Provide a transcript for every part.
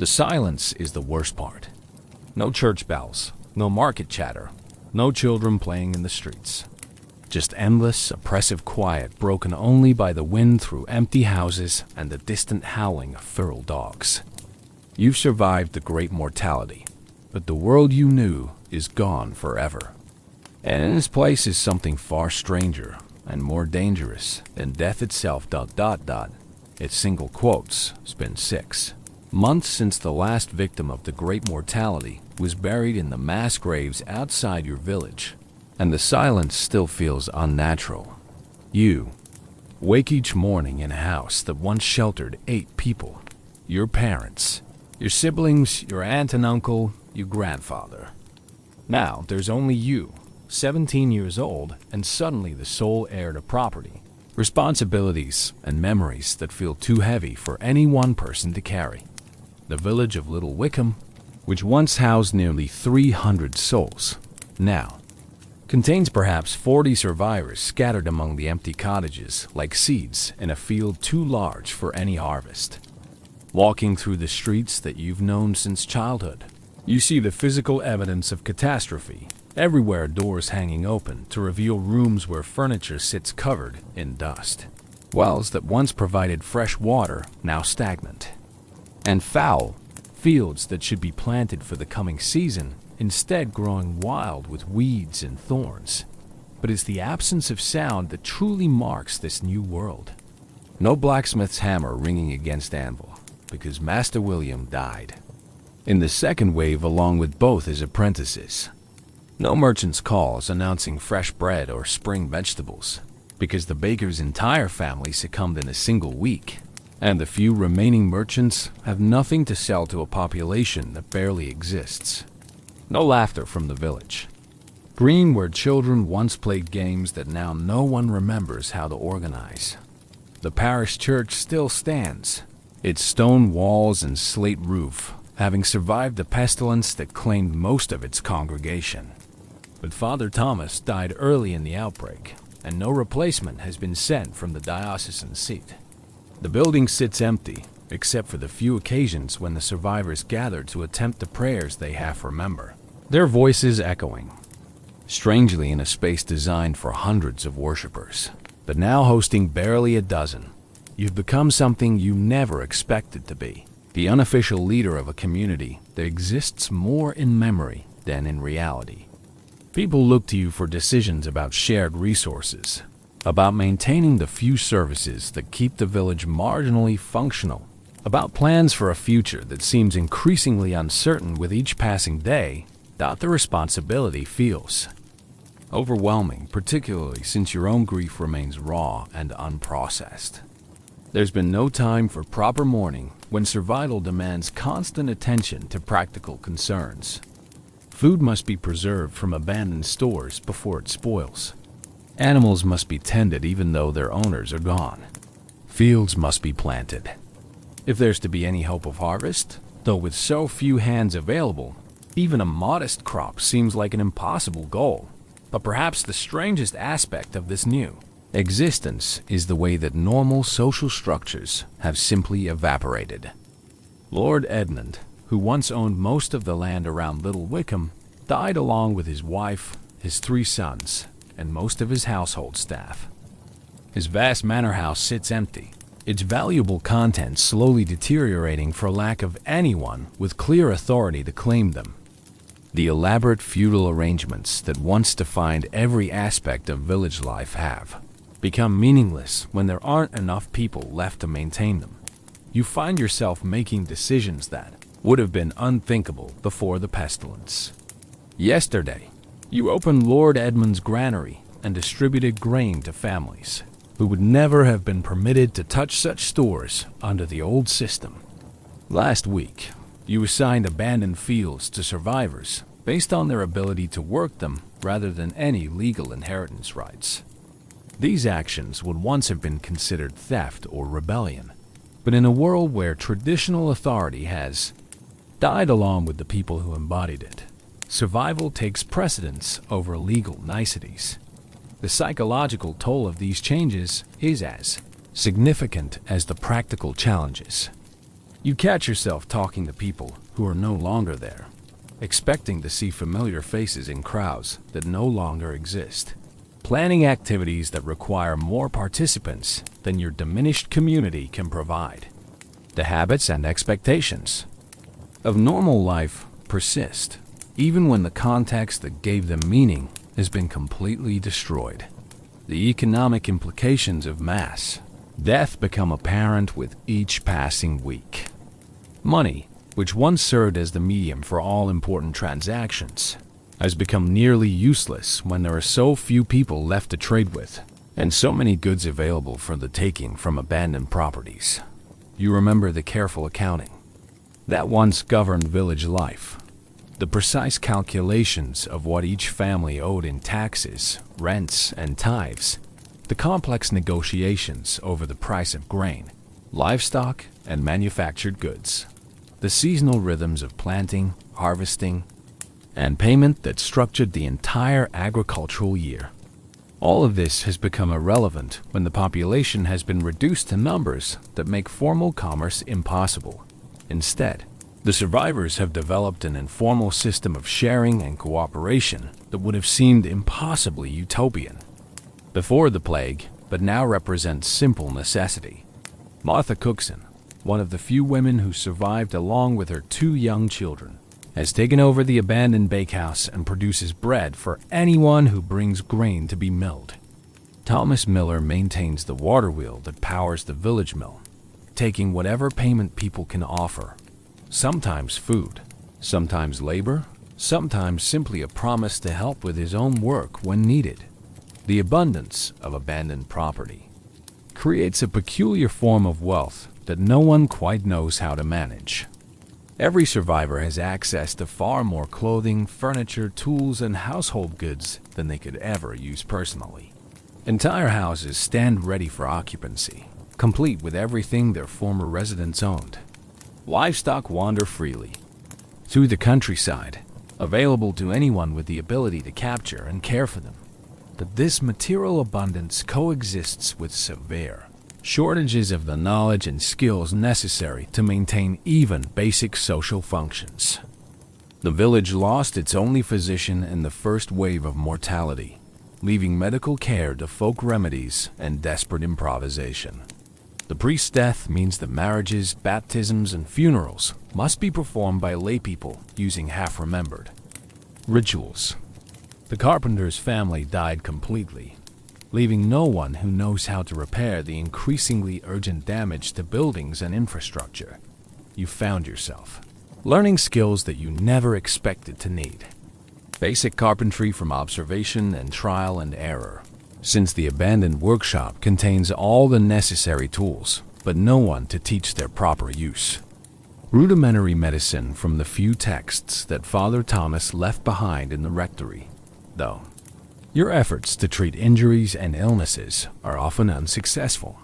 The silence is the worst part. No church bells, no market chatter, no children playing in the streets. Just endless, oppressive quiet broken only by the wind through empty houses and the distant howling of feral dogs. You've survived the great mortality, but the world you knew is gone forever. And in its place is something far stranger and more dangerous than death itself. It's single quotes, spin 6. Months since the last victim of the great mortality was buried in the mass graves outside your village, and the silence still feels unnatural. You wake each morning in a house that once sheltered 8 people. Your parents, your siblings, your aunt and uncle, your grandfather. Now there's only you, 17 years old, and suddenly the sole heir to property, responsibilities, and memories that feel too heavy for any one person to carry. The village of Little Wickham, which once housed nearly 300 souls, now contains perhaps 40 survivors scattered among the empty cottages like seeds in a field too large for any harvest. Walking through the streets that you've known since childhood, you see the physical evidence of catastrophe. Everywhere, doors hanging open to reveal rooms where furniture sits covered in dust. Wells that once provided fresh water, now stagnant. And foul fields that should be planted for the coming season, instead growing wild with weeds and thorns. But it's the absence of sound that truly marks this new world. No blacksmith's hammer ringing against anvil, because Master William died in the second wave along with both his apprentices. No merchant's calls announcing fresh bread or spring vegetables, because the baker's entire family succumbed in a single week, and the few remaining merchants have nothing to sell to a population that barely exists. No laughter from the village. Green where children once played games that now no one remembers how to organize. The parish church still stands, its stone walls and slate roof having survived the pestilence that claimed most of its congregation. But Father Thomas died early in the outbreak, and no replacement has been sent from the diocesan seat. The building sits empty, except for the few occasions when the survivors gather to attempt the prayers they half remember, their voices echoing, strangely in a space designed for hundreds of worshippers, but now hosting barely a dozen. You've become something you never expected to be, the unofficial leader of a community that exists more in memory than in reality. People look to you for decisions about shared resources, about maintaining the few services that keep the village marginally functional, about plans for a future that seems increasingly uncertain with each passing day. The responsibility feels overwhelming, particularly since your own grief remains raw and unprocessed. There's been no time for proper mourning when survival demands constant attention to practical concerns. Food must be preserved from abandoned stores before it spoils. Animals must be tended even though their owners are gone. Fields must be planted, if there's to be any hope of harvest, though with so few hands available, even a modest crop seems like an impossible goal. But perhaps the strangest aspect of this new existence is the way that normal social structures have simply evaporated. Lord Edmund, who once owned most of the land around Little Wickham, died along with his wife, his 3 sons, and most of his household staff. His vast manor house sits empty, its valuable contents slowly deteriorating for lack of anyone with clear authority to claim them. The elaborate feudal arrangements that once defined every aspect of village life have become meaningless when there aren't enough people left to maintain them. You find yourself making decisions that would have been unthinkable before the pestilence. Yesterday, you opened Lord Edmund's granary and distributed grain to families who would never have been permitted to touch such stores under the old system. Last week, you assigned abandoned fields to survivors based on their ability to work them rather than any legal inheritance rights. These actions would once have been considered theft or rebellion, but in a world where traditional authority has died along with the people who embodied it, survival takes precedence over legal niceties. The psychological toll of these changes is as significant as the practical challenges. You catch yourself talking to people who are no longer there, expecting to see familiar faces in crowds that no longer exist, planning activities that require more participants than your diminished community can provide. The habits and expectations of normal life persist, even when the context that gave them meaning has been completely destroyed. The economic implications of mass death become apparent with each passing week. Money, which once served as the medium for all important transactions, has become nearly useless when there are so few people left to trade with, and so many goods available for the taking from abandoned properties. You remember the careful accounting that once governed village life, the precise calculations of what each family owed in taxes, rents, and tithes, the complex negotiations over the price of grain, livestock, and manufactured goods, the seasonal rhythms of planting, harvesting, and payment that structured the entire agricultural year. All of this has become irrelevant when the population has been reduced to numbers that make formal commerce impossible. Instead, the survivors have developed an informal system of sharing and cooperation that would have seemed impossibly utopian before the plague, but now represents simple necessity. Martha Cookson, one of the few women who survived along with her 2 young children, has taken over the abandoned bakehouse and produces bread for anyone who brings grain to be milled. Thomas Miller maintains the water wheel that powers the village mill, taking whatever payment people can offer. Sometimes food, sometimes labor, sometimes simply a promise to help with his own work when needed. The abundance of abandoned property creates a peculiar form of wealth that no one quite knows how to manage. Every survivor has access to far more clothing, furniture, tools, and household goods than they could ever use personally. Entire houses stand ready for occupancy, complete with everything their former residents owned. Livestock wander freely through the countryside, available to anyone with the ability to capture and care for them. But this material abundance coexists with severe shortages of the knowledge and skills necessary to maintain even basic social functions. The village lost its only physician in the first wave of mortality, leaving medical care to folk remedies and desperate improvisation. The priest's death means that marriages, baptisms, and funerals must be performed by laypeople using half-remembered rituals. The carpenter's family died completely, leaving no one who knows how to repair the increasingly urgent damage to buildings and infrastructure. You found yourself learning skills that you never expected to need. Basic carpentry from observation and trial and error, since the abandoned workshop contains all the necessary tools, but no one to teach their proper use. Rudimentary medicine from the few texts that Father Thomas left behind in the rectory, though. Your efforts to treat injuries and illnesses are often unsuccessful.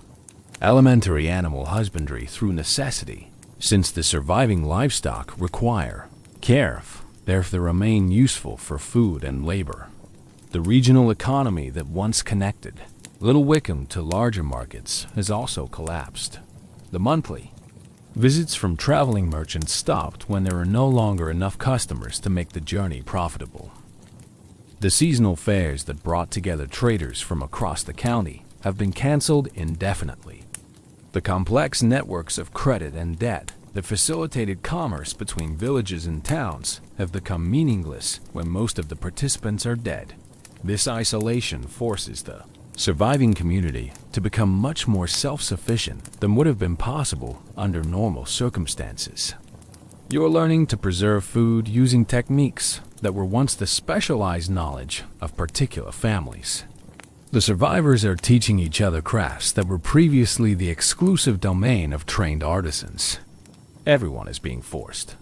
Elementary animal husbandry through necessity, since the surviving livestock require care, therefore remain useful for food and labor. The regional economy that once connected Little Wickham to larger markets has also collapsed. The monthly visits from traveling merchants stopped when there are no longer enough customers to make the journey profitable. The seasonal fairs that brought together traders from across the county have been canceled indefinitely. The complex networks of credit and debt that facilitated commerce between villages and towns have become meaningless when most of the participants are dead. This isolation forces the surviving community to become much more self-sufficient than would have been possible under normal circumstances. You are learning to preserve food using techniques that were once the specialized knowledge of particular families. The survivors are teaching each other crafts that were previously the exclusive domain of trained artisans. Everyone is being forced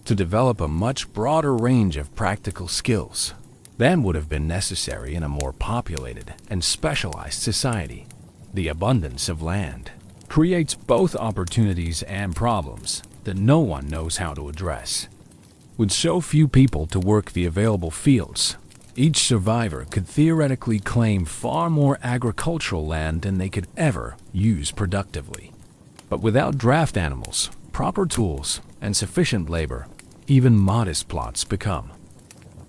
to develop a much broader range of practical skills than would have been necessary in a more populated and specialized society. The abundance of land creates both opportunities and problems that no one knows how to address. With so few people to work the available fields, each survivor could theoretically claim far more agricultural land than they could ever use productively. But without draft animals, proper tools and sufficient labor, even modest plots become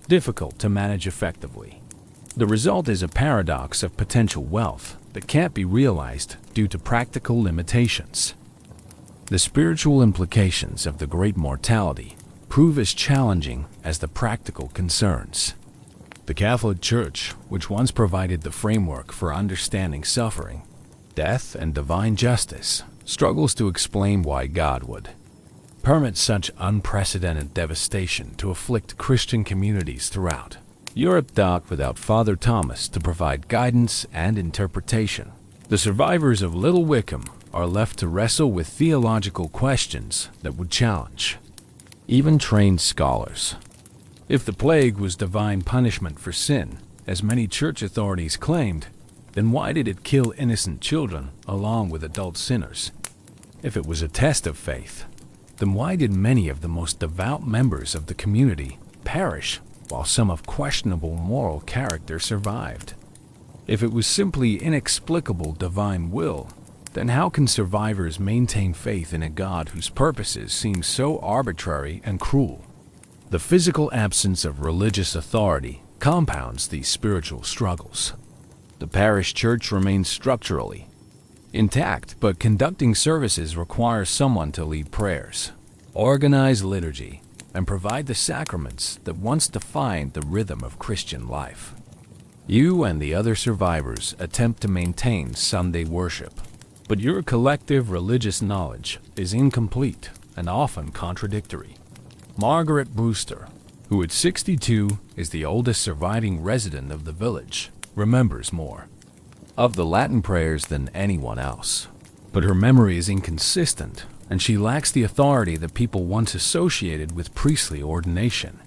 difficult to manage effectively. The result is a paradox of potential wealth that can't be realized due to practical limitations. The spiritual implications of the great mortality prove as challenging as the practical concerns. The Catholic Church, which once provided the framework for understanding suffering, death, and divine justice, struggles to explain why God would permit such unprecedented devastation to afflict Christian communities throughout Europe. Without Father Thomas to provide guidance and interpretation, the survivors of Little Wickham are left to wrestle with theological questions that would challenge even trained scholars. If the plague was divine punishment for sin, as many church authorities claimed, then why did it kill innocent children along with adult sinners? If it was a test of faith, then why did many of the most devout members of the community perish while some of questionable moral character survived? If it was simply inexplicable divine will, then how can survivors maintain faith in a God whose purposes seem so arbitrary and cruel? The physical absence of religious authority compounds these spiritual struggles. The parish church remains structurally intact, but conducting services requires someone to lead prayers, organize liturgy, and provide the sacraments that once defined the rhythm of Christian life. You and the other survivors attempt to maintain Sunday worship, but your collective religious knowledge is incomplete and often contradictory. Margaret Brewster, who at 62 is the oldest surviving resident of the village, remembers more of the Latin prayers than anyone else. But her memory is inconsistent, and she lacks the authority that people once associated with priestly ordination.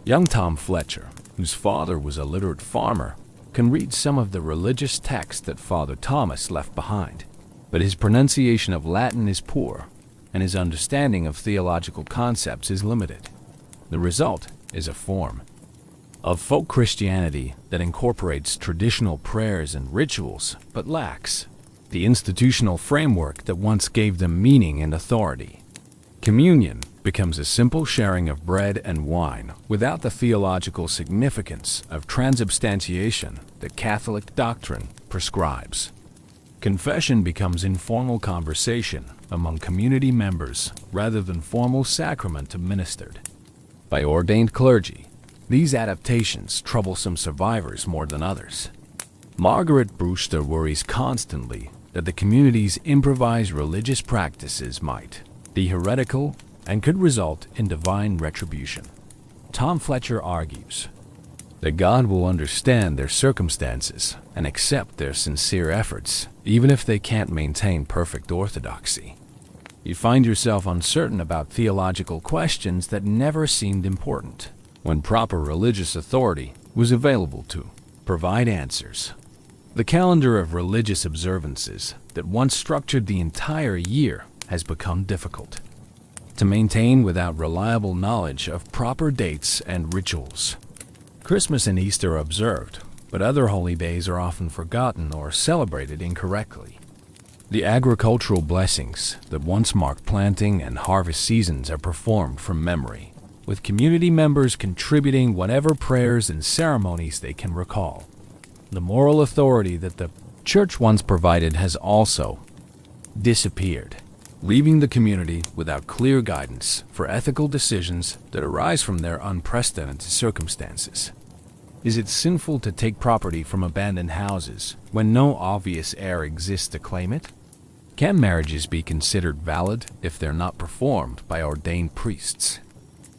Young Tom Fletcher, whose father was a literate farmer, can read some of the religious texts that Father Thomas left behind, but his pronunciation of Latin is poor, and his understanding of theological concepts is limited. The result is a form of folk Christianity that incorporates traditional prayers and rituals, but lacks the institutional framework that once gave them meaning and authority. Communion becomes a simple sharing of bread and wine without the theological significance of transubstantiation that Catholic doctrine prescribes. Confession becomes informal conversation among community members rather than formal sacrament administered by ordained clergy. These adaptations trouble some survivors more than others. Margaret Brewster worries constantly that the community's improvised religious practices might be heretical and could result in divine retribution. Tom Fletcher argues that God will understand their circumstances and accept their sincere efforts, even if they can't maintain perfect orthodoxy. You find yourself uncertain about theological questions that never seemed important, when proper religious authority was available to provide answers. The calendar of religious observances that once structured the entire year has become difficult to maintain without reliable knowledge of proper dates and rituals. Christmas and Easter are observed, but other holy days are often forgotten or celebrated incorrectly. The agricultural blessings that once marked planting and harvest seasons are performed from memory, with community members contributing whatever prayers and ceremonies they can recall. The moral authority that the Church once provided has also disappeared, leaving the community without clear guidance for ethical decisions that arise from their unprecedented circumstances. Is it sinful to take property from abandoned houses when no obvious heir exists to claim it? Can marriages be considered valid if they're not performed by ordained priests?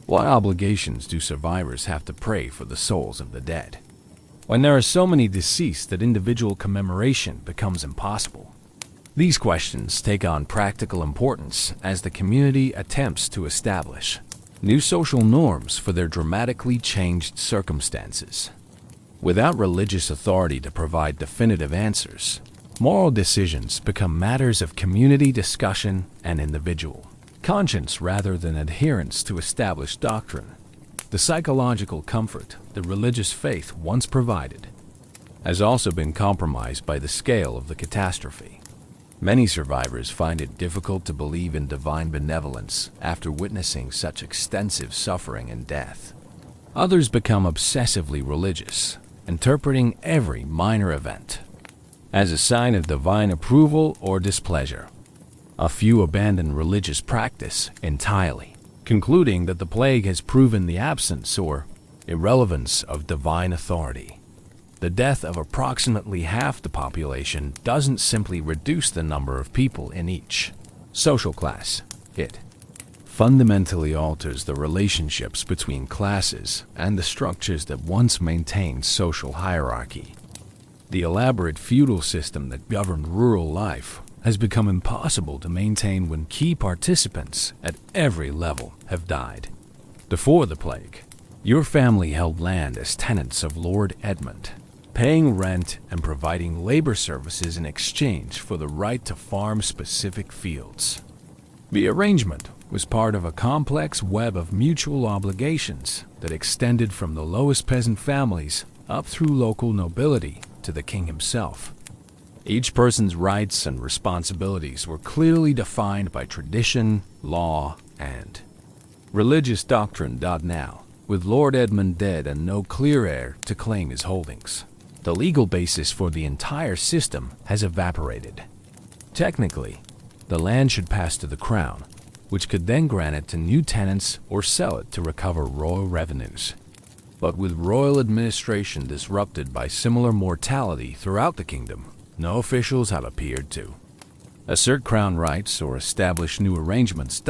What obligations do survivors have to pray for the souls of the dead, when there are so many deceased that individual commemoration becomes impossible? These questions take on practical importance as the community attempts to establish new social norms for their dramatically changed circumstances. Without religious authority to provide definitive answers, moral decisions become matters of community discussion and individual conscience rather than adherence to established doctrine. The psychological comfort that religious faith once provided has also been compromised by the scale of the catastrophe. Many survivors find it difficult to believe in divine benevolence after witnessing such extensive suffering and death. Others become obsessively religious, interpreting every minor event as a sign of divine approval or displeasure. A few abandon religious practice entirely, concluding that the plague has proven the absence or irrelevance of divine authority. The death of approximately half the population doesn't simply reduce the number of people in each social class. It fundamentally alters the relationships between classes and the structures that once maintained social hierarchy. The elaborate feudal system that governed rural life has become impossible to maintain when key participants at every level have died. Before the plague, your family held land as tenants of Lord Edmund, paying rent and providing labor services in exchange for the right to farm specific fields. The arrangement was part of a complex web of mutual obligations that extended from the lowest peasant families up through local nobility to the king himself. Each person's rights and responsibilities were clearly defined by tradition, law, and religious doctrine. Now, with Lord Edmund dead and no clear heir to claim his holdings, the legal basis for the entire system has evaporated. Technically, the land should pass to the crown, which could then grant it to new tenants or sell it to recover royal revenues. But with royal administration disrupted by similar mortality throughout the kingdom, no officials have appeared to assert crown rights or establish new arrangements.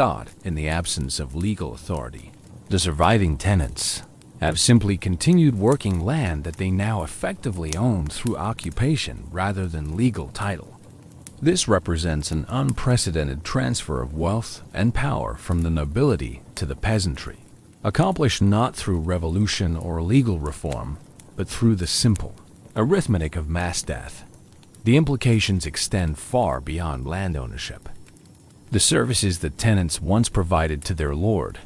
In the absence of legal authority, the surviving tenants have simply continued working land that they now effectively own through occupation rather than legal title. This represents an unprecedented transfer of wealth and power from the nobility to the peasantry, accomplished not through revolution or legal reform, but through the simple arithmetic of mass death. The implications extend far beyond land ownership. The services that tenants once provided to their lord,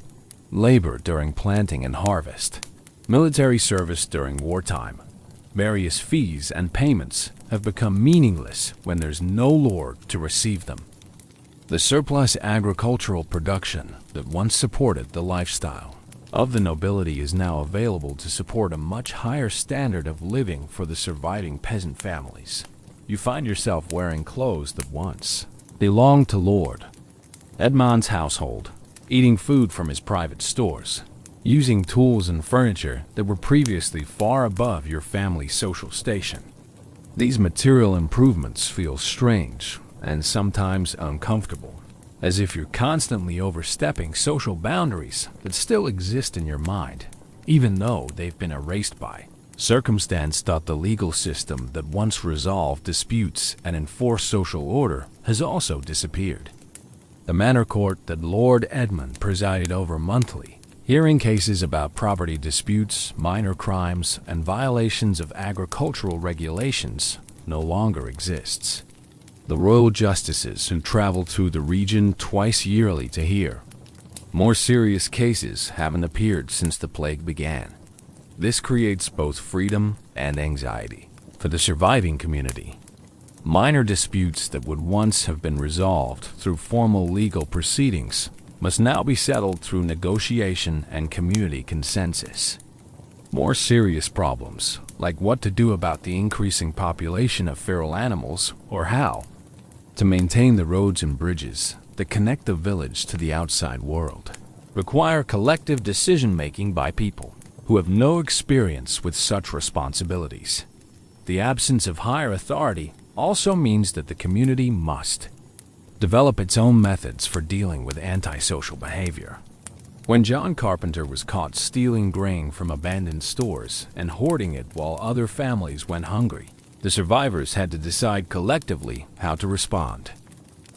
labor during planting and harvest, military service during wartime, various fees and payments have become meaningless when there's no lord to receive them. The surplus agricultural production that once supported the lifestyle of the nobility is now available to support a much higher standard of living for the surviving peasant families. You find yourself wearing clothes that once belonged to Lord Edmund's household, eating food from his private stores, using tools and furniture that were previously far above your family's social station. These material improvements feel strange and sometimes uncomfortable, as if you're constantly overstepping social boundaries that still exist in your mind, even though they've been erased by circumstance. The legal system that once resolved disputes and enforced social order has also disappeared. The manor court that Lord Edmund presided over monthly, hearing cases about property disputes, minor crimes, and violations of agricultural regulations, no longer exists. The royal justices who travel through the region twice yearly to hear more serious cases haven't appeared since the plague began. This creates both freedom and anxiety for the surviving community. Minor disputes that would once have been resolved through formal legal proceedings must now be settled through negotiation and community consensus. More serious problems, like what to do about the increasing population of feral animals or how to maintain the roads and bridges that connect the village to the outside world, require collective decision-making by people who have no experience with such responsibilities. The absence of higher authority also means that the community must develop its own methods for dealing with antisocial behavior. When John Carpenter was caught stealing grain from abandoned stores and hoarding it while other families went hungry, the survivors had to decide collectively how to respond.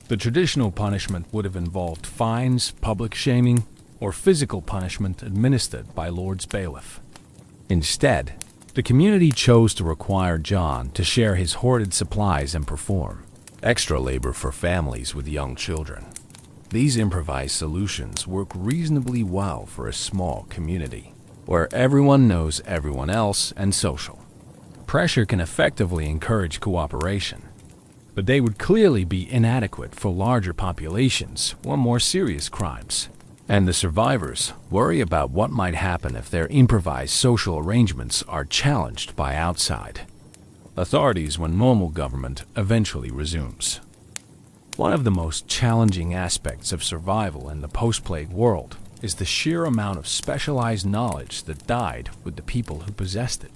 The traditional punishment would have involved fines, public shaming, or physical punishment administered by Lord's bailiff. Instead, the community chose to require John to share his hoarded supplies and perform extra labor for families with young children. These improvised solutions work reasonably well for a small community, where everyone knows everyone else and social pressure can effectively encourage cooperation. but they would clearly be inadequate for larger populations or more serious crimes. And the survivors worry about what might happen if their improvised social arrangements are challenged by outside authorities when normal government eventually resumes. One of the most challenging aspects of survival in the post-plague world is the sheer amount of specialized knowledge that died with the people who possessed it.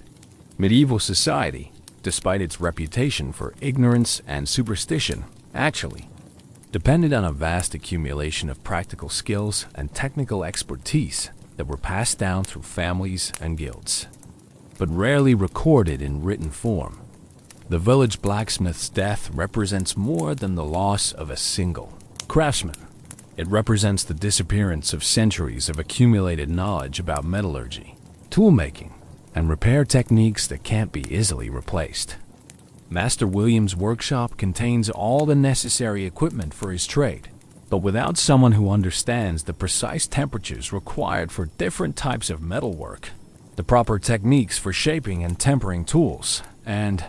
Medieval society, despite its reputation for ignorance and superstition, actually depended on a vast accumulation of practical skills and technical expertise that were passed down through families and guilds, but rarely recorded in written form. The village blacksmith's death represents more than the loss of a single craftsman. It represents the disappearance of centuries of accumulated knowledge about metallurgy, toolmaking, and repair techniques that can't be easily replaced. Master William's workshop contains all the necessary equipment for his trade, but without someone who understands the precise temperatures required for different types of metalwork, the proper techniques for shaping and tempering tools, and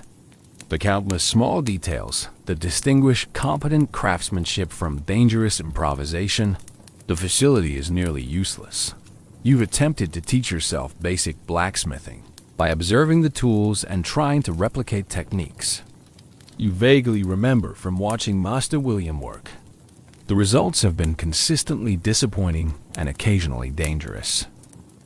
the countless small details that distinguish competent craftsmanship from dangerous improvisation, the facility is nearly useless. You've attempted to teach yourself basic blacksmithing by observing the tools and trying to replicate techniques you vaguely remember from watching Master William work. The results have been consistently disappointing and occasionally dangerous.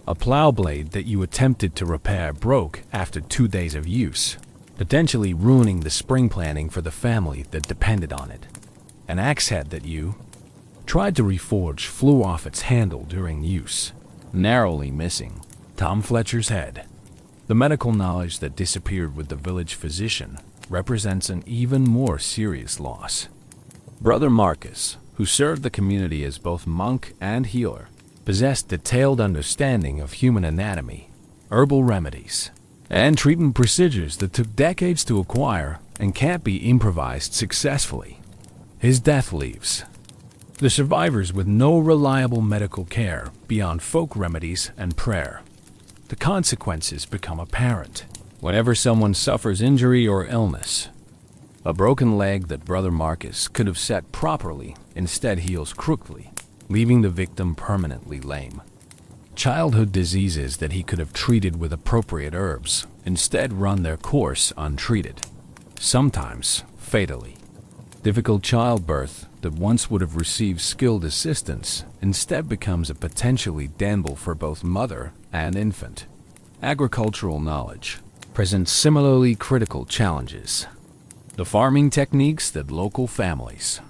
A plow blade that you attempted to repair broke after 2 days of use, potentially ruining the spring planting for the family that depended on it. An axe head that you tried to reforge flew off its handle during use, narrowly missing Tom Fletcher's head. The medical knowledge that disappeared with the village physician represents an even more serious loss. Brother Marcus, who served the community as both monk and healer, possessed detailed understanding of human anatomy, herbal remedies, and treatment procedures that took decades to acquire and can't be improvised successfully. His death leaves the survivors with no reliable medical care beyond folk remedies and prayer. The consequences become apparent whenever someone suffers injury or illness. A broken leg that Brother Marcus could have set properly instead heals crookedly, leaving the victim permanently lame. Childhood diseases that he could have treated with appropriate herbs instead run their course untreated, sometimes fatally. Difficult childbirth that once would have received skilled assistance instead becomes a potentially damnable for both mother and infant. Agricultural knowledge presents similarly critical challenges. The farming techniques that local families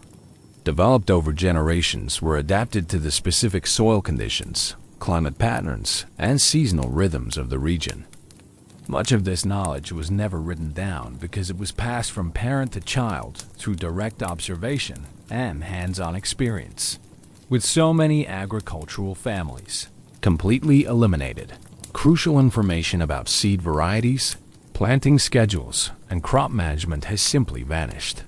developed over generations were adapted to the specific soil conditions, climate patterns, and seasonal rhythms of the region. Much of this knowledge was never written down because it was passed from parent to child through direct observation and hands-on experience. With so many agricultural families completely eliminated, crucial information about seed varieties, planting schedules, and crop management has simply vanished.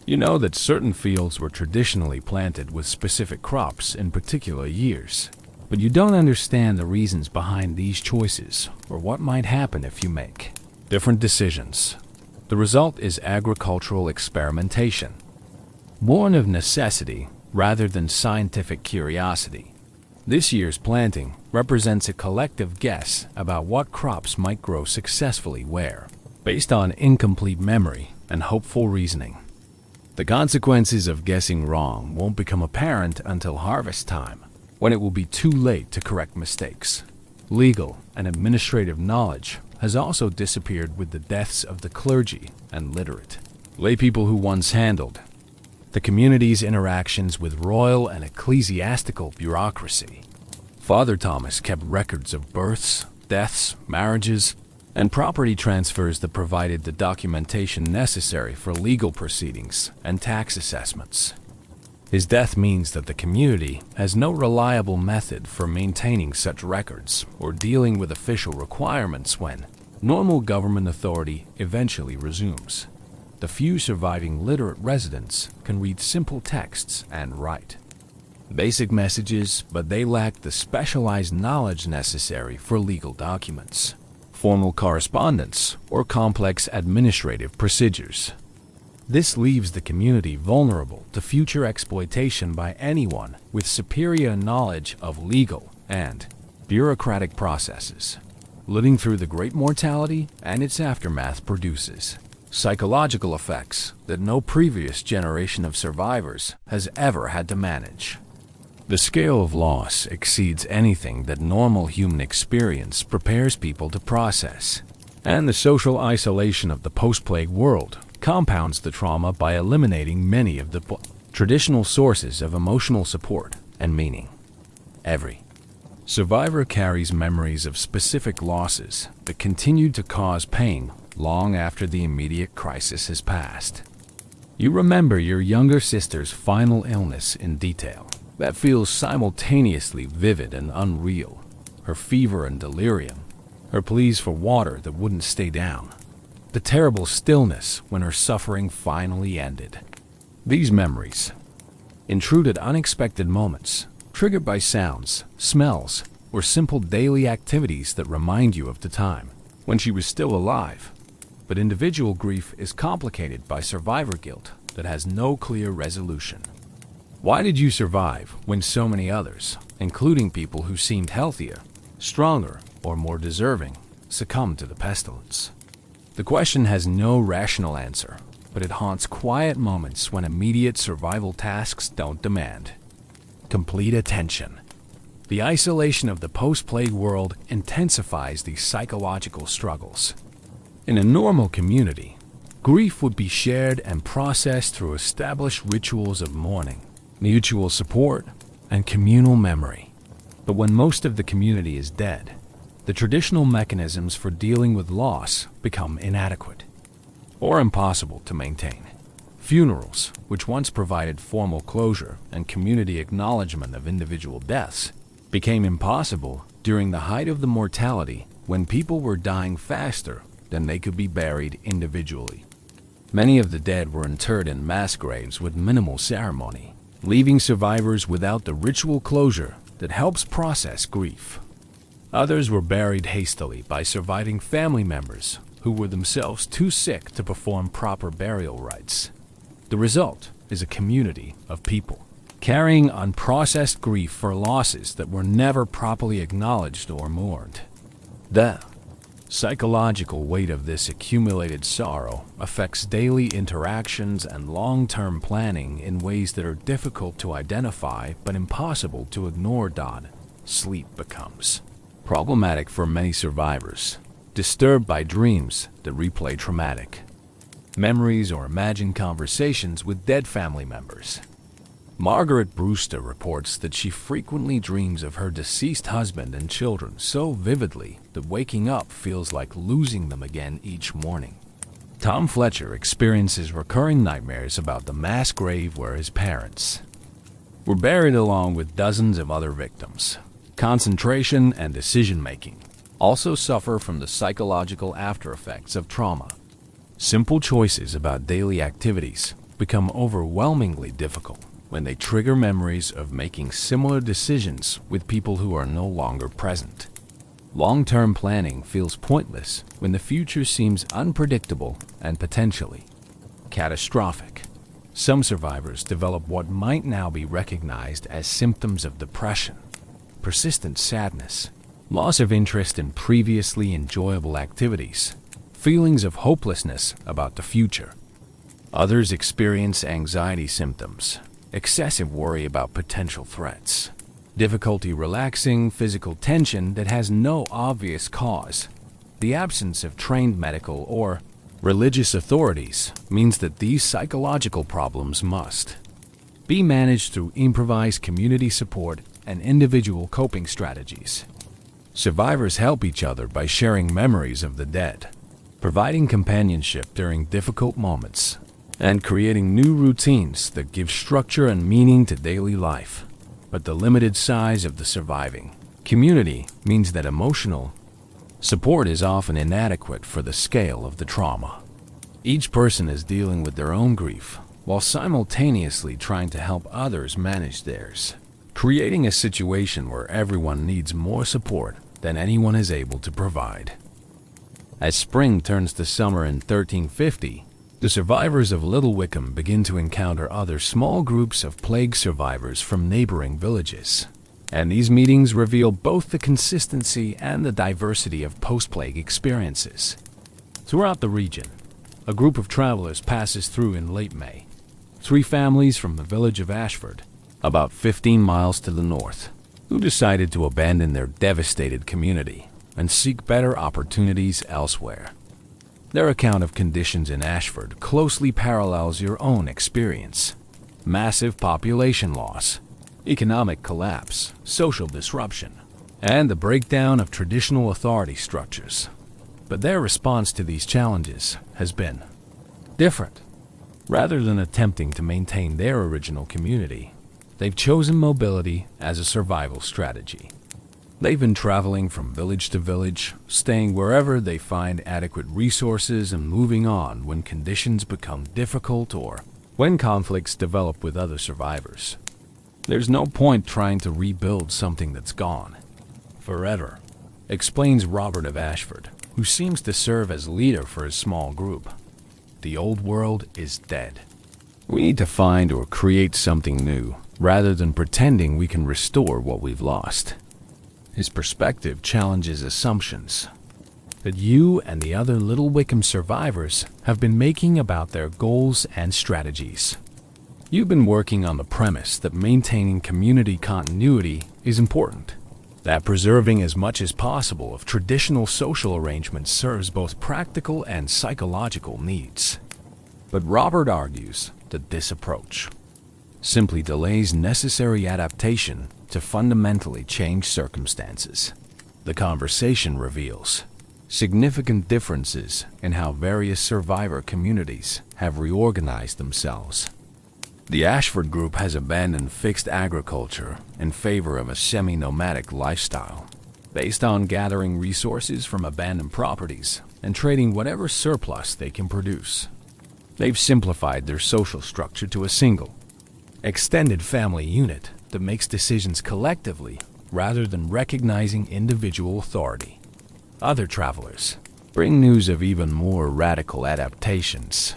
You know that certain fields were traditionally planted with specific crops in particular years, but you don't understand the reasons behind these choices or what might happen if you make different decisions. The result is agricultural experimentation, born of necessity rather than scientific curiosity. This year's planting represents a collective guess about what crops might grow successfully where, based on incomplete memory and hopeful reasoning. The consequences of guessing wrong won't become apparent until harvest time, when it will be too late to correct mistakes. Legal and administrative knowledge has also disappeared with the deaths of the clergy and literate laypeople who once handled the community's interactions with royal and ecclesiastical bureaucracy. Father Thomas kept records of births, deaths, marriages, and property transfers that provided the documentation necessary for legal proceedings and tax assessments. His death means that the community has no reliable method for maintaining such records or dealing with official requirements when normal government authority eventually resumes. The few surviving literate residents can read simple texts and write basic messages, but they lack the specialized knowledge necessary for legal documents, formal correspondence, or complex administrative procedures. This leaves the community vulnerable to future exploitation by anyone with superior knowledge of legal and bureaucratic processes. Living through the Great Mortality and its aftermath produces psychological effects that no previous generation of survivors has ever had to manage. The scale of loss exceeds anything that normal human experience prepares people to process, and the social isolation of the post-plague world compounds the trauma by eliminating many of the traditional sources of emotional support and meaning. Every survivor carries memories of specific losses that continue to cause pain long after the immediate crisis has passed. You remember your younger sister's final illness in detail. That feels simultaneously vivid and unreal. Her fever and delirium, her pleas for water that wouldn't stay down, the terrible stillness when her suffering finally ended. These memories intrude at unexpected moments, triggered by sounds, smells, or simple daily activities that remind you of the time when she was still alive. But individual grief is complicated by survivor guilt that has no clear resolution. Why did you survive when so many others, including people who seemed healthier, stronger, or more deserving, succumbed to the pestilence? The question has no rational answer, but it haunts quiet moments when immediate survival tasks don't demand complete attention. The isolation of the post-plague world intensifies these psychological struggles. In a normal community, grief would be shared and processed through established rituals of mourning, mutual support, and communal memory. But when most of the community is dead, the traditional mechanisms for dealing with loss become inadequate or impossible to maintain. Funerals, which once provided formal closure and community acknowledgement of individual deaths, became impossible during the height of the mortality when people were dying faster than they could be buried individually. Many of the dead were interred in mass graves with minimal ceremony, leaving survivors without the ritual closure that helps process grief. Others were buried hastily by surviving family members who were themselves too sick to perform proper burial rites. The result is a community of people carrying unprocessed grief for losses that were never properly acknowledged or mourned. The psychological weight of this accumulated sorrow affects daily interactions and long-term planning in ways that are difficult to identify but impossible to ignore. Sleep becomes problematic for many survivors, disturbed by dreams that replay traumatic memories or imagined conversations with dead family members. Margaret Brewster reports that she frequently dreams of her deceased husband and children so vividly that waking up feels like losing them again each morning. Tom Fletcher experiences recurring nightmares about the mass grave where his parents were buried along with dozens of other victims. Concentration and decision-making also suffer from the psychological after-effects of trauma. Simple choices about daily activities become overwhelmingly difficult when they trigger memories of making similar decisions with people who are no longer present. Long-term planning feels pointless when the future seems unpredictable and potentially catastrophic. Some survivors develop what might now be recognized as symptoms of depression, persistent sadness, loss of interest in previously enjoyable activities, feelings of hopelessness about the future. Others experience anxiety symptoms, excessive worry about potential threats, difficulty relaxing, physical tension that has no obvious cause. The absence of trained medical or religious authorities means that these psychological problems must be managed through improvised community support and individual coping strategies. Survivors help each other by sharing memories of the dead, providing companionship during difficult moments, and creating new routines that give structure and meaning to daily life. But the limited size of the surviving community means that emotional support is often inadequate for the scale of the trauma. Each person is dealing with their own grief, while simultaneously trying to help others manage theirs, creating a situation where everyone needs more support than anyone is able to provide. As spring turns to summer in 1350, The survivors of Little Wickham begin to encounter other small groups of plague survivors from neighboring villages, and these meetings reveal both the consistency and the diversity of post-plague experiences. Throughout the region, a group of travelers passes through in late May. 3 families from the village of Ashford, about 15 miles to the north, who decided to abandon their devastated community and seek better opportunities elsewhere. Their account of conditions in Ashford closely parallels your own experience. Massive population loss, economic collapse, social disruption, and the breakdown of traditional authority structures. But their response to these challenges has been different. Rather than attempting to maintain their original community, they've chosen mobility as a survival strategy. They've been traveling from village to village, staying wherever they find adequate resources and moving on when conditions become difficult or when conflicts develop with other survivors. There's no point trying to rebuild something that's gone forever, explains Robert of Ashford, who seems to serve as leader for his small group. The old world is dead. We need to find or create something new, rather than pretending we can restore what we've lost. His perspective challenges assumptions that you and the other Little Wickham survivors have been making about their goals and strategies. You've been working on the premise that maintaining community continuity is important, that preserving as much as possible of traditional social arrangements serves both practical and psychological needs. But Robert argues that this approach simply delays necessary adaptation to fundamentally change circumstances. The conversation reveals significant differences in how various survivor communities have reorganized themselves. The Ashford group has abandoned fixed agriculture in favor of a semi-nomadic lifestyle, based on gathering resources from abandoned properties and trading whatever surplus they can produce. They've simplified their social structure to a single, extended family unit that makes decisions collectively rather than recognizing individual authority. Other travelers bring news of even more radical adaptations.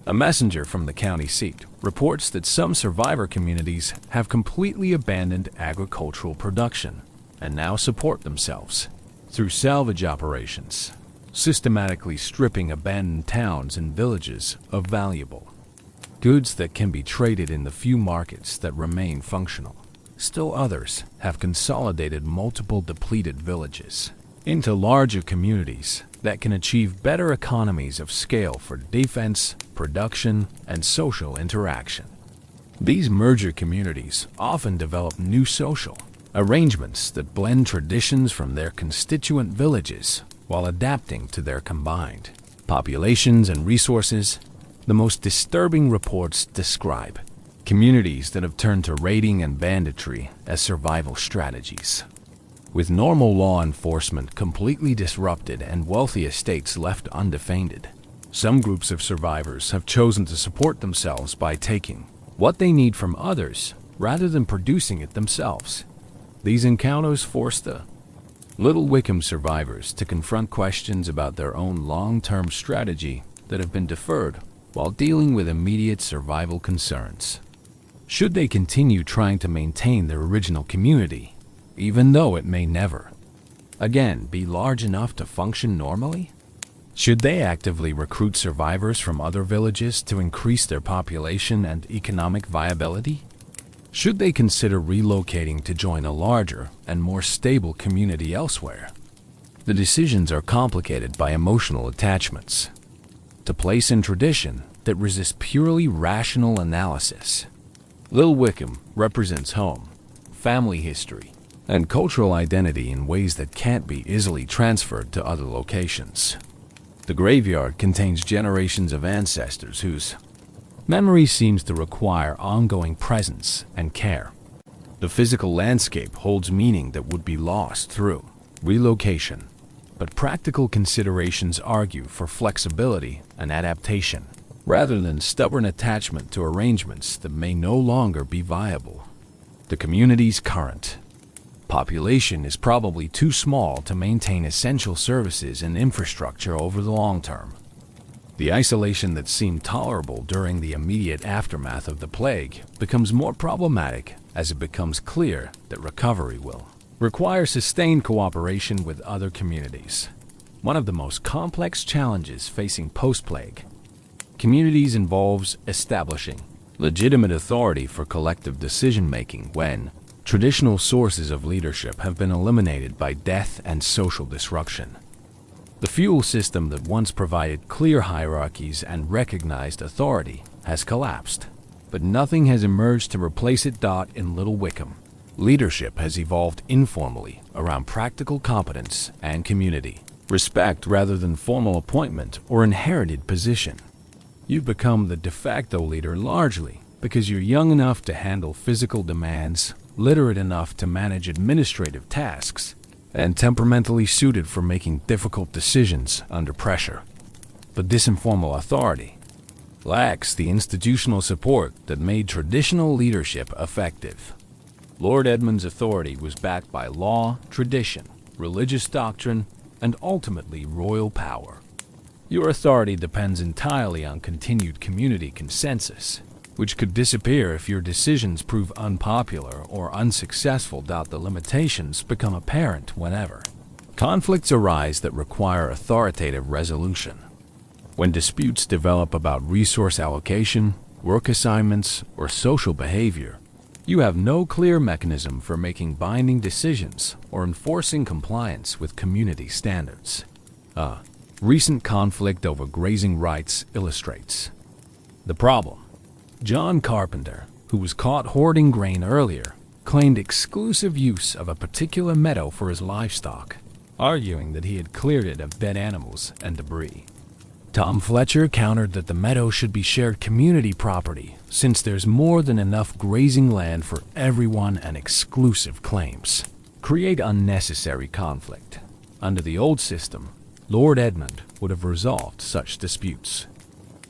A messenger from the county seat reports that some survivor communities have completely abandoned agricultural production and now support themselves through salvage operations, systematically stripping abandoned towns and villages of valuable goods that can be traded in the few markets that remain functional. Still others have consolidated multiple depleted villages into larger communities that can achieve better economies of scale for defense, production, and social interaction. These merger communities often develop new social arrangements that blend traditions from their constituent villages while adapting to their combined populations and resources. The most disturbing reports describe communities that have turned to raiding and banditry as survival strategies. With normal law enforcement completely disrupted and wealthy estates left undefended, some groups of survivors have chosen to support themselves by taking what they need from others rather than producing it themselves. These encounters force the Little Wickham survivors to confront questions about their own long-term strategy that have been deferred while dealing with immediate survival concerns. Should they continue trying to maintain their original community, even though it may never, again, be large enough to function normally? Should they actively recruit survivors from other villages to increase their population and economic viability? Should they consider relocating to join a larger and more stable community elsewhere? The decisions are complicated by emotional attachments to place in tradition that resist purely rational analysis. Little Wickham represents home, family history, and cultural identity in ways that can't be easily transferred to other locations. The graveyard contains generations of ancestors whose memory seems to require ongoing presence and care. The physical landscape holds meaning that would be lost through relocation, but practical considerations argue for flexibility and adaptation, rather than stubborn attachment to arrangements that may no longer be viable. The community's current population is probably too small to maintain essential services and infrastructure over the long term. The isolation that seemed tolerable during the immediate aftermath of the plague becomes more problematic as it becomes clear that recovery will require sustained cooperation with other communities. One of the most complex challenges facing post-plague communities involves establishing legitimate authority for collective decision-making when traditional sources of leadership have been eliminated by death and social disruption. The feudal system that once provided clear hierarchies and recognized authority has collapsed, but nothing has emerged to replace it. In Little Wickham, leadership has evolved informally around practical competence and community respect rather than formal appointment or inherited position. You've become the de facto leader largely because you're young enough to handle physical demands, literate enough to manage administrative tasks, and temperamentally suited for making difficult decisions under pressure. But this informal authority lacks the institutional support that made traditional leadership effective. Lord Edmund's authority was backed by law, tradition, religious doctrine, and ultimately royal power. Your authority depends entirely on continued community consensus, which could disappear if your decisions prove unpopular or unsuccessful. The limitations become apparent whenever conflicts arise that require authoritative resolution. When disputes develop about resource allocation, work assignments, or social behavior, you have no clear mechanism for making binding decisions or enforcing compliance with community standards. A recent conflict over grazing rights illustrates the problem. John Carpenter, who was caught hoarding grain earlier, claimed exclusive use of a particular meadow for his livestock, arguing that he had cleared it of dead animals and debris. Tom Fletcher countered that the meadow should be shared community property since there's more than enough grazing land for everyone and exclusive claims create unnecessary conflict. Under the old system, Lord Edmund would have resolved such disputes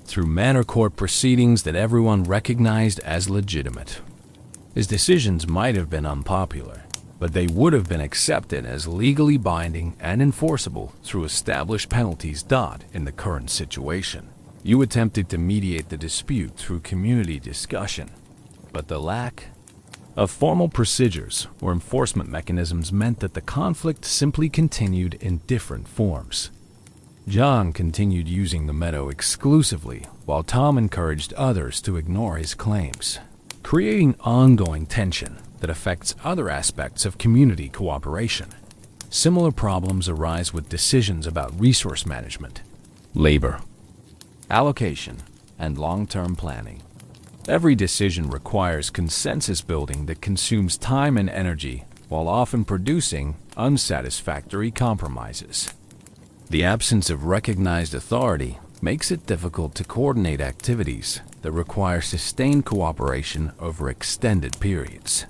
through manor court proceedings that everyone recognized as legitimate. His decisions might have been unpopular, but they would have been accepted as legally binding and enforceable through established penalties. In the current situation, you attempted to mediate the dispute through community discussion, but the lack of formal procedures or enforcement mechanisms meant that the conflict simply continued in different forms. John continued using the meadow exclusively, while Tom encouraged others to ignore his claims, creating ongoing tension that affects other aspects of community cooperation. Similar problems arise with decisions about resource management, labor, allocation, and long-term planning. Every decision requires consensus building that consumes time and energy while often producing unsatisfactory compromises. The absence of recognized authority makes it difficult to coordinate activities that require sustained cooperation over extended periods.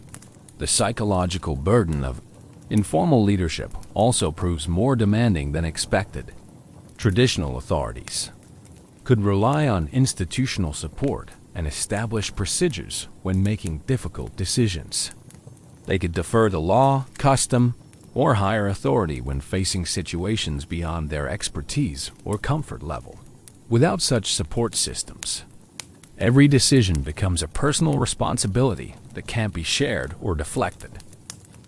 The psychological burden of informal leadership also proves more demanding than expected. Traditional authorities could rely on institutional support and establish procedures when making difficult decisions. They could defer to law, custom, or higher authority when facing situations beyond their expertise or comfort level. Without such support systems, every decision becomes a personal responsibility that can't be shared or deflected.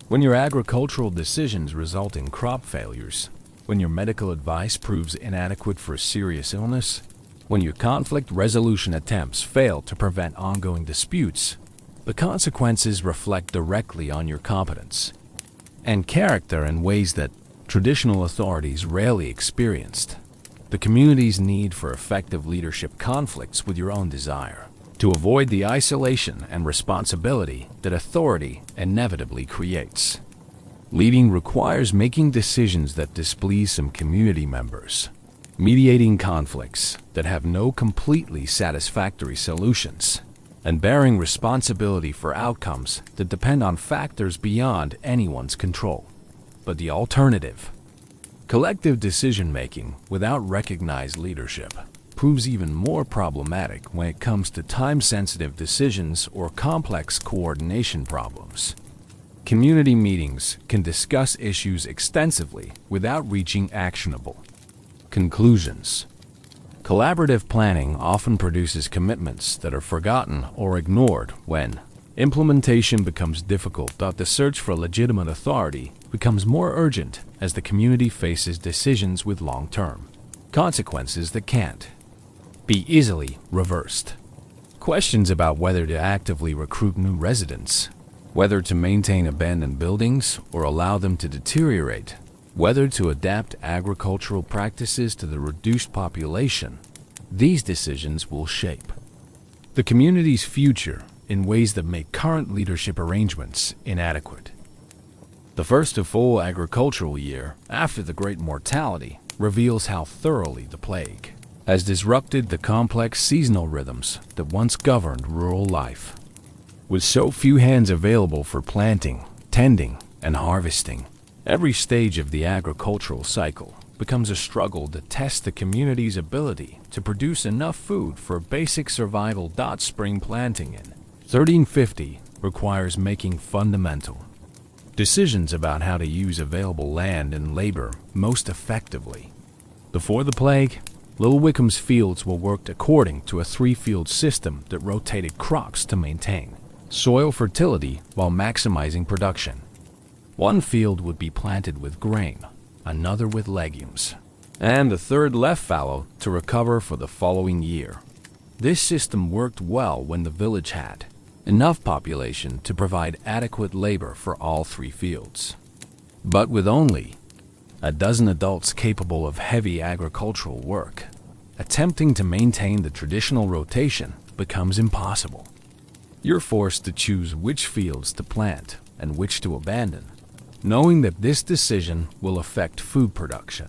When your agricultural decisions result in crop failures, when your medical advice proves inadequate for a serious illness, when your conflict resolution attempts fail to prevent ongoing disputes, the consequences reflect directly on your competence and character in ways that traditional authorities rarely experienced. The community's need for effective leadership conflicts with your own desire to avoid the isolation and responsibility that authority inevitably creates. Leading requires making decisions that displease some community members, mediating conflicts that have no completely satisfactory solutions, and bearing responsibility for outcomes that depend on factors beyond anyone's control. But the alternative, collective decision-making without recognized leadership, proves even more problematic when it comes to time-sensitive decisions or complex coordination problems. Community meetings can discuss issues extensively without reaching actionable conclusions. Collaborative planning often produces commitments that are forgotten or ignored when implementation becomes difficult. The search for legitimate authority becomes more urgent as the community faces decisions with long-term consequences that can't be easily reversed. Questions about whether to actively recruit new residents, whether to maintain abandoned buildings or allow them to deteriorate, whether to adapt agricultural practices to the reduced population, these decisions will shape the community's future in ways that make current leadership arrangements inadequate. The first full agricultural year after the Great Mortality reveals how thoroughly the plague has disrupted the complex seasonal rhythms that once governed rural life. With so few hands available for planting, tending, and harvesting, every stage of the agricultural cycle becomes a struggle to test the community's ability to produce enough food for basic survival. Spring planting in 1350 requires making fundamental decisions about how to use available land and labor most effectively. Before the plague, Little Wickham's fields were worked according to a three-field system that rotated crops to maintain soil fertility while maximizing production. One field would be planted with grain, another with legumes, and the third left fallow to recover for the following year. This system worked well when the village had enough population to provide adequate labor for all three fields. But with only a dozen adults capable of heavy agricultural work, attempting to maintain the traditional rotation becomes impossible. You're forced to choose which fields to plant and which to abandon, knowing that this decision will affect food production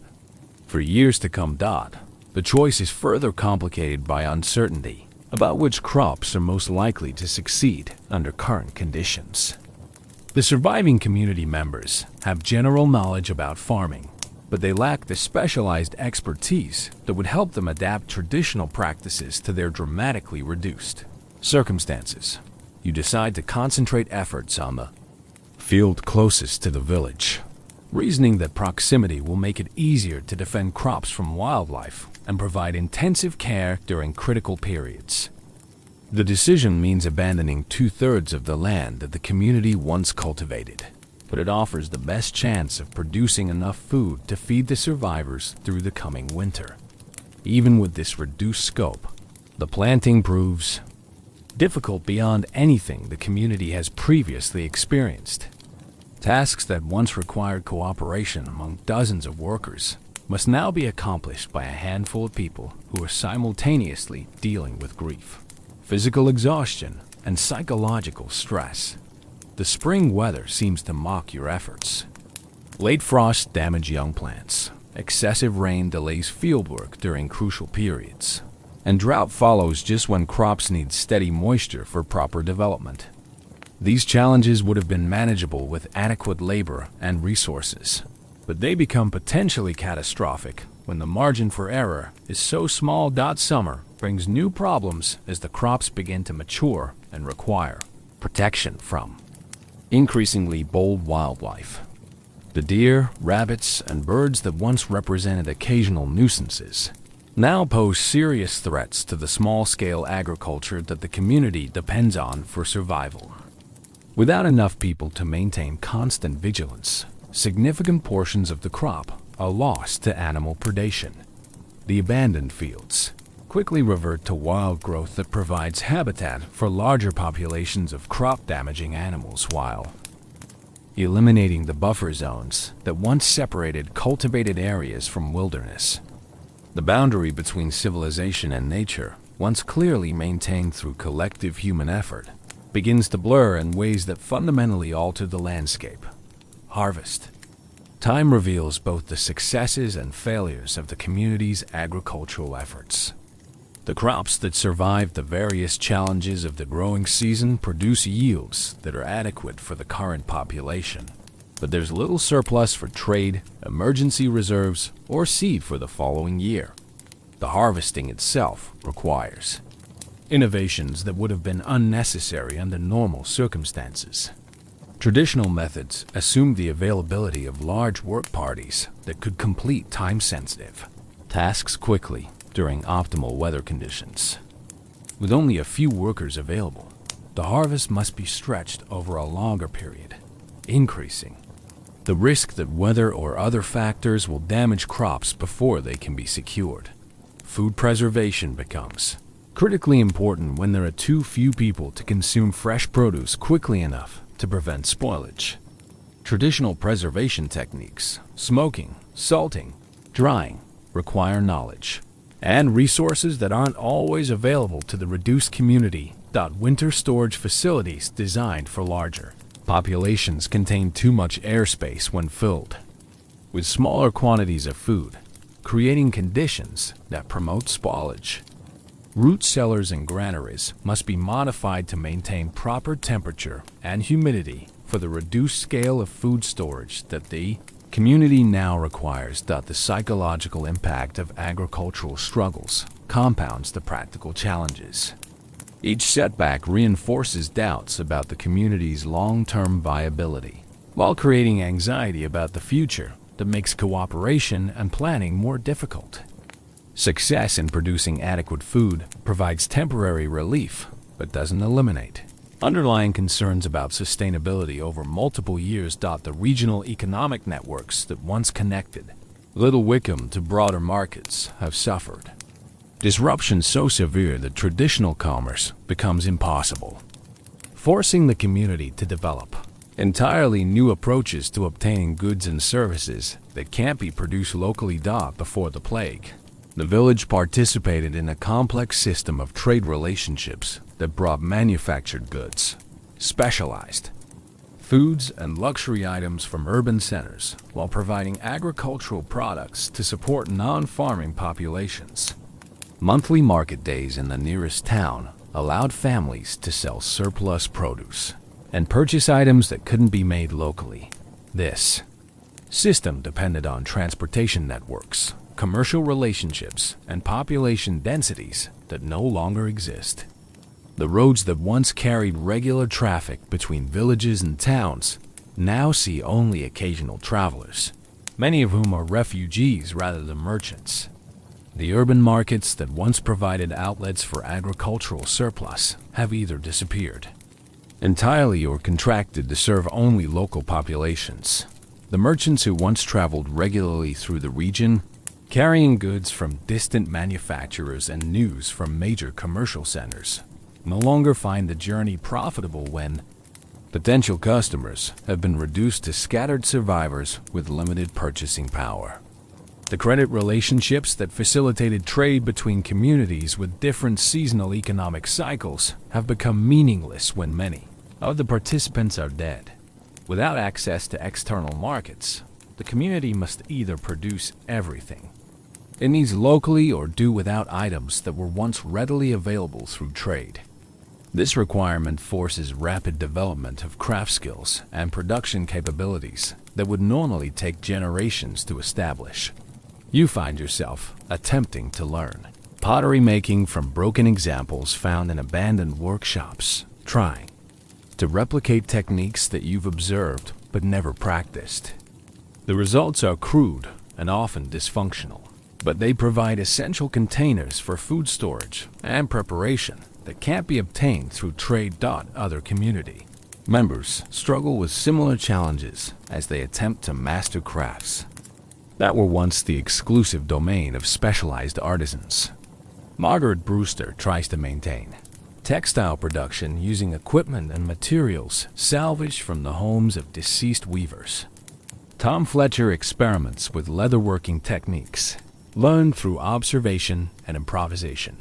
for years to come. The choice is further complicated by uncertainty about which crops are most likely to succeed under current conditions. The surviving community members have general knowledge about farming, but they lack the specialized expertise that would help them adapt traditional practices to their dramatically reduced circumstances. You decide to concentrate efforts on the field closest to the village, reasoning that proximity will make it easier to defend crops from wildlife and provide intensive care during critical periods. The decision means abandoning 2/3 of the land that the community once cultivated, but it offers the best chance of producing enough food to feed the survivors through the coming winter. Even with this reduced scope, the planting proves difficult beyond anything the community has previously experienced. Tasks that once required cooperation among dozens of workers must now be accomplished by a handful of people who are simultaneously dealing with grief, physical exhaustion, and psychological stress. The spring weather seems to mock your efforts. Late frosts damage young plants, excessive rain delays fieldwork during crucial periods, and drought follows just when crops need steady moisture for proper development. These challenges would have been manageable with adequate labor and resources, but they become potentially catastrophic when the margin for error is so small. Summer brings new problems as the crops begin to mature and require protection from increasingly bold wildlife. The deer, rabbits, and birds that once represented occasional nuisances now pose serious threats to the small-scale agriculture that the community depends on for survival. Without enough people to maintain constant vigilance, significant portions of the crop are lost to animal predation. The abandoned fields quickly revert to wild growth that provides habitat for larger populations of crop-damaging animals while eliminating the buffer zones that once separated cultivated areas from wilderness. The boundary between civilization and nature, once clearly maintained through collective human effort, begins to blur in ways that fundamentally alter the landscape. Harvest. Time reveals both the successes and failures of the community's agricultural efforts. The crops that survive the various challenges of the growing season produce yields that are adequate for the current population, but there's little surplus for trade, emergency reserves, or seed for the following year. The harvesting itself requires innovations that would have been unnecessary under normal circumstances. Traditional methods assumed the availability of large work parties that could complete time-sensitive tasks quickly, during optimal weather conditions. With only a few workers available, the harvest must be stretched over a longer period, increasing the risk that weather or other factors will damage crops before they can be secured. Food preservation becomes critically important when there are too few people to consume fresh produce quickly enough to prevent spoilage. Traditional preservation techniques, smoking, salting, drying, require knowledge and resources that aren't always available to the reduced community. Winter storage facilities designed for larger populations contain too much airspace when filled with smaller quantities of food, creating conditions that promote spoilage. Root cellars and granaries must be modified to maintain proper temperature and humidity for the reduced scale of food storage that the community now requires. The psychological impact of agricultural struggles compounds the practical challenges. Each setback reinforces doubts about the community's long-term viability, while creating anxiety about the future that makes cooperation and planning more difficult. Success in producing adequate food provides temporary relief, but doesn't eliminate underlying concerns about sustainability over multiple years. The regional economic networks that once connected Little Wickham to broader markets have suffered disruption so severe that traditional commerce becomes impossible, forcing the community to develop entirely new approaches to obtaining goods and services that can't be produced locally. Before the plague, the village participated in a complex system of trade relationships that brought manufactured goods, specialized foods, and luxury items from urban centers, while providing agricultural products to support non-farming populations. Monthly market days in the nearest town allowed families to sell surplus produce and purchase items that couldn't be made locally. This system depended on transportation networks, commercial relationships, and population densities that no longer exist. The roads that once carried regular traffic between villages and towns now see only occasional travelers, many of whom are refugees rather than merchants. The urban markets that once provided outlets for agricultural surplus have either disappeared entirely or contracted to serve only local populations. The merchants who once traveled regularly through the region, carrying goods from distant manufacturers and news from major commercial centers, no longer find the journey profitable when potential customers have been reduced to scattered survivors with limited purchasing power. The credit relationships that facilitated trade between communities with different seasonal economic cycles have become meaningless when many of the participants are dead. Without access to external markets, the community must either produce everything it needs locally or do without items that were once readily available through trade. This requirement forces rapid development of craft skills and production capabilities that would normally take generations to establish. You find yourself attempting to learn pottery making from broken examples found in abandoned workshops, trying to replicate techniques that you've observed but never practiced. The results are crude and often dysfunctional, but they provide essential containers for food storage and preparation that can't be obtained through trade. Other community members struggle with similar challenges as they attempt to master crafts that were once the exclusive domain of specialized artisans. Margaret Brewster tries to maintain textile production using equipment and materials salvaged from the homes of deceased weavers. Tom Fletcher experiments with leatherworking techniques learned through observation and improvisation.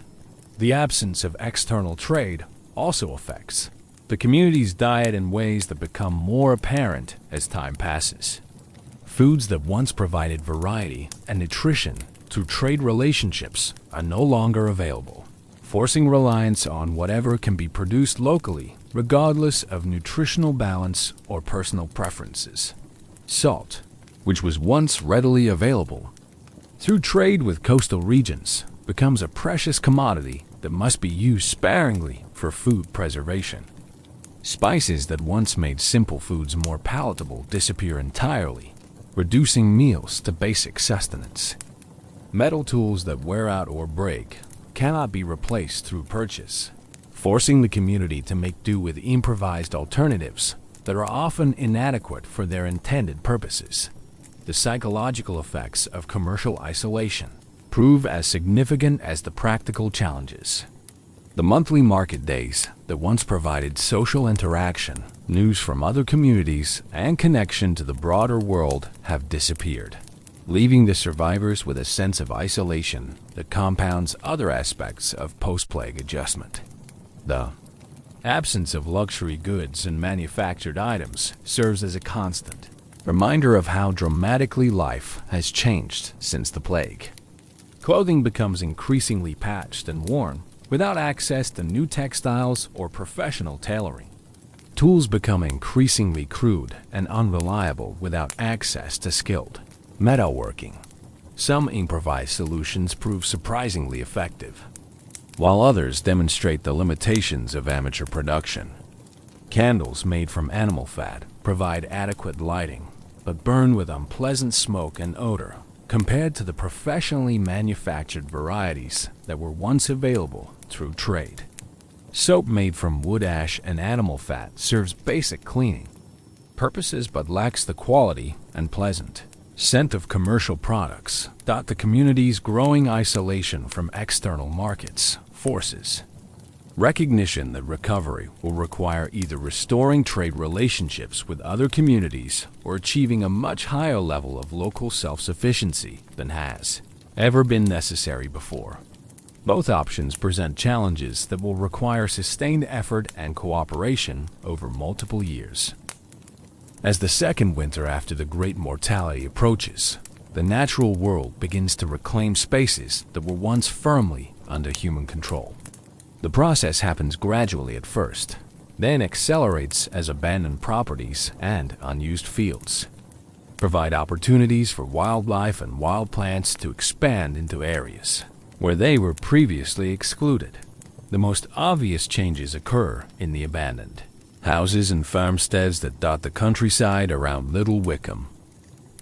The absence of external trade also affects the community's diet in ways that become more apparent as time passes. Foods that once provided variety and nutrition through trade relationships are no longer available, forcing reliance on whatever can be produced locally, regardless of nutritional balance or personal preferences. Salt, which was once readily available through trade with coastal regions, becomes a precious commodity that must be used sparingly for food preservation. Spices that once made simple foods more palatable disappear entirely, reducing meals to basic sustenance. Metal tools that wear out or break cannot be replaced through purchase, forcing the community to make do with improvised alternatives that are often inadequate for their intended purposes. The psychological effects of commercial isolation prove as significant as the practical challenges. The monthly market days that once provided social interaction, news from other communities, and connection to the broader world have disappeared, leaving the survivors with a sense of isolation that compounds other aspects of post-plague adjustment. The absence of luxury goods and manufactured items serves as a constant reminder of how dramatically life has changed since the plague. Clothing becomes increasingly patched and worn without access to new textiles or professional tailoring. Tools become increasingly crude and unreliable without access to skilled metalworking. Some improvised solutions prove surprisingly effective, while others demonstrate the limitations of amateur production. Candles made from animal fat provide adequate lighting, but burn with unpleasant smoke and odor compared to the professionally manufactured varieties that were once available through trade. Soap made from wood ash and animal fat serves basic cleaning purposes but lacks the quality and pleasant scent of commercial products. The community's growing isolation from external markets forces recognition that recovery will require either restoring trade relationships with other communities or achieving a much higher level of local self-sufficiency than has ever been necessary before. Both options present challenges that will require sustained effort and cooperation over multiple years. As the second winter after the Great Mortality approaches, the natural world begins to reclaim spaces that were once firmly under human control. The process happens gradually at first, then accelerates as abandoned properties and unused fields provide opportunities for wildlife and wild plants to expand into areas where they were previously excluded. The most obvious changes occur in the abandoned houses and farmsteads that dot the countryside around Little Wickham.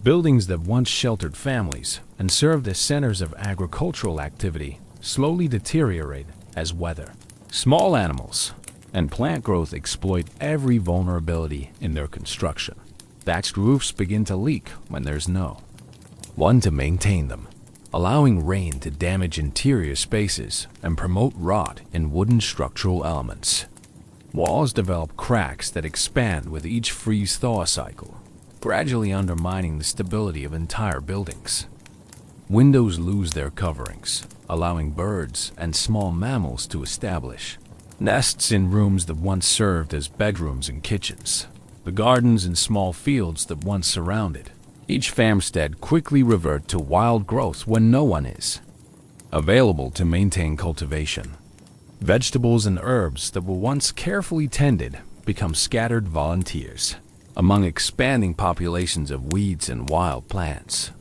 Buildings that once sheltered families and served as centers of agricultural activity slowly deteriorate as weather, small animals, and plant growth exploit every vulnerability in their construction. Thatched roofs begin to leak when there's no one to maintain them, allowing rain to damage interior spaces and promote rot in wooden structural elements. Walls develop cracks that expand with each freeze-thaw cycle, gradually undermining the stability of entire buildings. Windows lose their coverings, allowing birds and small mammals to establish nests in rooms that once served as bedrooms and kitchens. The gardens and small fields that once surrounded each farmstead quickly revert to wild growth when no one is available to maintain cultivation. Vegetables and herbs that were once carefully tended become scattered volunteers among expanding populations of weeds and wild plants.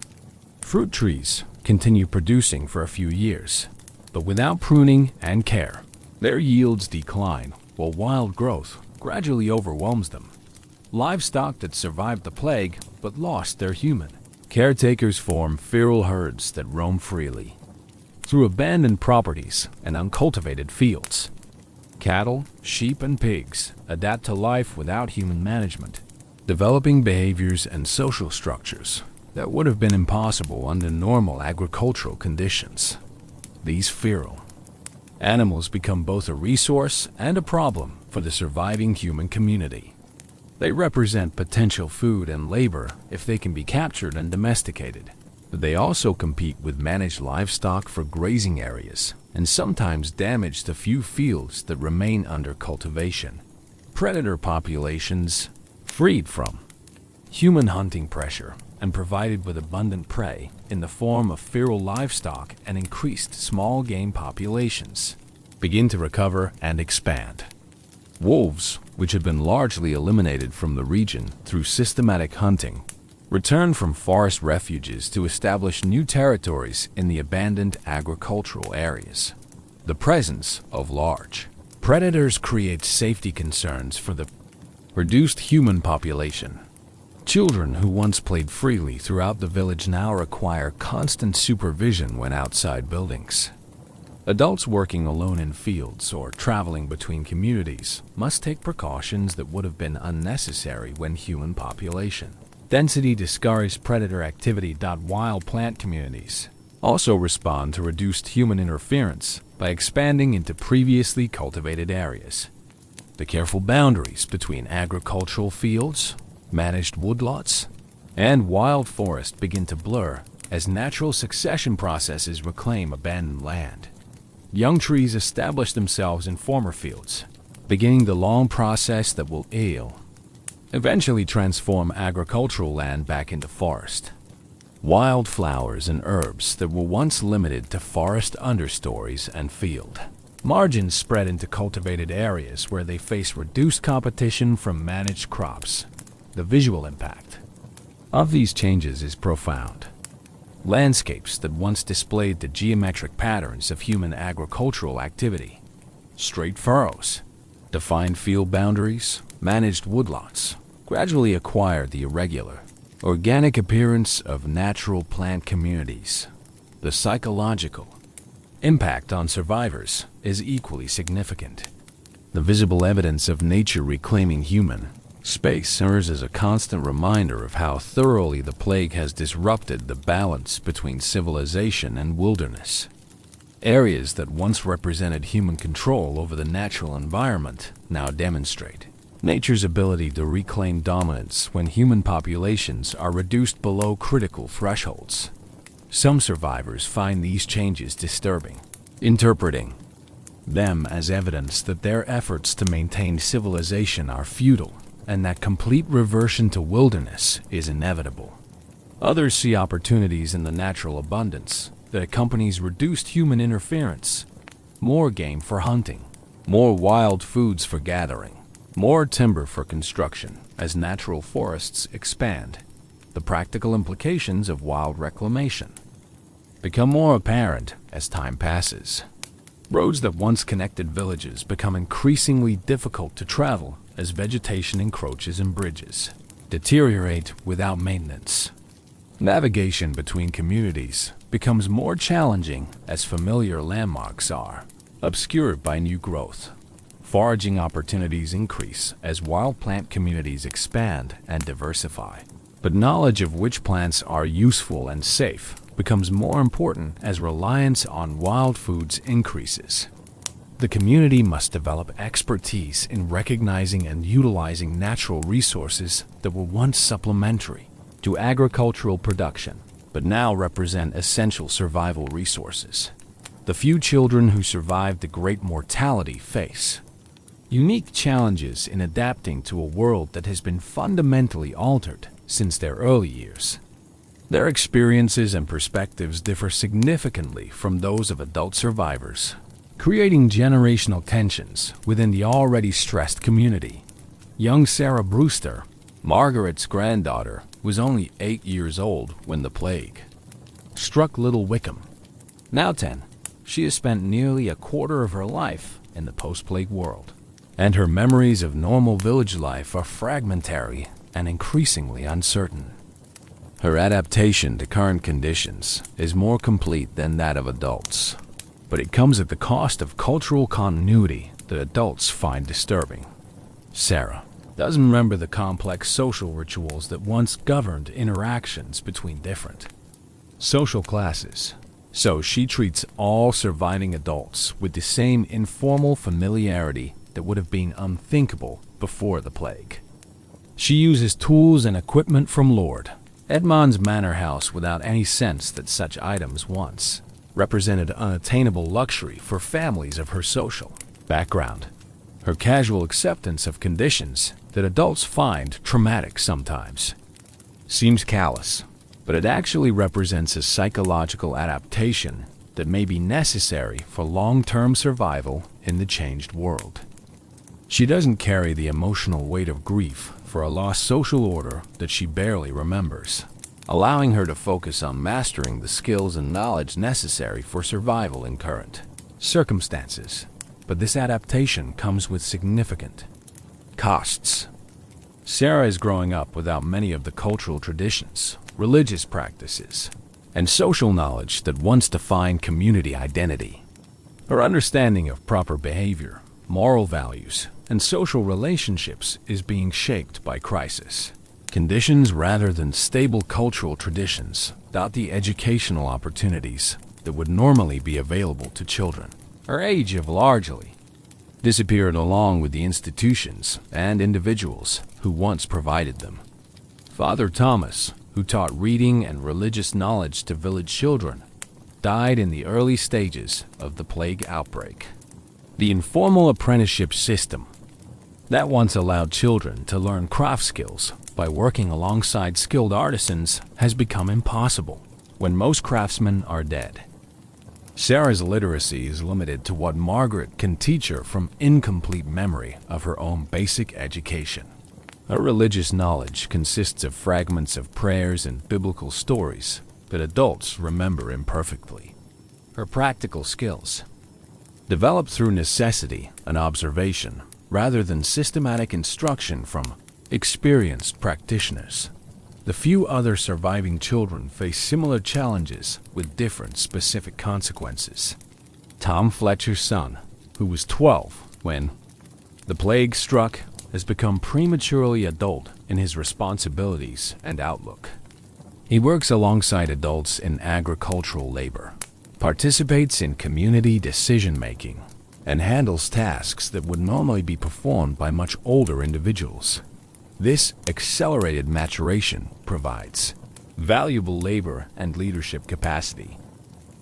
Fruit trees continue producing for a few years, but without pruning and care, their yields decline while wild growth gradually overwhelms them. Livestock that survived the plague but lost their human caretakers form feral herds that roam freely through abandoned properties and uncultivated fields. Cattle, sheep, and pigs adapt to life without human management, developing behaviors and social structures that would have been impossible under normal agricultural conditions. These feral animals become both a resource and a problem for the surviving human community. They represent potential food and labor if they can be captured and domesticated, but they also compete with managed livestock for grazing areas and sometimes damage the few fields that remain under cultivation. Predator populations, freed from human hunting pressure and provided with abundant prey in the form of feral livestock and increased small game populations, begin to recover and expand. Wolves, which had been largely eliminated from the region through systematic hunting, return from forest refuges to establish new territories in the abandoned agricultural areas. The presence of large predators creates safety concerns for the reduced human population, Children who once played freely throughout the village now require constant supervision when outside buildings. Adults working alone in fields or traveling between communities must take precautions that would have been unnecessary when human population density discouraged predator activity. Wild plant communities also respond to reduced human interference by expanding into previously cultivated areas. The careful boundaries between agricultural fields, managed woodlots, and wild forest begin to blur as natural succession processes reclaim abandoned land. Young trees establish themselves in former fields, beginning the long process that will eventually transform agricultural land back into forest. Wild flowers and herbs that were once limited to forest understories and field margins spread into cultivated areas where they face reduced competition from managed crops. The visual impact of these changes is profound. Landscapes that once displayed the geometric patterns of human agricultural activity, straight furrows, defined field boundaries, managed woodlots, gradually acquired the irregular, organic appearance of natural plant communities. The psychological impact on survivors is equally significant. The visible evidence of nature reclaiming human space serves as a constant reminder of how thoroughly the plague has disrupted the balance between civilization and wilderness. Areas that once represented human control over the natural environment now demonstrate nature's ability to reclaim dominance when human populations are reduced below critical thresholds. Some survivors find these changes disturbing, interpreting them as evidence that their efforts to maintain civilization are futile and that complete reversion to wilderness is inevitable. Others see opportunities in the natural abundance that accompanies reduced human interference. More game for hunting, more wild foods for gathering, more timber for construction as natural forests expand. The practical implications of wild reclamation become more apparent as time passes. Roads that once connected villages become increasingly difficult to travel as vegetation encroaches and bridges deteriorate without maintenance. Navigation between communities becomes more challenging as familiar landmarks are obscured by new growth. Foraging opportunities increase as wild plant communities expand and diversify. But knowledge of which plants are useful and safe becomes more important as reliance on wild foods increases. The community must develop expertise in recognizing and utilizing natural resources that were once supplementary to agricultural production, but now represent essential survival resources. The few children who survived the Great Mortality face unique challenges in adapting to a world that has been fundamentally altered since their early years. Their experiences and perspectives differ significantly from those of adult survivors, creating generational tensions within the already stressed community. Young Sarah Brewster, Margaret's granddaughter, was only 8 years old when the plague struck Little Wickham. Now 10, she has spent nearly a quarter of her life in the post-plague world, and her memories of normal village life are fragmentary and increasingly uncertain. Her adaptation to current conditions is more complete than that of adults, but it comes at the cost of cultural continuity that adults find disturbing. Sarah doesn't remember the complex social rituals that once governed interactions between different social classes, so she treats all surviving adults with the same informal familiarity that would have been unthinkable before the plague. She uses tools and equipment from Lord Edmond's manor house without any sense that such items once represented unattainable luxury for families of her social background. Her casual acceptance of conditions that adults find traumatic sometimes seems callous, but it actually represents a psychological adaptation that may be necessary for long-term survival in the changed world. She doesn't carry the emotional weight of grief for a lost social order that she barely remembers, allowing her to focus on mastering the skills and knowledge necessary for survival in current circumstances. But this adaptation comes with significant costs. Sarah is growing up without many of the cultural traditions, religious practices, and social knowledge that once defined community identity. Her understanding of proper behavior, moral values, and social relationships is being shaped by crisis conditions rather than stable cultural traditions without the educational opportunities that would normally be available to children. Her age have largely disappeared along with the institutions and individuals who once provided them. Father Thomas, who taught reading and religious knowledge to village children, died in the early stages of the plague outbreak. The informal apprenticeship system that once allowed children to learn craft skills by working alongside skilled artisans has become impossible when most craftsmen are dead. Sarah's literacy is limited to what Margaret can teach her from incomplete memory of her own basic education. Her religious knowledge consists of fragments of prayers and biblical stories that adults remember imperfectly. Her practical skills, developed through necessity and observation rather than systematic instruction from experienced practitioners. The few other surviving children face similar challenges with different specific consequences. Tom Fletcher's son, who was 12 when the plague struck, has become prematurely adult in his responsibilities and outlook. He works alongside adults in agricultural labor, participates in community decision-making, and handles tasks that would normally be performed by much older individuals. This accelerated maturation provides valuable labor and leadership capacity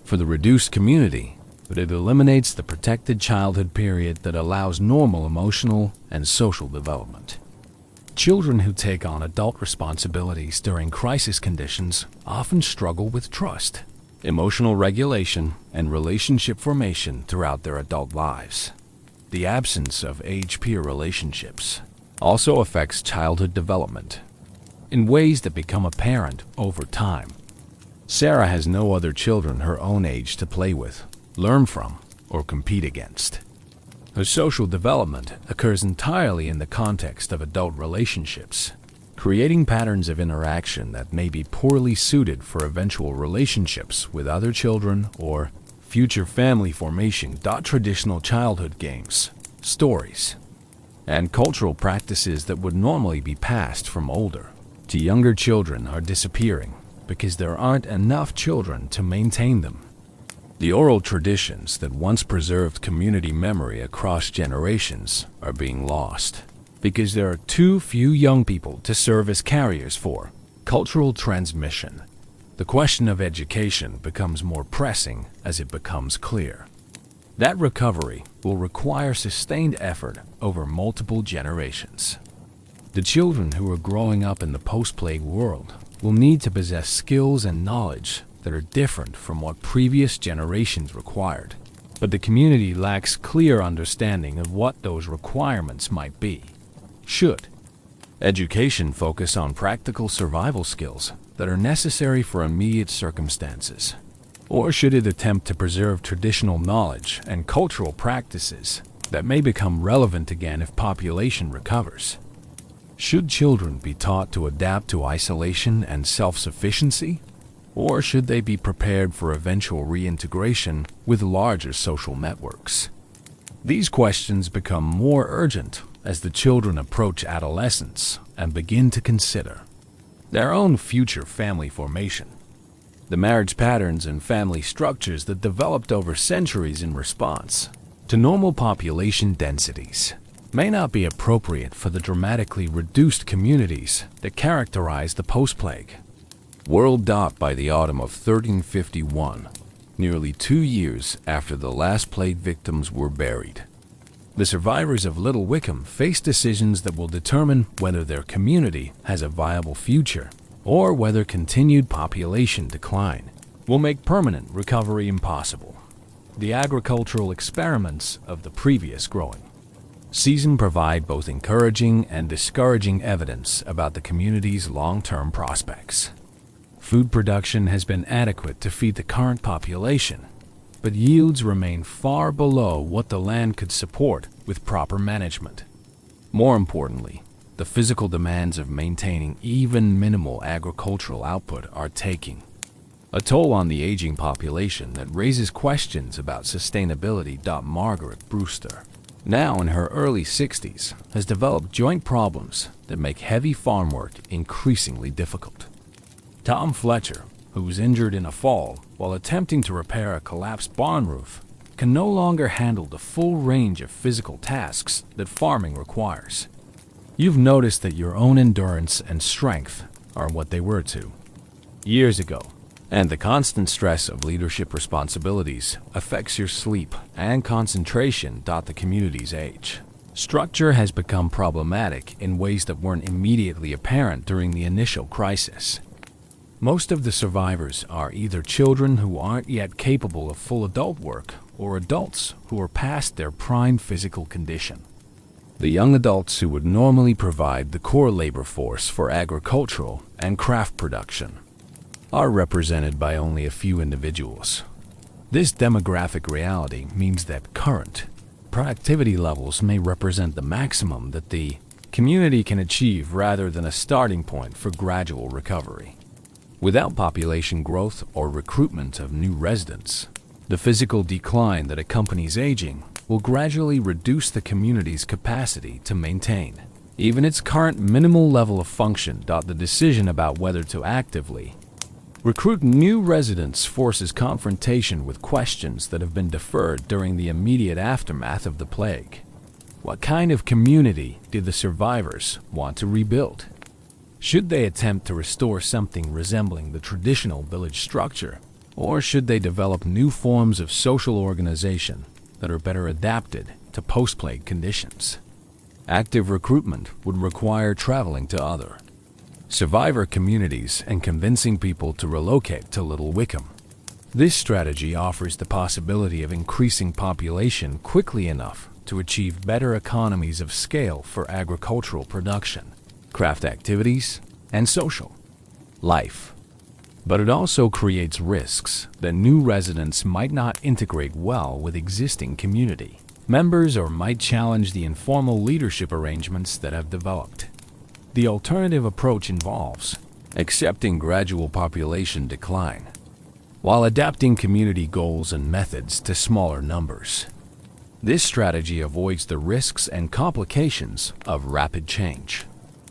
for the reduced community, but it eliminates the protected childhood period that allows normal emotional and social development. Children who take on adult responsibilities during crisis conditions often struggle with trust, emotional regulation, and relationship formation throughout their adult lives. The absence of age-peer relationships also affects childhood development in ways that become apparent over time. Sarah has no other children her own age to play with, learn from, or compete against. Her social development occurs entirely in the context of adult relationships, creating patterns of interaction that may be poorly suited for eventual relationships with other children or future family formation. Traditional childhood games, stories, and cultural practices that would normally be passed from older to younger children are disappearing because there aren't enough children to maintain them. The oral traditions that once preserved community memory across generations are being lost because there are too few young people to serve as carriers for cultural transmission. The question of education becomes more pressing as it becomes clear that recovery will require sustained effort over multiple generations. The children who are growing up in the post-plague world will need to possess skills and knowledge that are different from what previous generations required, but the community lacks clear understanding of what those requirements might be. Should education focus on practical survival skills that are necessary for immediate circumstances? Or should it attempt to preserve traditional knowledge and cultural practices that may become relevant again if population recovers? Should children be taught to adapt to isolation and self-sufficiency? Or should they be prepared for eventual reintegration with larger social networks? These questions become more urgent as the children approach adolescence and begin to consider their own future family formation. The marriage patterns and family structures that developed over centuries in response to normal population densities may not be appropriate for the dramatically reduced communities that characterize the post-plague world. By the autumn of 1351, nearly 2 years after the last plague victims were buried, the survivors of Little Wickham face decisions that will determine whether their community has a viable future or whether continued population decline will make permanent recovery impossible. The agricultural experiments of the previous growing season provide both encouraging and discouraging evidence about the community's long-term prospects. Food production has been adequate to feed the current population, but yields remain far below what the land could support with proper management. More importantly, the physical demands of maintaining even minimal agricultural output are taking a toll on the aging population that raises questions about sustainability. Margaret Brewster, now in her early 60s, has developed joint problems that make heavy farm work increasingly difficult. Tom Fletcher, who was injured in a fall while attempting to repair a collapsed barn roof, can no longer handle the full range of physical tasks that farming requires. You've noticed that your own endurance and strength are what they were 2 years ago, and the constant stress of leadership responsibilities affects your sleep and concentration. The community's age structure has become problematic in ways that weren't immediately apparent during the initial crisis. Most of the survivors are either children who aren't yet capable of full adult work or adults who are past their prime physical condition. The young adults who would normally provide the core labor force for agricultural and craft production are represented by only a few individuals. This demographic reality means that current productivity levels may represent the maximum that the community can achieve rather than a starting point for gradual recovery. Without population growth or recruitment of new residents, the physical decline that accompanies aging will gradually reduce the community's capacity to maintain even its current minimal level of function. The decision about whether to actively recruit new residents forces confrontation with questions that have been deferred during the immediate aftermath of the plague. What kind of community did the survivors want to rebuild? Should they attempt to restore something resembling the traditional village structure, or should they develop new forms of social organization that are better adapted to post-plague conditions? Active recruitment would require traveling to other survivor communities and convincing people to relocate to Little Wickham. This strategy offers the possibility of increasing population quickly enough to achieve better economies of scale for agricultural production, craft activities, and social life. But it also creates risks that new residents might not integrate well with existing community members or might challenge the informal leadership arrangements that have developed. The alternative approach involves accepting gradual population decline while adapting community goals and methods to smaller numbers. This strategy avoids the risks and complications of rapid change,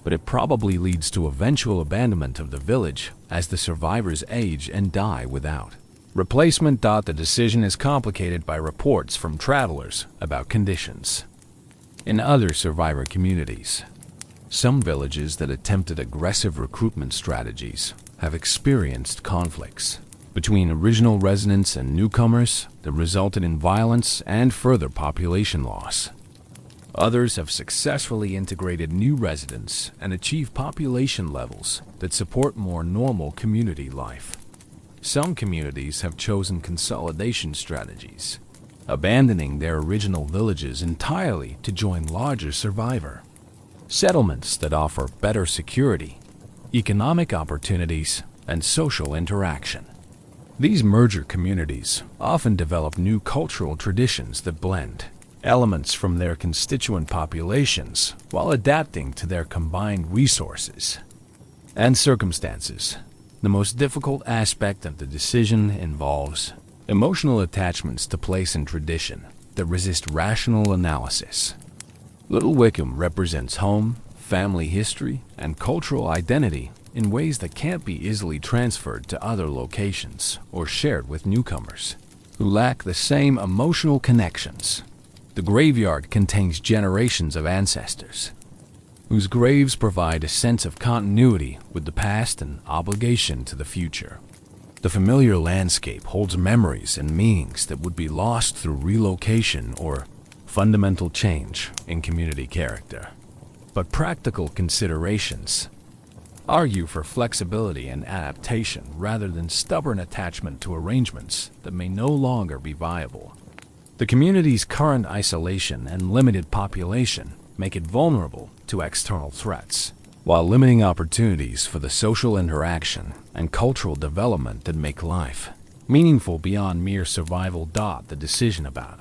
but it probably leads to eventual abandonment of the village as the survivors age and die without replacement. The decision is complicated by reports from travelers about conditions in other survivor communities. Some villages that attempted aggressive recruitment strategies have experienced conflicts between original residents and newcomers that resulted in violence and further population loss. Others have successfully integrated new residents and achieved population levels that support more normal community life. Some communities have chosen consolidation strategies, abandoning their original villages entirely to join larger survivor settlements that offer better security, economic opportunities, and social interaction. These merger communities often develop new cultural traditions that blend elements from their constituent populations while adapting to their combined resources and circumstances. The most difficult aspect of the decision involves emotional attachments to place and tradition that resist rational analysis. Little Wickham represents home, family history, and cultural identity in ways that can't be easily transferred to other locations or shared with newcomers who lack the same emotional connections. The graveyard contains generations of ancestors whose graves provide a sense of continuity with the past and obligation to the future. The familiar landscape holds memories and meanings that would be lost through relocation or fundamental change in community character. But practical considerations argue for flexibility and adaptation rather than stubborn attachment to arrangements that may no longer be viable. The community's current isolation and limited population make it vulnerable to external threats, while limiting opportunities for the social interaction and cultural development that make life meaningful beyond mere survival. The decision about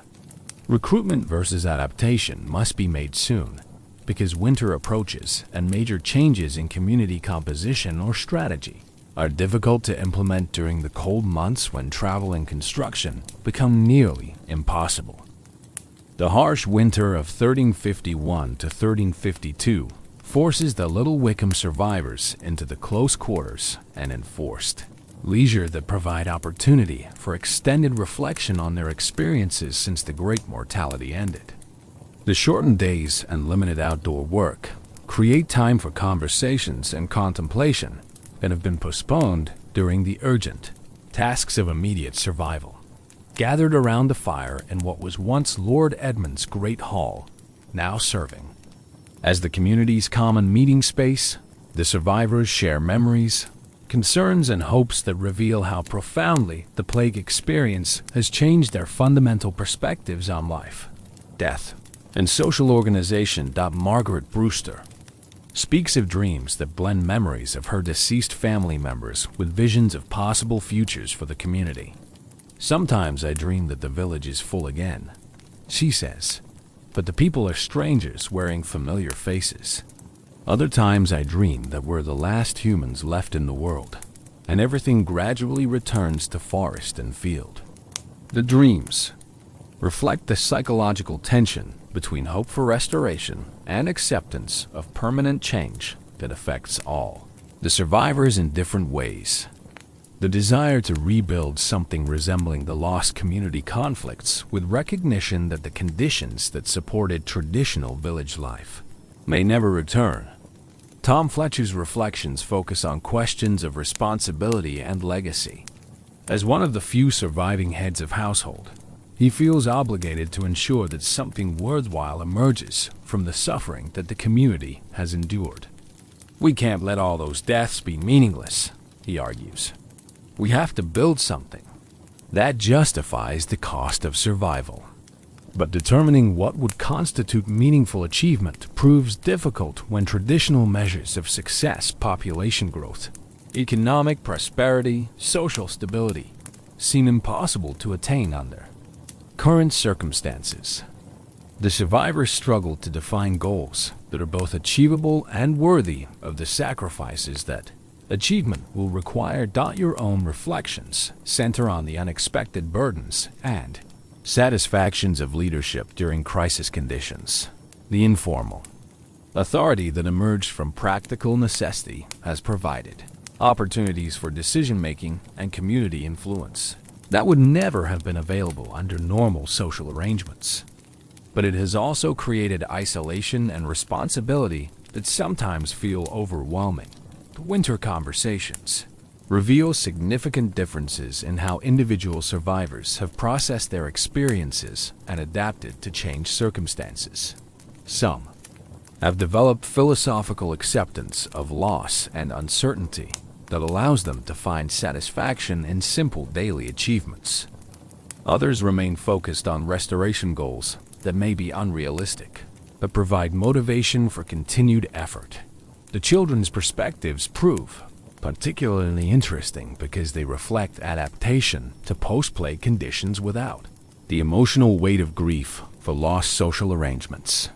recruitment versus adaptation must be made soon. because winter approaches and major changes in community composition or strategy are difficult to implement during the cold months when travel and construction become nearly impossible. The harsh winter of 1351 to 1352 forces the Little Wickham survivors into the close quarters and enforced leisure that provide opportunity for extended reflection on their experiences since the Great Mortality ended. The shortened days and limited outdoor work create time for conversations and contemplation that have been postponed during the urgent tasks of immediate survival. Gathered around the fire in what was once Lord Edmund's Great Hall, now serving as the community's common meeting space, the survivors share memories, concerns, and hopes that reveal how profoundly the plague experience has changed their fundamental perspectives on life, death, and social organization. Margaret Brewster speaks of dreams that blend memories of her deceased family members with visions of possible futures for the community. "Sometimes I dream that the village is full again," she says, "but the people are strangers wearing familiar faces. Other times I dream that we're the last humans left in the world, and everything gradually returns to forest and field." The dreams reflect the psychological tension between hope for restoration and acceptance of permanent change that affects all the survivors in different ways. The desire to rebuild something resembling the lost community conflicts with recognition that the conditions that supported traditional village life may never return. Tom Fletcher's reflections focus on questions of responsibility and legacy. As one of the few surviving heads of household, he feels obligated to ensure that something worthwhile emerges from the suffering that the community has endured. "We can't let all those deaths be meaningless," he argues. "We have to build something that justifies the cost of survival." But determining what would constitute meaningful achievement proves difficult when traditional measures of success, population growth, economic prosperity, social stability, seem impossible to attain under current circumstances. The survivors struggle to define goals that are both achievable and worthy of the sacrifices that achievement will require. Your own reflections center on the unexpected burdens and satisfactions of leadership during crisis conditions. The informal authority that emerged from practical necessity has provided opportunities for decision-making and community influence that would never have been available under normal social arrangements. But it has also created isolation and responsibility that sometimes feel overwhelming. The winter conversations reveal significant differences in how individual survivors have processed their experiences and adapted to changed circumstances. Some have developed philosophical acceptance of loss and uncertainty that allows them to find satisfaction in simple daily achievements. Others remain focused on restoration goals that may be unrealistic, but provide motivation for continued effort. The children's perspectives prove particularly interesting because they reflect adaptation to post-plague conditions without the emotional weight of grief for lost social arrangements.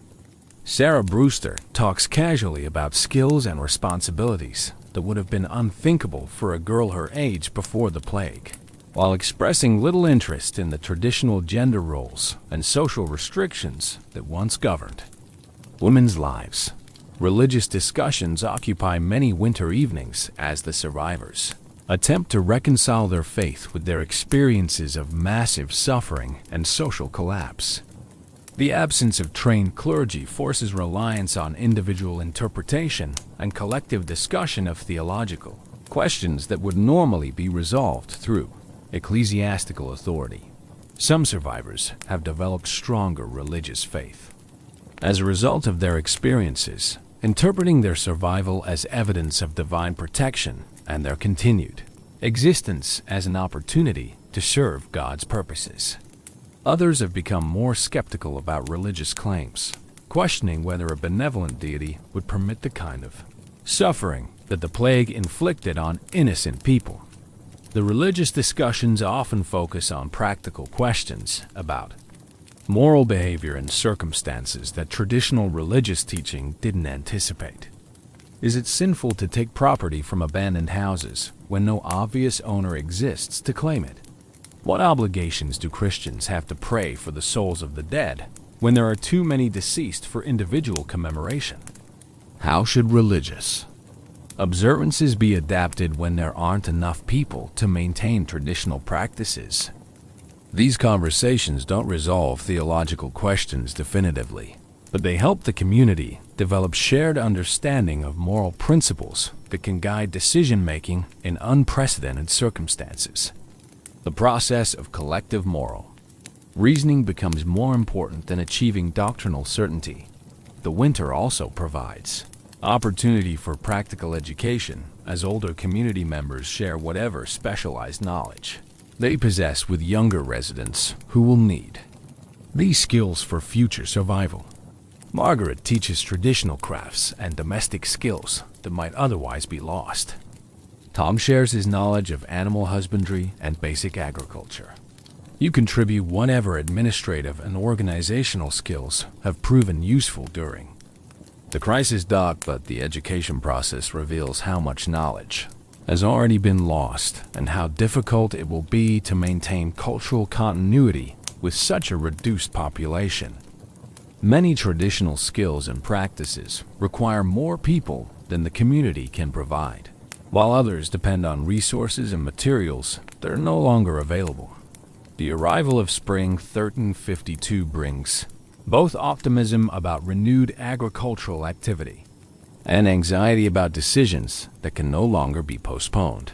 Sarah Brewster talks casually about skills and responsibilities that would have been unthinkable for a girl her age before the plague, while expressing little interest in the traditional gender roles and social restrictions that once governed women's lives. Religious discussions occupy many winter evenings as the survivors attempt to reconcile their faith with their experiences of massive suffering and social collapse. The absence of trained clergy forces reliance on individual interpretation and collective discussion of theological questions that would normally be resolved through ecclesiastical authority. Some survivors have developed stronger religious faith. As a result of their experiences, interpreting their survival as evidence of divine protection and their continued existence as an opportunity to serve God's purposes. Others have become more skeptical about religious claims, questioning whether a benevolent deity would permit the kind of suffering that the plague inflicted on innocent people. The religious discussions often focus on practical questions about moral behavior and circumstances that traditional religious teaching didn't anticipate. Is it sinful to take property from abandoned houses when no obvious owner exists to claim it? What obligations do Christians have to pray for the souls of the dead when there are too many deceased for individual commemoration? How should religious observances be adapted when there aren't enough people to maintain traditional practices? These conversations don't resolve theological questions definitively, but they help the community develop shared understanding of moral principles that can guide decision-making in unprecedented circumstances. The process of collective moral reasoning becomes more important than achieving doctrinal certainty. The winter also provides opportunity for practical education as older community members share whatever specialized knowledge they possess with younger residents who will need these skills for future survival. Margaret teaches traditional crafts and domestic skills that might otherwise be lost. Tom shares his knowledge of animal husbandry and basic agriculture. You contribute whatever administrative and organizational skills have proven useful during the crisis. But the education process reveals how much knowledge has already been lost and how difficult it will be to maintain cultural continuity with such a reduced population. Many traditional skills and practices require more people than the community can provide, while others depend on resources and materials that are no longer available. The arrival of spring 1352 brings both optimism about renewed agricultural activity and anxiety about decisions that can no longer be postponed.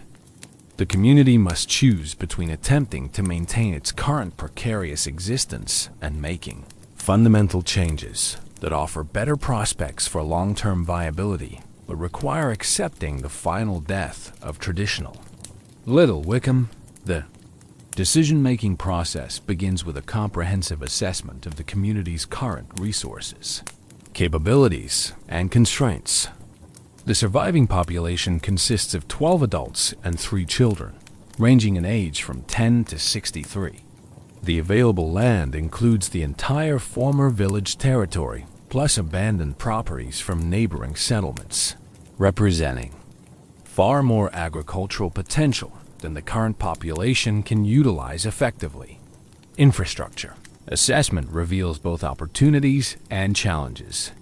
The community must choose between attempting to maintain its current precarious existence and making fundamental changes that offer better prospects for long-term viability, but require accepting the final death of traditional. Little Wickham, the decision-making process begins with a comprehensive assessment of the community's current resources, capabilities, and constraints. The surviving population consists of 12 adults and 3 children, ranging in age from 10 to 63. The available land includes the entire former village territory, plus abandoned properties from neighboring settlements, representing far more agricultural potential than the current population can utilize effectively. Infrastructure assessment reveals both opportunities and challenges.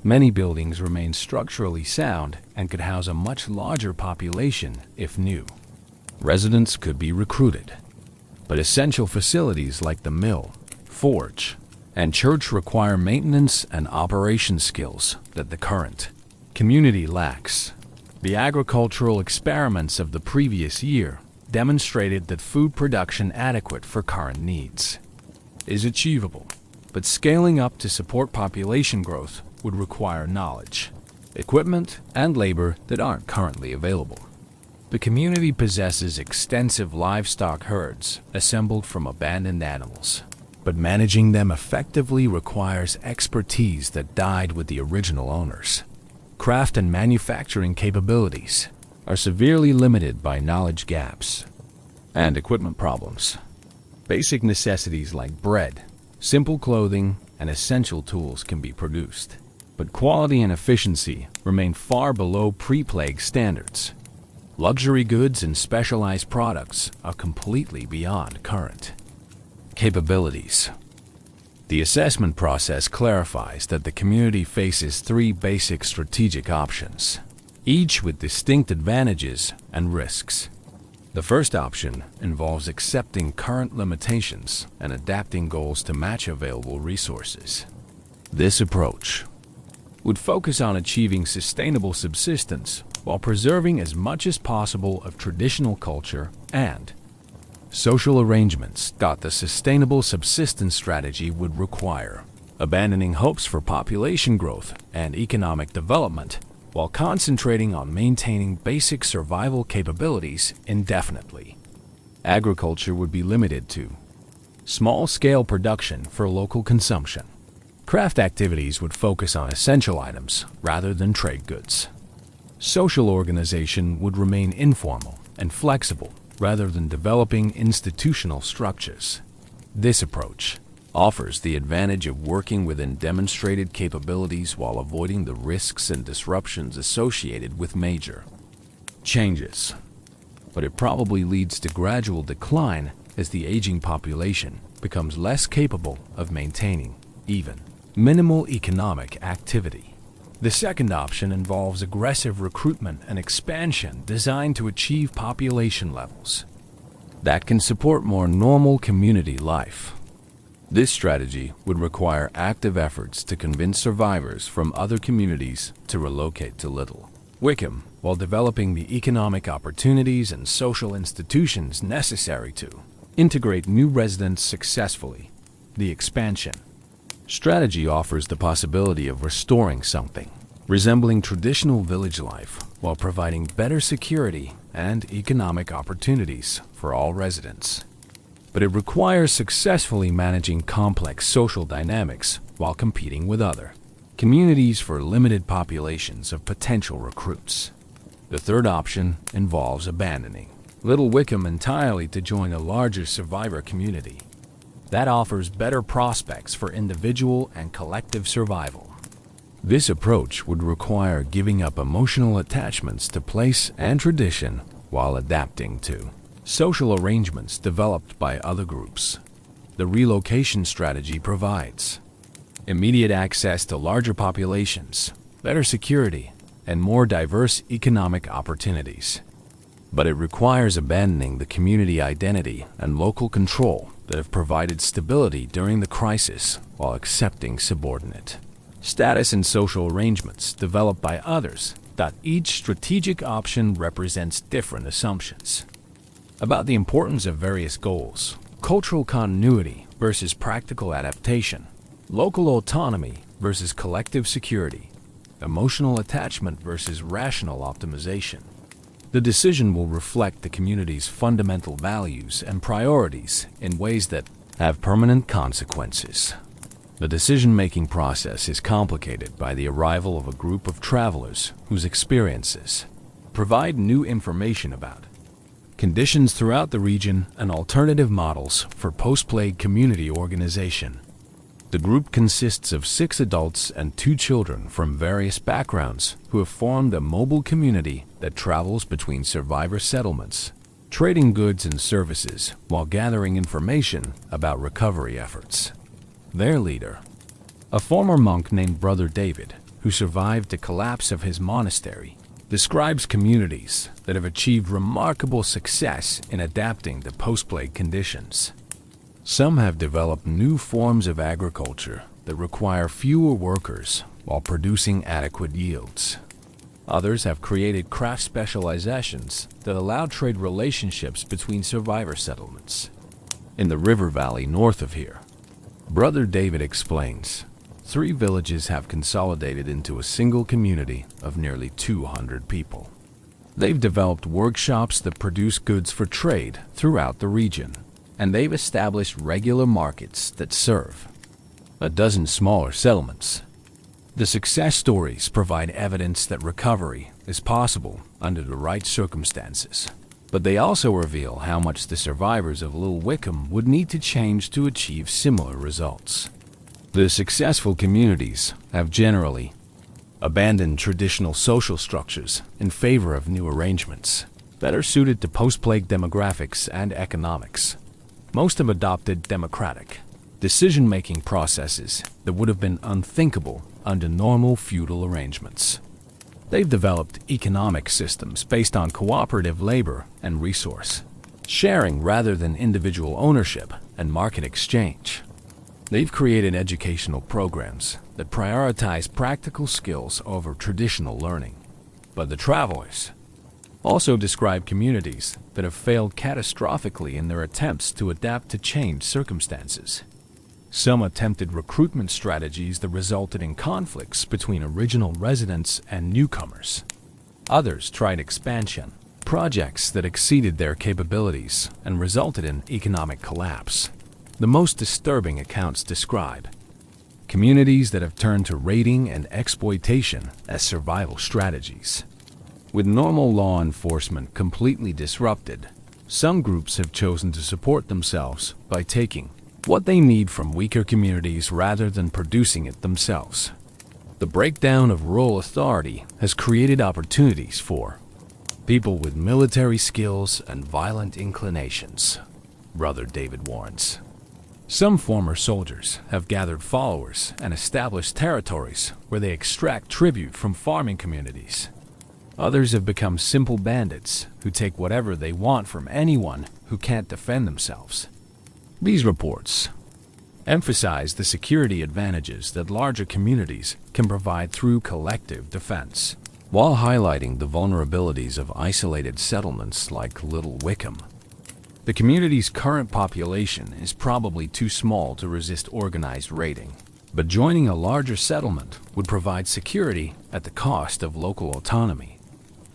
Many buildings remain structurally sound and could house a much larger population if new residents could be recruited. But essential facilities like the mill, forge, and church require maintenance and operation skills that the current community lacks. The agricultural experiments of the previous year demonstrated that food production adequate for current needs is achievable, but scaling up to support population growth would require knowledge, equipment, and labor that aren't currently available. The community possesses extensive livestock herds assembled from abandoned animals, but managing them effectively requires expertise that died with the original owners. Craft and manufacturing capabilities are severely limited by knowledge gaps and equipment problems. Basic necessities like bread, simple clothing, and essential tools can be produced, but quality and efficiency remain far below pre-plague standards. Luxury goods and specialized products are completely beyond current capabilities. The assessment process clarifies that the community faces 3 basic strategic options, each with distinct advantages and risks. The first option involves accepting current limitations and adapting goals to match available resources. This approach would focus on achieving sustainable subsistence while preserving as much as possible of traditional culture and social arrangements. The sustainable subsistence strategy would require abandoning hopes for population growth and economic development while concentrating on maintaining basic survival capabilities indefinitely. Agriculture would be limited to small-scale production for local consumption. Craft activities would focus on essential items rather than trade goods. Social organization would remain informal and flexible rather than developing institutional structures. This approach offers the advantage of working within demonstrated capabilities while avoiding the risks and disruptions associated with major changes. But it probably leads to gradual decline as the aging population becomes less capable of maintaining even minimal economic activity. The second option involves aggressive recruitment and expansion designed to achieve population levels that can support more normal community life. This strategy would require active efforts to convince survivors from other communities to relocate to Little Wickham, while developing the economic opportunities and social institutions necessary to integrate new residents successfully. The expansion strategy offers the possibility of restoring something resembling traditional village life while providing better security and economic opportunities for all residents. But it requires successfully managing complex social dynamics while competing with other communities for limited populations of potential recruits. The third option involves abandoning Little Wickham entirely to join a larger survivor community that offers better prospects for individual and collective survival. This approach would require giving up emotional attachments to place and tradition while adapting to social arrangements developed by other groups. The relocation strategy provides immediate access to larger populations, better security, and more diverse economic opportunities. But it requires abandoning the community identity and local control that have provided stability during the crisis while accepting subordinate status and social arrangements developed by others. Each strategic option represents different assumptions about the importance of various goals: cultural continuity versus practical adaptation, local autonomy versus collective security, emotional attachment versus rational optimization. The decision will reflect the community's fundamental values and priorities in ways that have permanent consequences. The decision-making process is complicated by the arrival of a group of travelers whose experiences provide new information about conditions throughout the region and alternative models for post-plague community organization. The group consists of 6 adults and 2 children from various backgrounds who have formed a mobile community that travels between survivor settlements, trading goods and services while gathering information about recovery efforts. Their leader, a former monk named Brother David, who survived the collapse of his monastery, describes communities that have achieved remarkable success in adapting to post-plague conditions. Some have developed new forms of agriculture that require fewer workers while producing adequate yields. Others have created craft specializations that allow trade relationships between survivor settlements. In the river valley north of here, Brother David explains, 3 villages have consolidated into a single community of nearly 200 people. They've developed workshops that produce goods for trade throughout the region, and they've established regular markets that serve a dozen smaller settlements. The success stories provide evidence that recovery is possible under the right circumstances, but they also reveal how much the survivors of Little Wickham would need to change to achieve similar results. The successful communities have generally abandoned traditional social structures in favor of new arrangements that are suited to post-plague demographics and economics. Most have adopted democratic decision-making processes that would have been unthinkable under normal feudal arrangements. They've developed economic systems based on cooperative labor and resource sharing rather than individual ownership and market exchange. They've created educational programs that prioritize practical skills over traditional learning. But the travelers also describe communities that have failed catastrophically in their attempts to adapt to changed circumstances. Some attempted recruitment strategies that resulted in conflicts between original residents and newcomers. Others tried expansion projects that exceeded their capabilities and resulted in economic collapse. The most disturbing accounts describe communities that have turned to raiding and exploitation as survival strategies. With normal law enforcement completely disrupted, some groups have chosen to support themselves by taking what they need from weaker communities rather than producing it themselves. The breakdown of rural authority has created opportunities for people with military skills and violent inclinations, Brother David warns. Some former soldiers have gathered followers and established territories where they extract tribute from farming communities. Others have become simple bandits who take whatever they want from anyone who can't defend themselves. These reports emphasize the security advantages that larger communities can provide through collective defense, while highlighting the vulnerabilities of isolated settlements like Little Wickham. The community's current population is probably too small to resist organized raiding, but joining a larger settlement would provide security at the cost of local autonomy.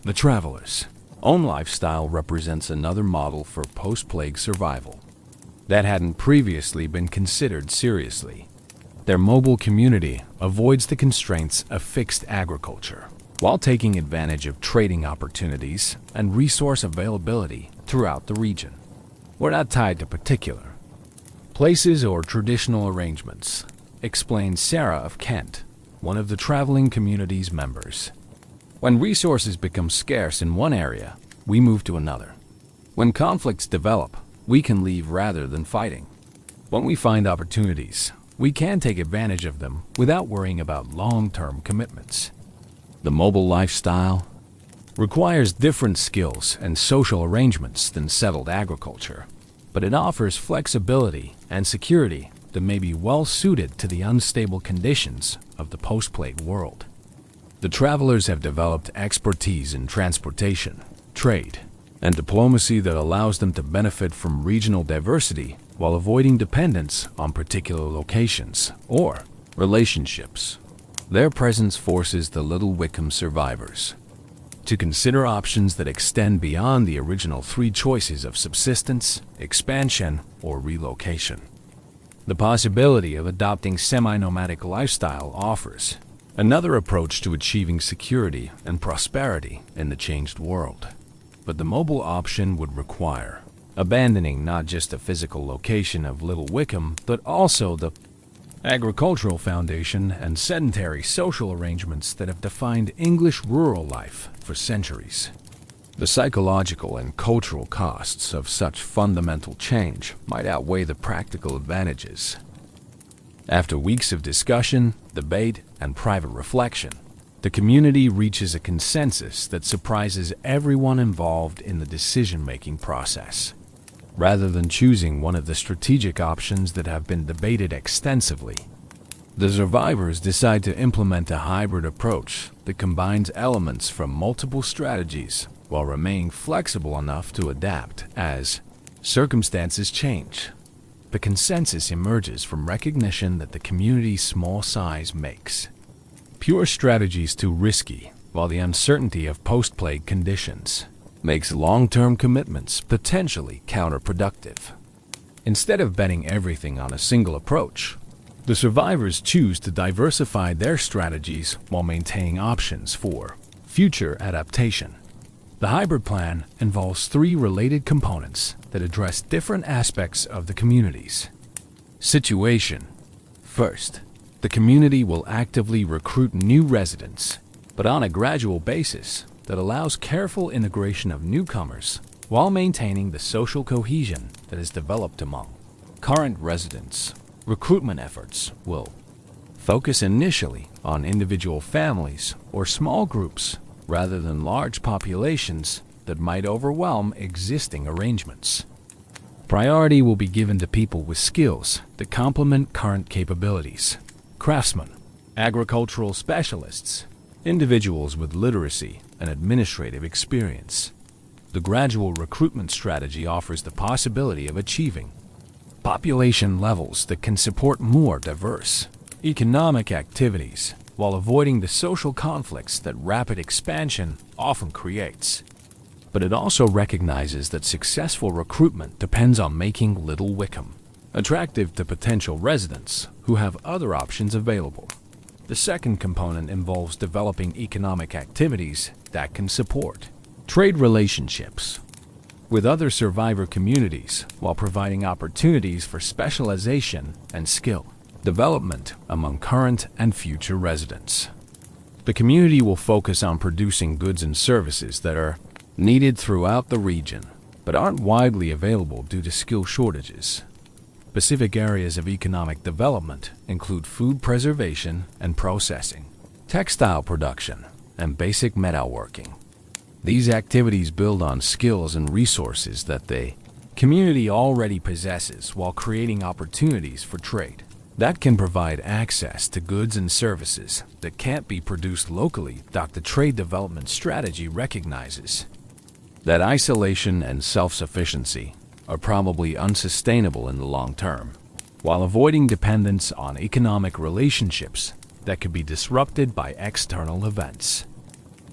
The traveler's own lifestyle represents another model for post-plague survival that hadn't previously been considered seriously. Their mobile community avoids the constraints of fixed agriculture, while taking advantage of trading opportunities and resource availability throughout the region. We're not tied to particular places or traditional arrangements, explains Sarah of Kent, one of the traveling community's members. When resources become scarce in one area, we move to another. When conflicts develop, we can leave rather than fighting. When we find opportunities, we can take advantage of them without worrying about long-term commitments. The mobile lifestyle requires different skills and social arrangements than settled agriculture, but it offers flexibility and security that may be well suited to the unstable conditions of the post-plague world. The travelers have developed expertise in transportation, trade, and diplomacy that allows them to benefit from regional diversity while avoiding dependence on particular locations or relationships. Their presence forces the Little Wickham survivors to consider options that extend beyond the original three choices of subsistence, expansion, or relocation. The possibility of adopting semi-nomadic lifestyle offers another approach to achieving security and prosperity in the changed world. But the mobile option would require abandoning not just the physical location of Little Wickham, but also the agricultural foundation and sedentary social arrangements that have defined English rural life for centuries. The psychological and cultural costs of such fundamental change might outweigh the practical advantages. After weeks of discussion, debate, and private reflection, the community reaches a consensus that surprises everyone involved in the decision-making process. Rather than choosing one of the strategic options that have been debated extensively, the survivors decide to implement a hybrid approach that combines elements from multiple strategies while remaining flexible enough to adapt as circumstances change. The consensus emerges from recognition that the community's small size makes pure strategies too risky, while the uncertainty of post-plague conditions makes long-term commitments potentially counterproductive. Instead of betting everything on a single approach, the survivors choose to diversify their strategies while maintaining options for future adaptation. The hybrid plan involves three related components that address different aspects of the community's situation. First, the community will actively recruit new residents, but on a gradual basis that allows careful integration of newcomers while maintaining the social cohesion that is developed among current residents. Recruitment efforts will focus initially on individual families or small groups rather than large populations that might overwhelm existing arrangements. Priority will be given to people with skills that complement current capabilities: craftsmen, agricultural specialists, individuals with literacy and administrative experience. The gradual recruitment strategy offers the possibility of achieving population levels that can support more diverse economic activities while avoiding the social conflicts that rapid expansion often creates. But it also recognizes that successful recruitment depends on making Little Wickham attractive to potential residents who have other options available. The second component involves developing economic activities that can support trade relationships. with other survivor communities while providing opportunities for specialization and skill development among current and future residents. The community will focus on producing goods and services that are needed throughout the region, but aren't widely available due to skill shortages. Specific areas of economic development include food preservation and processing, textile production, and basic metalworking. These activities build on skills and resources that the community already possesses while creating opportunities for trade that can provide access to goods and services that can't be produced locally. The trade development strategy recognizes that isolation and self-sufficiency are probably unsustainable in the long term, while avoiding dependence on economic relationships that could be disrupted by external events.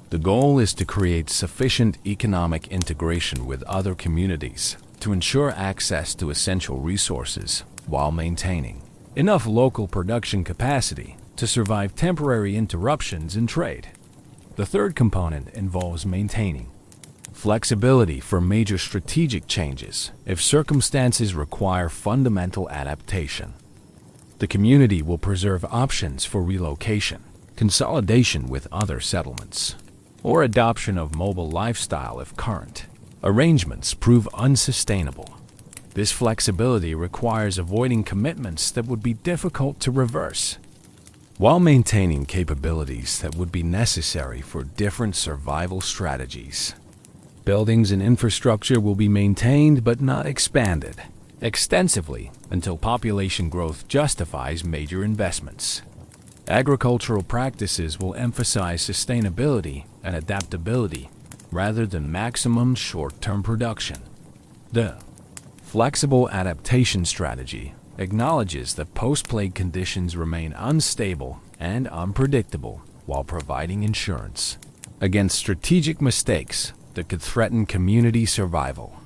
The goal is to create sufficient economic integration with other communities to ensure access to essential resources while maintaining enough local production capacity to survive temporary interruptions in trade. The third component involves maintaining flexibility for major strategic changes if circumstances require fundamental adaptation. The community will preserve options for relocation, consolidation with other settlements, or adoption of mobile lifestyle if current arrangements prove unsustainable. This flexibility requires avoiding commitments that would be difficult to reverse, while maintaining capabilities that would be necessary for different survival strategies. Buildings and infrastructure will be maintained but not expanded extensively until population growth justifies major investments. Agricultural practices will emphasize sustainability and adaptability rather than maximum short-term production. The flexible adaptation strategy acknowledges that post-plague conditions remain unstable and unpredictable while providing insurance against strategic mistakes that could threaten community survival.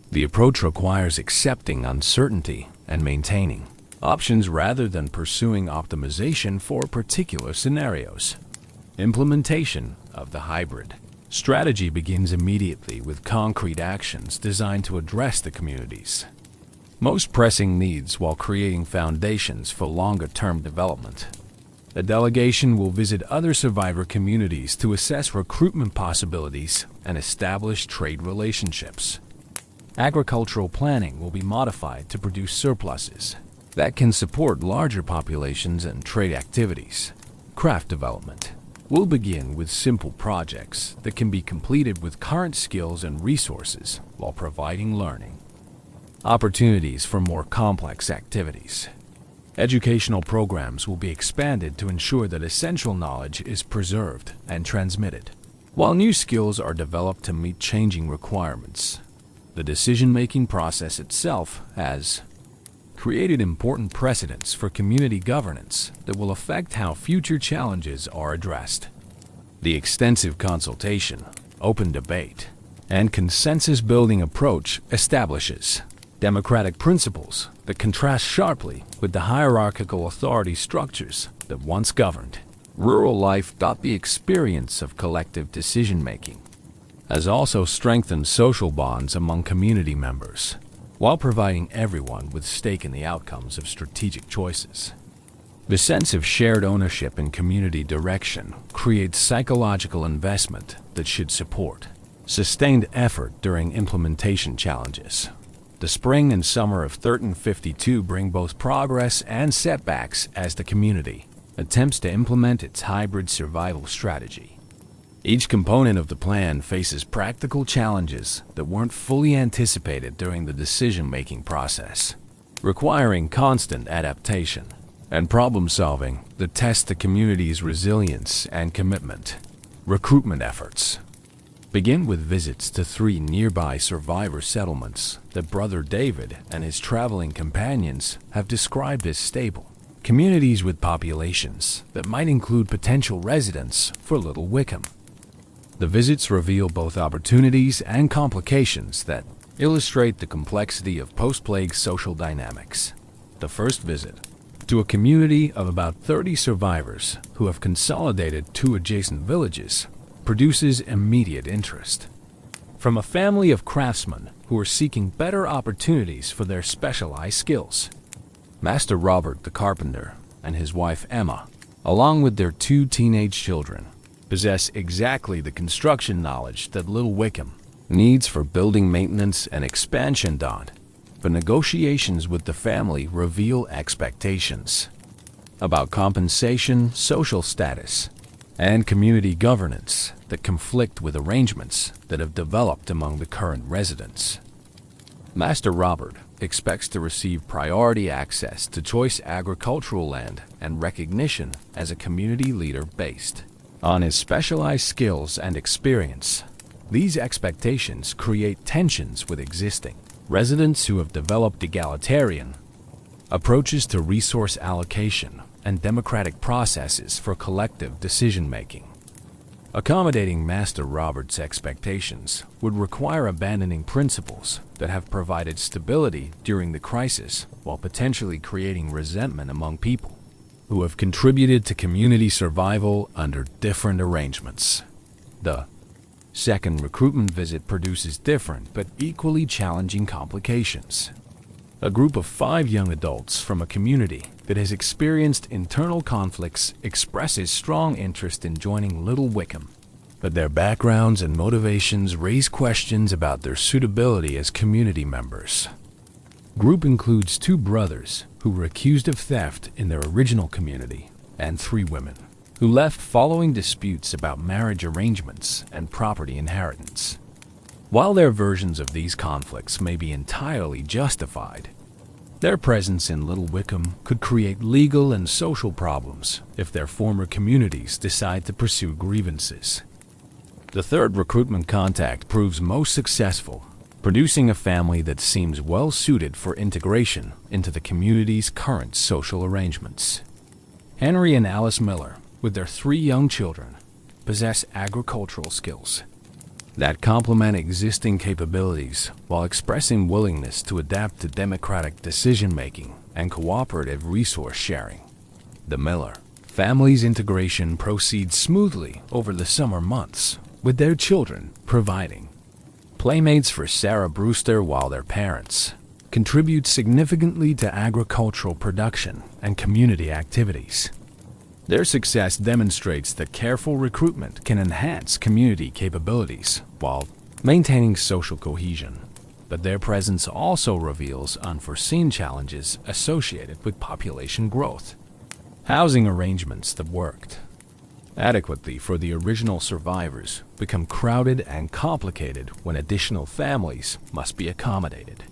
The approach requires accepting uncertainty and maintaining options rather than pursuing optimization for particular scenarios. Implementation of the hybrid strategy begins immediately with concrete actions designed to address the community's most pressing needs while creating foundations for longer-term development. A delegation will visit other survivor communities to assess recruitment possibilities and establish trade relationships. Agricultural planning will be modified to produce surpluses that can support larger populations and trade activities. Craft development will begin with simple projects that can be completed with current skills and resources while providing learning opportunities for more complex activities. Educational programs will be expanded to ensure that essential knowledge is preserved and transmitted, while new skills are developed to meet changing requirements. The decision-making process itself has created important precedents for community governance that will affect how future challenges are addressed. The extensive consultation, open debate, and consensus-building approach establishes democratic principles that contrast sharply with the hierarchical authority structures that once governed rural life. The experience of collective decision-making has also strengthened social bonds among community members, while providing everyone with stake in the outcomes of strategic choices. The sense of shared ownership and community direction creates psychological investment that should support sustained effort during implementation challenges. The spring and summer of 1352 bring both progress and setbacks as the community attempts to implement its hybrid survival strategy. Each component of the plan faces practical challenges that weren't fully anticipated during the decision-making process, requiring constant adaptation and problem-solving that test the community's resilience and commitment. Recruitment efforts begin with visits to 3 nearby survivor settlements that Brother David and his traveling companions have described as stable communities with populations that might include potential residents for Little Wickham. The visits reveal both opportunities and complications that illustrate the complexity of post-plague social dynamics. The first visit, to a community of about 30 survivors who have consolidated 2 adjacent villages, produces immediate interest. from a family of craftsmen who are seeking better opportunities for their specialized skills. Master Robert the carpenter and his wife Emma, along with their 2 teenage children, possess exactly the construction knowledge that Little Wickham needs for building maintenance and expansion. But negotiations with the family reveal expectations about compensation, social status, and community governance that conflict with arrangements that have developed among the current residents. Master Robert expects to receive priority access to choice agricultural land and recognition as a community leader based on his specialized skills and experience. These expectations create tensions with existing residents who have developed egalitarian approaches to resource allocation and democratic processes for collective decision-making. Accommodating Master Robert's expectations would require abandoning principles that have provided stability during the crisis while potentially creating resentment among people who have contributed to community survival under different arrangements. The second recruitment visit produces different but equally challenging complications. A group of 5 young adults from a community that has experienced internal conflicts expresses strong interest in joining Little Wickham, but their backgrounds and motivations raise questions about their suitability as community members. Group includes 2 brothers who were accused of theft in their original community and 3 women who left following disputes about marriage arrangements and property inheritance. While their versions of these conflicts may be entirely justified, their presence in Little Wickham could create legal and social problems if their former communities decide to pursue grievances. The third recruitment contact proves most successful, producing a family that seems well suited for integration into the community's current social arrangements. Henry and Alice Miller, with their 3 young children, possess agricultural skills that complement existing capabilities while expressing willingness to adapt to democratic decision-making and cooperative resource sharing. The Miller family's integration proceeds smoothly over the summer months, with their children providing playmates for Sarah Brewster while their parents contribute significantly to agricultural production and community activities. Their success demonstrates that careful recruitment can enhance community capabilities while maintaining social cohesion, but their presence also reveals unforeseen challenges associated with population growth. Housing arrangements that worked adequately for the original survivors become crowded and complicated when additional families must be accommodated.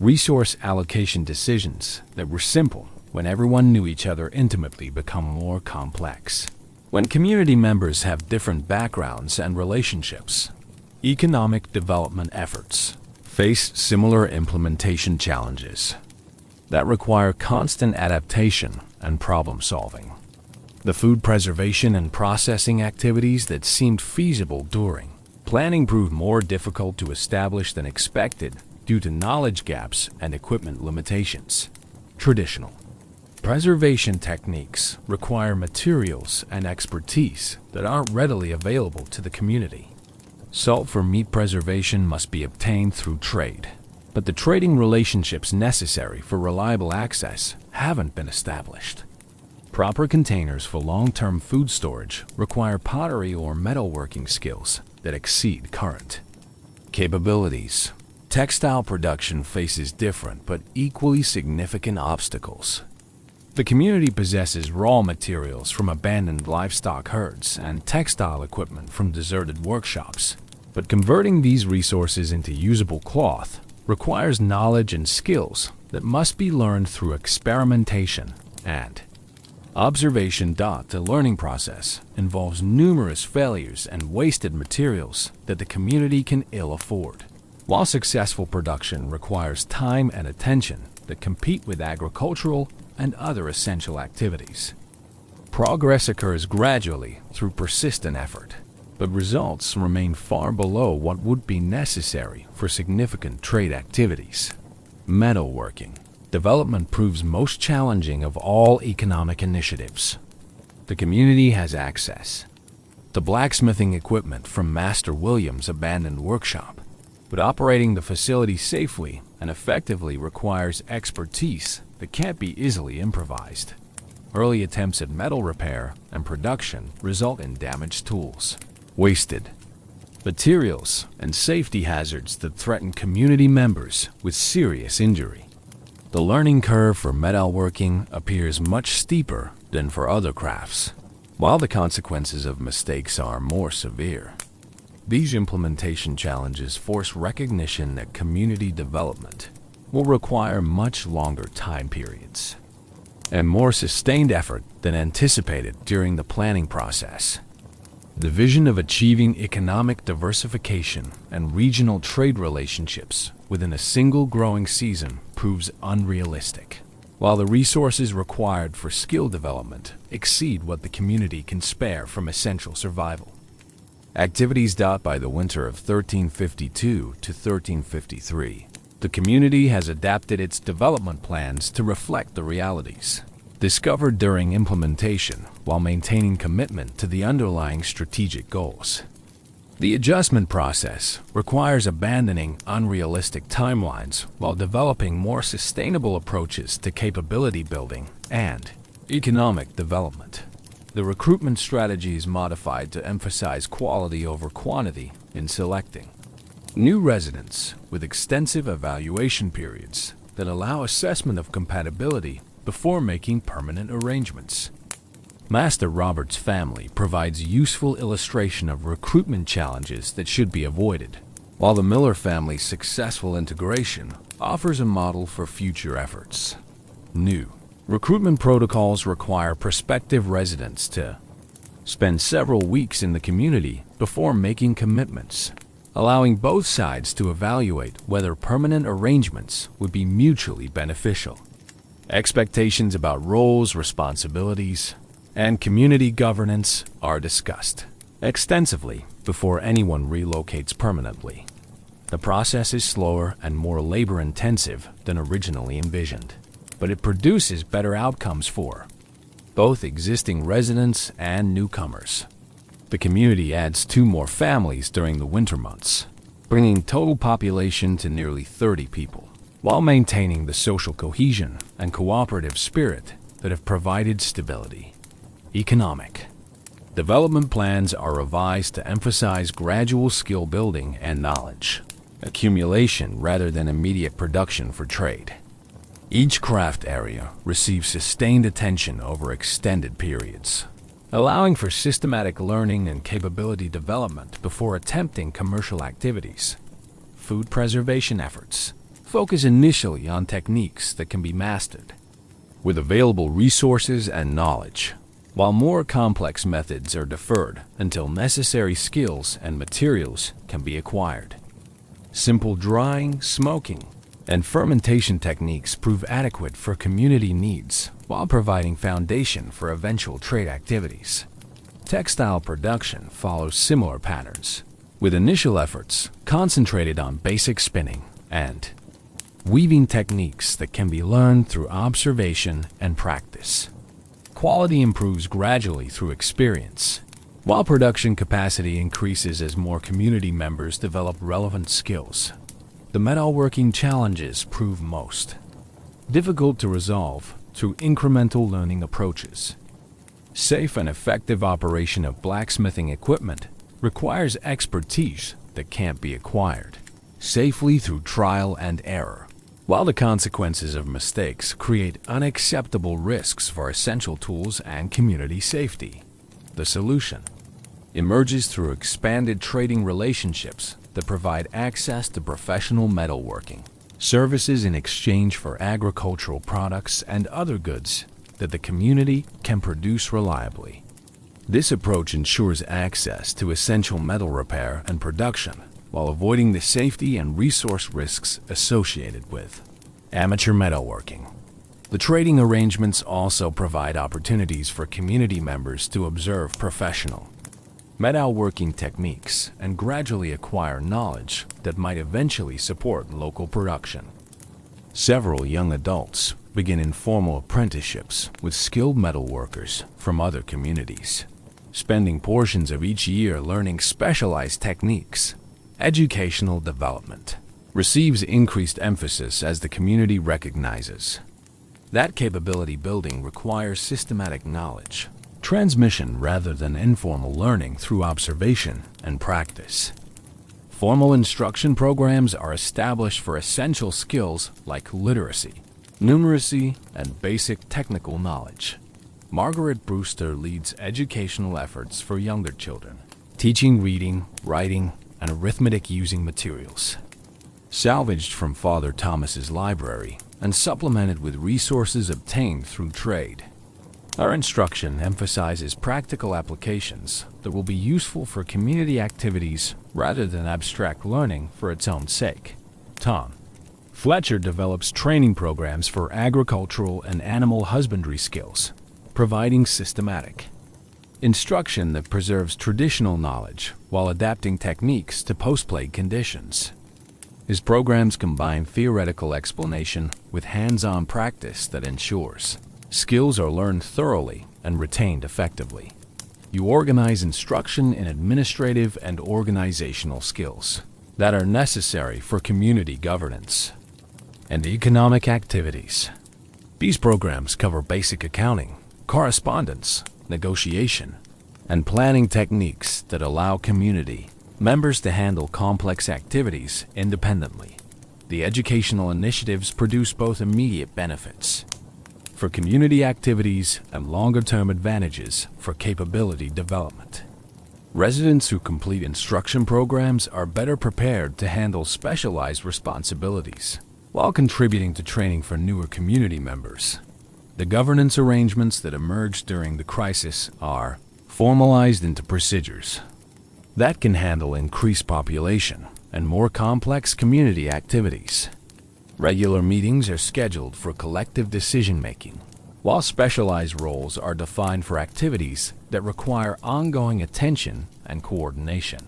Resource allocation decisions that were simple when everyone knew each other intimately become more complex. When community members have different backgrounds and relationships, economic development efforts face similar implementation challenges that require constant adaptation and problem solving. The food preservation and processing activities that seemed feasible during planning proved more difficult to establish than expected due to knowledge gaps and equipment limitations. Traditional preservation techniques require materials and expertise that aren't readily available to the community. Salt for meat preservation must be obtained through trade, but the trading relationships necessary for reliable access haven't been established. Proper containers for long-term food storage require pottery or metalworking skills that exceed current capabilities. Textile production faces different but equally significant obstacles. The community possesses raw materials from abandoned livestock herds and textile equipment from deserted workshops, but converting these resources into usable cloth requires knowledge and skills that must be learned through experimentation and observation. The learning process involves numerous failures and wasted materials that the community can ill afford, while successful production requires time and attention that compete with agricultural and other essential activities. Progress occurs gradually through persistent effort, but results remain far below what would be necessary for significant trade activities. Metalworking development proves most challenging of all economic initiatives. The community has access the blacksmithing equipment from Master William's abandoned workshop. But operating the facility safely and effectively requires expertise that can't be easily improvised. Early attempts at metal repair and production result in damaged tools, wasted materials, and safety hazards that threaten community members with serious injury. The learning curve for metalworking appears much steeper than for other crafts, while the consequences of mistakes are more severe. These implementation challenges force recognition that community development will require much longer time periods and more sustained effort than anticipated during the planning process. The vision of achieving economic diversification and regional trade relationships within a single growing season proves unrealistic, while the resources required for skill development exceed what the community can spare from essential survival. Activities. By the winter of 1352 to 1353, the community has adapted its development plans to reflect the realities discovered during implementation while maintaining commitment to the underlying strategic goals. The adjustment process requires abandoning unrealistic timelines while developing more sustainable approaches to capability building and economic development. The recruitment strategy is modified to emphasize quality over quantity in selecting new residents with extensive evaluation periods that allow assessment of compatibility before making permanent arrangements. Master Robert's family provides useful illustration of recruitment challenges that should be avoided, while the Miller family's successful integration offers a model for future efforts. New recruitment protocols require prospective residents to spend several weeks in the community before making commitments, allowing both sides to evaluate whether permanent arrangements would be mutually beneficial. Expectations about roles, responsibilities, and community governance are discussed extensively before anyone relocates permanently. The process is slower and more labor-intensive than originally envisioned, but it produces better outcomes for both existing residents and newcomers. The community adds 2 more families during the winter months, bringing total population to nearly 30 people, while maintaining the social cohesion and cooperative spirit that have provided stability. Economic development plans are revised to emphasize gradual skill building and knowledge accumulation rather than immediate production for trade. Each craft area receives sustained attention over extended periods, allowing for systematic learning and capability development before attempting commercial activities. Food preservation efforts focus initially on techniques that can be mastered with available resources and knowledge, while more complex methods are deferred until necessary skills and materials can be acquired. Simple drying, smoking, and fermentation techniques prove adequate for community needs while providing foundation for eventual trade activities. Textile production follows similar patterns, with initial efforts concentrated on basic spinning and weaving techniques that can be learned through observation and practice. Quality improves gradually through experience, while production capacity increases as more community members develop relevant skills. The metalworking challenges prove most difficult to resolve through incremental learning approaches. Safe and effective operation of blacksmithing equipment requires expertise that can't be acquired safely through trial and error, while the consequences of mistakes create unacceptable risks for essential tools and community safety. The solution emerges through expanded trading relationships that provide access to professional metalworking services in exchange for agricultural products and other goods that the community can produce reliably. This approach ensures access to essential metal repair and production while avoiding the safety and resource risks associated with amateur metalworking. The trading arrangements also provide opportunities for community members to observe professional metalworking techniques and gradually acquire knowledge that might eventually support local production. Several young adults begin informal apprenticeships with skilled metalworkers from other communities. spending portions of each year learning specialized techniques. Educational development receives increased emphasis as the community recognizes that capability building requires systematic knowledge transmission rather than informal learning through observation and practice. Formal instruction programs are established for essential skills like literacy, numeracy, and basic technical knowledge. Margaret Brewster leads educational efforts for younger children, teaching reading, writing, and arithmetic using materials salvaged from Father Thomas's library and supplemented with resources obtained through trade. Our instruction emphasizes practical applications that will be useful for community activities rather than abstract learning for its own sake. Tom Fletcher develops training programs for agricultural and animal husbandry skills, providing systematic instruction that preserves traditional knowledge while adapting techniques to post-plague conditions. His programs combine theoretical explanation with hands-on practice that ensures skills are learned thoroughly and retained effectively. You organize instruction in administrative and organizational skills that are necessary for community governance and economic activities. These programs cover basic accounting, correspondence, negotiation, and planning techniques that allow community members to handle complex activities independently. The educational initiatives produce both immediate benefits for community activities and longer-term advantages for capability development. Residents who complete instruction programs are better prepared to handle specialized responsibilities while contributing to training for newer community members. The governance arrangements that emerged during the crisis are formalized into procedures that can handle increased population and more complex community activities. Regular meetings are scheduled for collective decision-making, while specialized roles are defined for activities that require ongoing attention and coordination.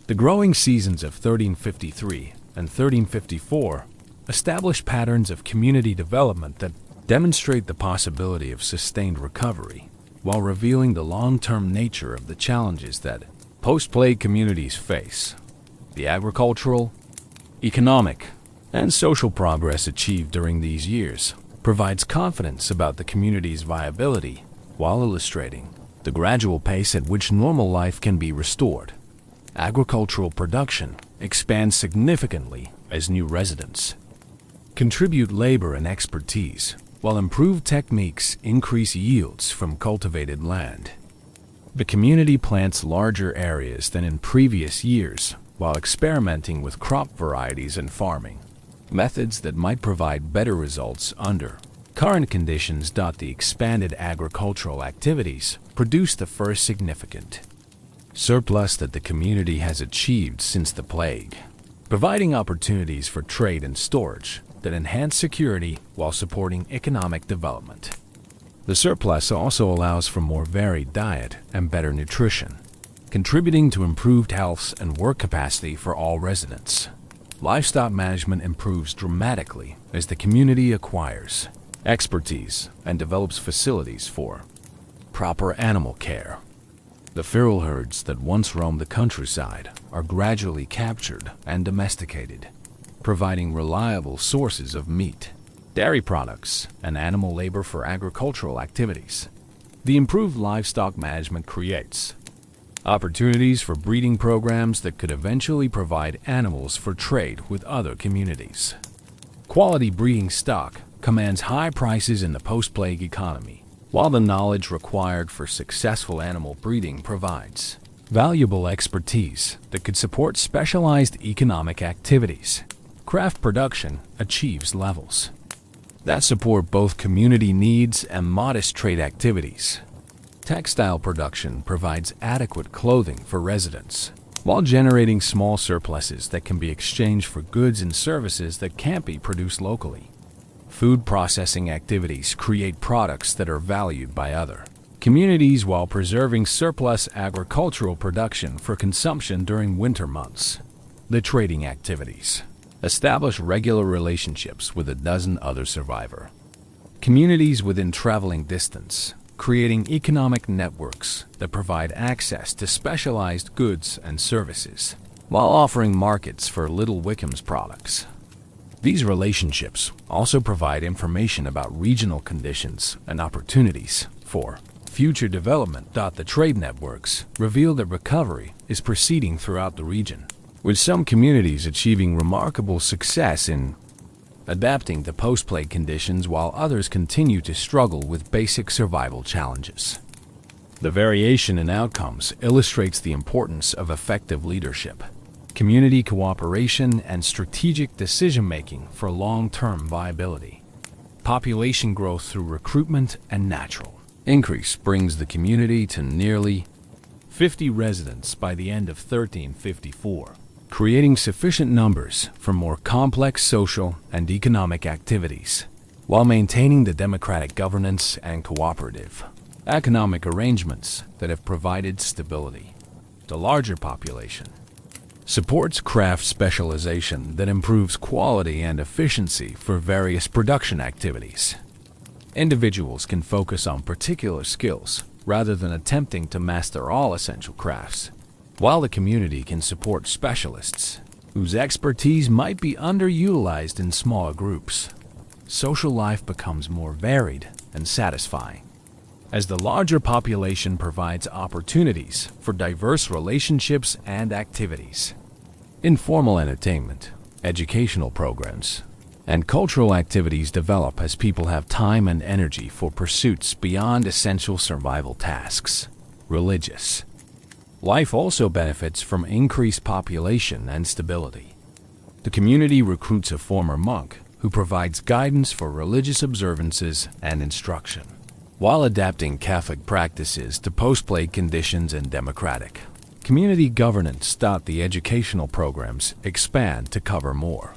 The growing seasons of 1353 and 1354 establish patterns of community development that demonstrate the possibility of sustained recovery, while revealing the long-term nature of the challenges that post-plague communities face. The agricultural, economic, and social progress achieved during these years provides confidence about the community's viability while illustrating the gradual pace at which normal life can be restored. Agricultural production expands significantly as new residents contribute labor and expertise, while improved techniques increase yields from cultivated land. The community plants larger areas than in previous years while experimenting with crop varieties and farming methods that might provide better results under current conditions. The expanded agricultural activities produce the first significant surplus that the community has achieved since the plague, providing opportunities for trade and storage that enhance security while supporting economic development. The surplus also allows for more varied diet and better nutrition, contributing to improved health and work capacity for all residents. Livestock management improves dramatically as the community acquires expertise and develops facilities for proper animal care. The feral herds that once roamed the countryside are gradually captured and domesticated, providing reliable sources of meat, dairy products, and animal labor for agricultural activities. The improved livestock management creates opportunities for breeding programs that could eventually provide animals for trade with other communities. Quality breeding stock commands high prices in the post-plague economy, while the knowledge required for successful animal breeding provides valuable expertise that could support specialized economic activities. Craft production achieves levels that support both community needs and modest trade activities. Textile production provides adequate clothing for residents, while generating small surpluses that can be exchanged for goods and services that can't be produced locally. Food processing activities create products that are valued by other communities while preserving surplus agricultural production for consumption during winter months. The trading activities establish regular relationships with a dozen other survivor communities within traveling distance, creating economic networks that provide access to specialized goods and services, while offering markets for Little Wickham's products. These relationships also provide information about regional conditions and opportunities for future development. The trade networks reveal that recovery is proceeding throughout the region, with some communities achieving remarkable success in adapting to post-plague conditions while others continue to struggle with basic survival challenges. The variation in outcomes illustrates the importance of effective leadership, community cooperation, and strategic decision-making for long-term viability. Population growth through recruitment and natural increase brings the community to nearly 50 residents by the end of 1354, creating sufficient numbers for more complex social and economic activities, while maintaining the democratic governance and cooperative economic arrangements that have provided stability. The larger population supports craft specialization that improves quality and efficiency for various production activities. Individuals can focus on particular skills rather than attempting to master all essential crafts, while the community can support specialists whose expertise might be underutilized in smaller groups. Social life becomes more varied and satisfying, as the larger population provides opportunities for diverse relationships and activities. Informal entertainment, educational programs, and cultural activities develop as people have time and energy for pursuits beyond essential survival tasks. Religious life also benefits from increased population and stability. The community recruits a former monk who provides guidance for religious observances and instruction, while adapting Catholic practices to post-plague conditions and democratic community governance. The educational programs expand to cover more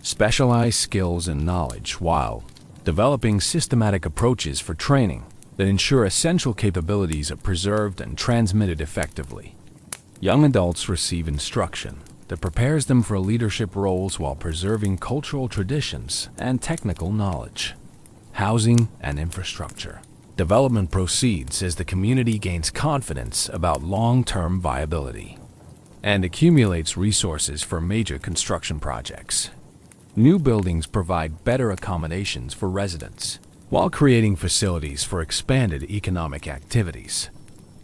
specialized skills and knowledge, while developing systematic approaches for training that ensure essential capabilities are preserved and transmitted effectively. Young adults receive instruction that prepares them for leadership roles while preserving cultural traditions and technical knowledge. Housing and infrastructure development proceeds as the community gains confidence about long-term viability and accumulates resources for major construction projects. New buildings provide better accommodations for residents, while creating facilities for expanded economic activities.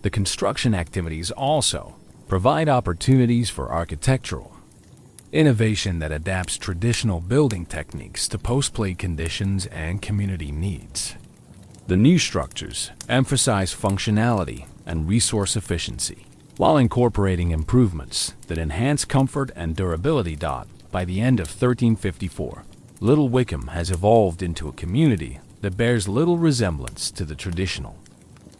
The construction activities also provide opportunities for architectural innovation that adapts traditional building techniques to post-plague conditions and community needs. The new structures emphasize functionality and resource efficiency, while incorporating improvements that enhance comfort and durability. By the end of 1354, Little Wickham has evolved into a community that bears little resemblance to the traditional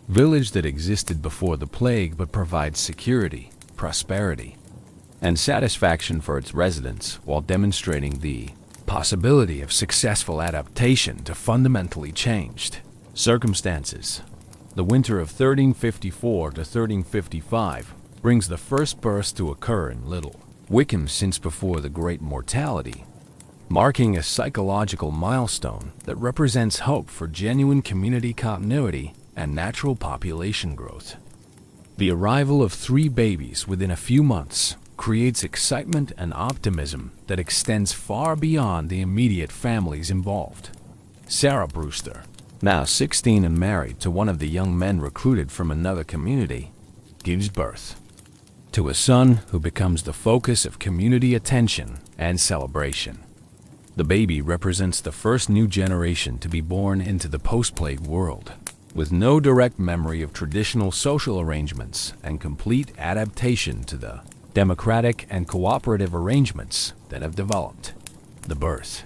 village that existed before the plague, but provides security, prosperity, and satisfaction for its residents, while demonstrating the possibility of successful adaptation to fundamentally changed circumstances. The winter of 1354 to 1355 brings the first burst to occur in Little Wickham since before the Great Mortality, marking a psychological milestone that represents hope for genuine community continuity and natural population growth. The arrival of 3 babies within a few months creates excitement and optimism that extends far beyond the immediate families involved. Sarah Brewster, now 16 and married to one of the young men recruited from another community, gives birth to a son who becomes the focus of community attention and celebration. The baby represents the first new generation to be born into the post-plague world, with no direct memory of traditional social arrangements and complete adaptation to the democratic and cooperative arrangements that have developed. The birth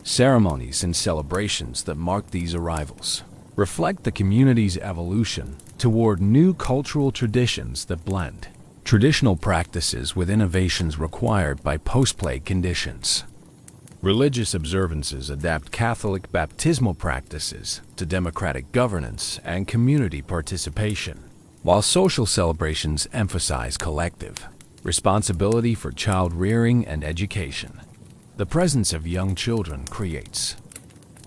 ceremonies and celebrations that mark these arrivals reflect the community's evolution toward new cultural traditions that blend traditional practices with innovations required by post-plague conditions. Religious observances adapt Catholic baptismal practices to democratic governance and community participation, while social celebrations emphasize collective responsibility for child rearing and education. The presence of young children creates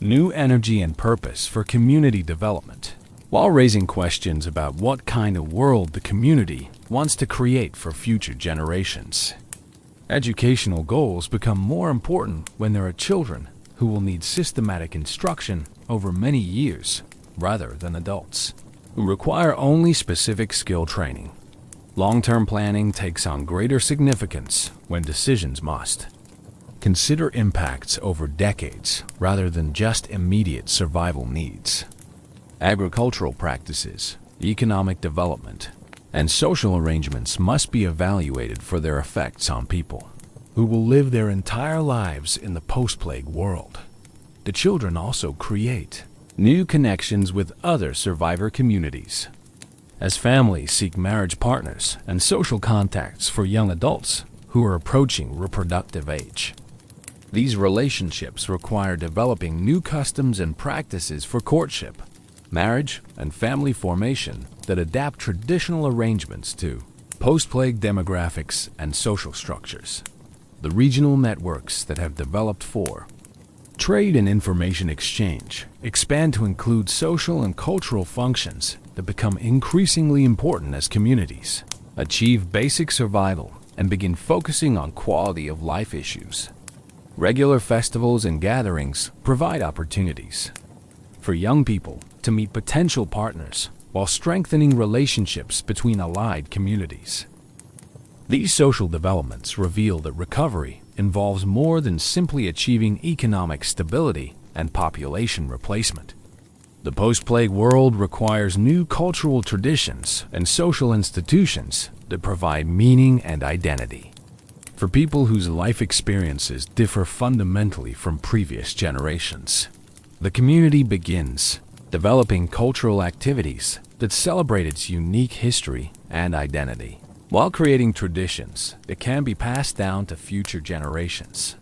new energy and purpose for community development, while raising questions about what kind of world the community wants to create for future generations. Educational goals become more important when there are children who will need systematic instruction over many years rather than adults who require only specific skill training. Long-term planning takes on greater significance when decisions must consider impacts over decades rather than just immediate survival needs. Agricultural practices, economic development, and social arrangements must be evaluated for their effects on people who will live their entire lives in the post-plague world. The children also create new connections with other survivor communities. As families seek marriage partners and social contacts for young adults who are approaching reproductive age, these relationships require developing new customs and practices for courtship, marriage, and family formation that adapt traditional arrangements to post-plague demographics and social structures. The regional networks that have developed for trade and information exchange expand to include social and cultural functions that become increasingly important as communities achieve basic survival and begin focusing on quality of life issues. Regular festivals and gatherings provide opportunities for young people to meet potential partners while strengthening relationships between allied communities. These social developments reveal that recovery involves more than simply achieving economic stability and population replacement. The post-plague world requires new cultural traditions and social institutions that provide meaning and identity. For people whose life experiences differ fundamentally from previous generations, the community begins developing cultural activities that celebrate its unique history and identity, while creating traditions that can be passed down to future generations.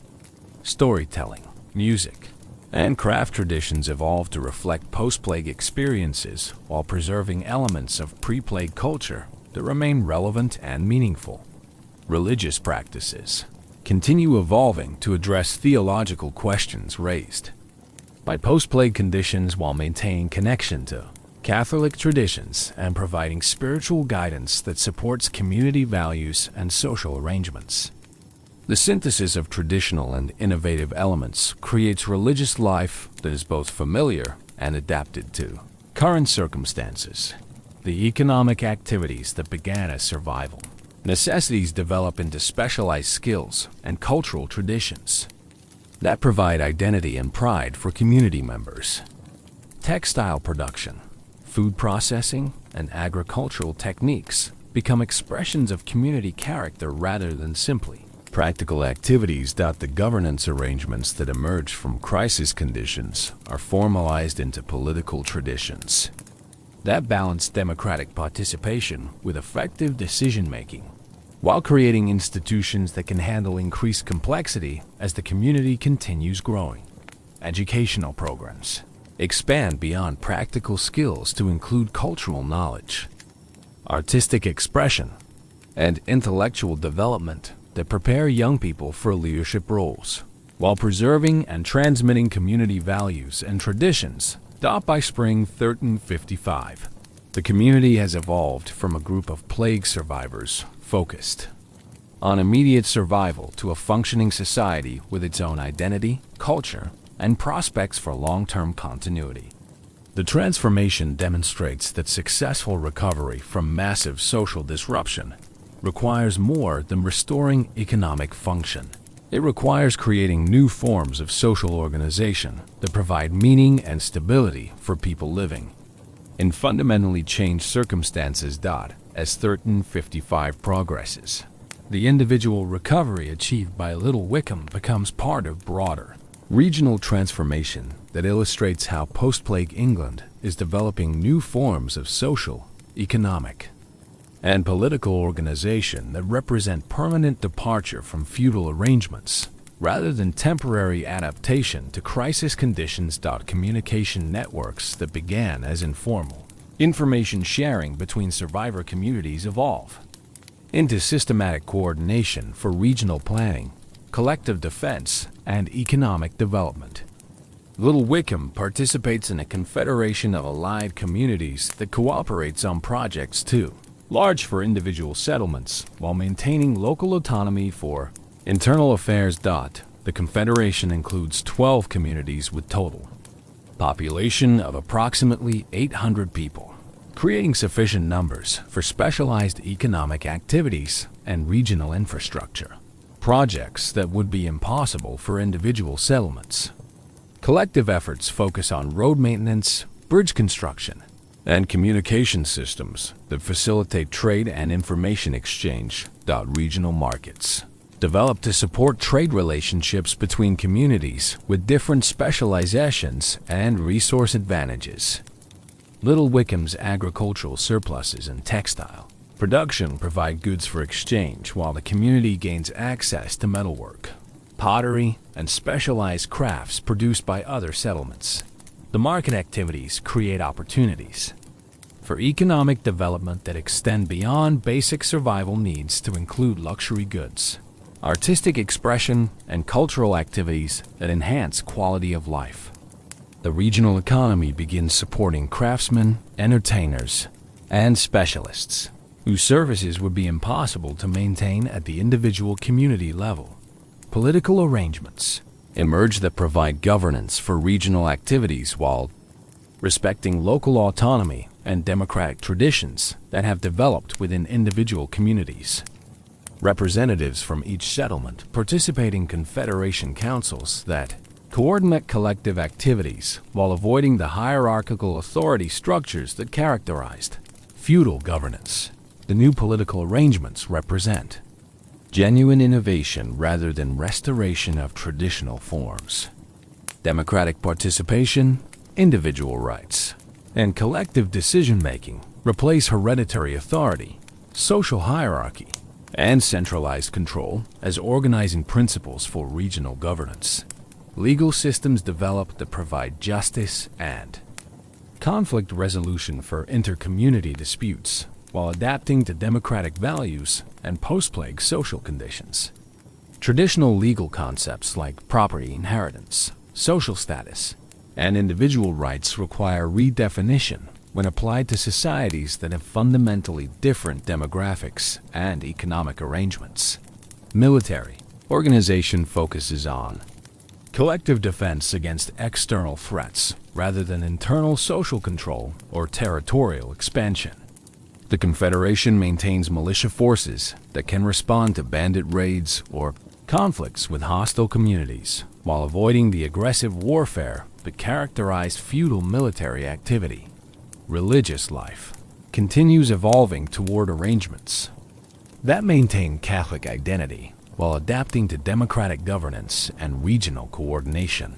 Storytelling, music, and craft traditions evolve to reflect post-plague experiences while preserving elements of pre-plague culture that remain relevant and meaningful. Religious practices continue evolving to address theological questions raised by post-plague conditions while maintaining connection to Catholic traditions and providing spiritual guidance that supports community values and social arrangements. The synthesis of traditional and innovative elements creates religious life that is both familiar and adapted to current circumstances. The economic activities that began as survival necessities develop into specialized skills and cultural traditions that provide identity and pride for community members. Textile production, food processing, and agricultural techniques become expressions of community character rather than simply practical activities. The governance arrangements that emerge from crisis conditions are formalized into political traditions that balance democratic participation with effective decision-making, while creating institutions that can handle increased complexity as the community continues growing. Educational programs expand beyond practical skills to include cultural knowledge, artistic expression, and intellectual development that prepare young people for leadership roles, while preserving and transmitting community values and traditions. By spring 1355, the community has evolved from a group of plague survivors focused on immediate survival to a functioning society with its own identity, culture, and prospects for long-term continuity. The transformation demonstrates that successful recovery from massive social disruption requires more than restoring economic function. It requires creating new forms of social organization that provide meaning and stability for people living in fundamentally changed circumstances. As 1355 progresses, the individual recovery achieved by Little Wickham becomes part of broader regional transformation that illustrates how post-plague England is developing new forms of social, economic, and political organization that represent permanent departure from feudal arrangements rather than temporary adaptation to crisis conditions. Communication networks that began as informal information sharing between survivor communities evolve into systematic coordination for regional planning, collective defense, and economic development. Little Wickham participates in a confederation of allied communities that cooperates on projects too, large for individual settlements, while maintaining local autonomy for internal affairs. The confederation includes 12 communities with total population of approximately 800 people, creating sufficient numbers for specialized economic activities and regional infrastructure, projects that would be impossible for individual settlements. Collective efforts focus on road maintenance, bridge construction, and communication systems that facilitate trade and information exchange. Regional markets, developed to support trade relationships between communities with different specializations and resource advantages. Little Wickham's agricultural surpluses and textile production provide goods for exchange, while the community gains access to metalwork, pottery, and specialized crafts produced by other settlements. The market activities create opportunities for economic development that extend beyond basic survival needs to include luxury goods, artistic expression, and cultural activities that enhance quality of life. The regional economy begins supporting craftsmen, entertainers, and specialists whose services would be impossible to maintain at the individual community level. Political arrangements emerge that provide governance for regional activities while respecting local autonomy and democratic traditions that have developed within individual communities. Representatives from each settlement participate in confederation councils that coordinate collective activities while avoiding the hierarchical authority structures that characterized feudal governance. The new political arrangements represent genuine innovation rather than restoration of traditional forms. Democratic participation, individual rights, and collective decision-making replace hereditary authority, social hierarchy, and centralized control as organizing principles for regional governance. Legal systems develop that provide justice and conflict resolution for inter-community disputes, while adapting to democratic values and post-plague social conditions. Traditional legal concepts like property inheritance, social status, and individual rights require redefinition when applied to societies that have fundamentally different demographics and economic arrangements. Military organization focuses on collective defense against external threats rather than internal social control or territorial expansion. The Confederation maintains militia forces that can respond to bandit raids or conflicts with hostile communities, while avoiding the aggressive warfare that characterized feudal military activity. Religious life continues evolving toward arrangements that maintain Catholic identity while adapting to democratic governance and regional coordination.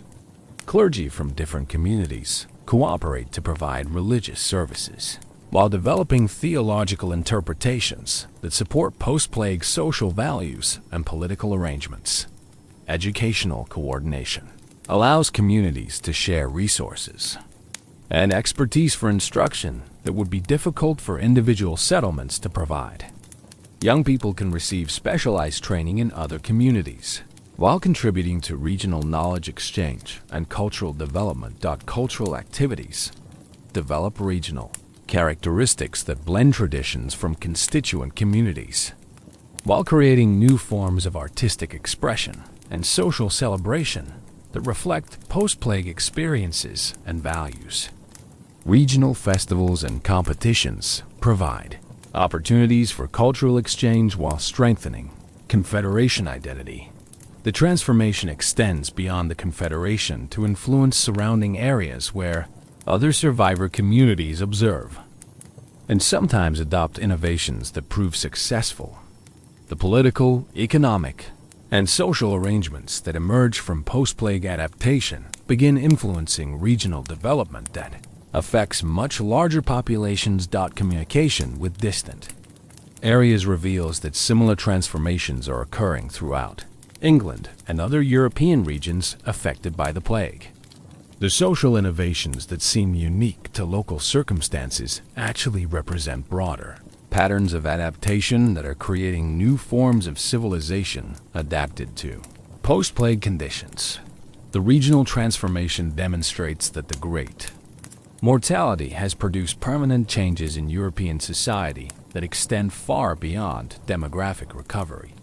Clergy from different communities cooperate to provide religious services, while developing theological interpretations that support post-plague social values and political arrangements. Educational coordination allows communities to share resources and expertise for instruction that would be difficult for individual settlements to provide. Young people can receive specialized training in other communities, while contributing to regional knowledge exchange and cultural development. Cultural activities develop regional characteristics that blend traditions from constituent communities, while creating new forms of artistic expression and social celebration that reflect post-plague experiences and values. Regional festivals and competitions provide opportunities for cultural exchange while strengthening Confederation identity. The transformation extends beyond the Confederation to influence surrounding areas where other survivor communities observe and sometimes adopt innovations that prove successful. The political, economic, and social arrangements that emerge from post-plague adaptation begin influencing regional development that affects much larger populations. Communication with distant areas reveals that similar transformations are occurring throughout England and other European regions affected by the plague. The social innovations that seem unique to local circumstances actually represent broader patterns of adaptation that are creating new forms of civilization adapted to post-plague conditions. The regional transformation demonstrates that the Great Mortality has produced permanent changes in European society that extend far beyond demographic recovery.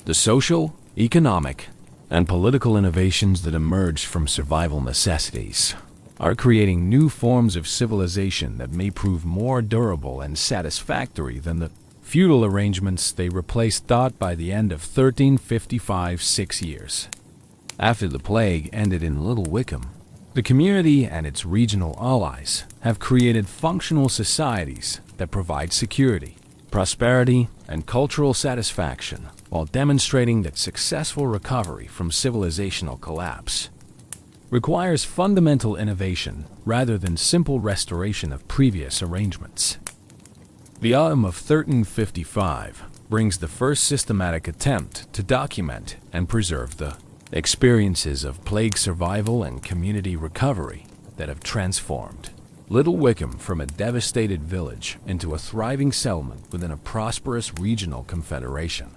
The social, economic, and political innovations that emerged from survival necessities are creating new forms of civilization that may prove more durable and satisfactory than the feudal arrangements they replaced. By the end of 1355, 6 years after the plague ended in Little Wickham, the community and its regional allies have created functional societies that provide security, prosperity, and cultural satisfaction, while demonstrating that successful recovery from civilizational collapse requires fundamental innovation rather than simple restoration of previous arrangements. The autumn of 1355 brings the first systematic attempt to document and preserve the experiences of plague survival and community recovery that have transformed Little Wickham from a devastated village into a thriving settlement within a prosperous regional confederation.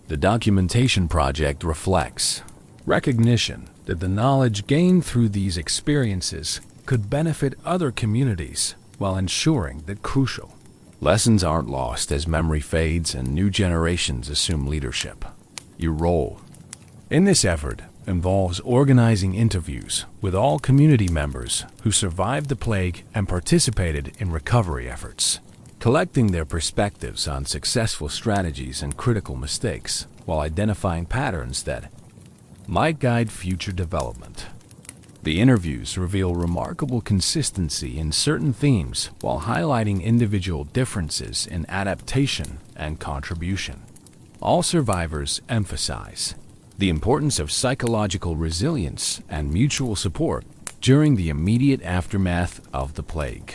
The documentation project reflects recognition that the knowledge gained through these experiences could benefit other communities while ensuring that crucial lessons aren't lost as memory fades and new generations assume leadership. Your role in this effort involves organizing interviews with all community members who survived the plague and participated in recovery efforts, collecting their perspectives on successful strategies and critical mistakes, while identifying patterns that might guide future development. The interviews reveal remarkable consistency in certain themes while highlighting individual differences in adaptation and contribution. All survivors emphasize the importance of psychological resilience and mutual support during the immediate aftermath of the plague.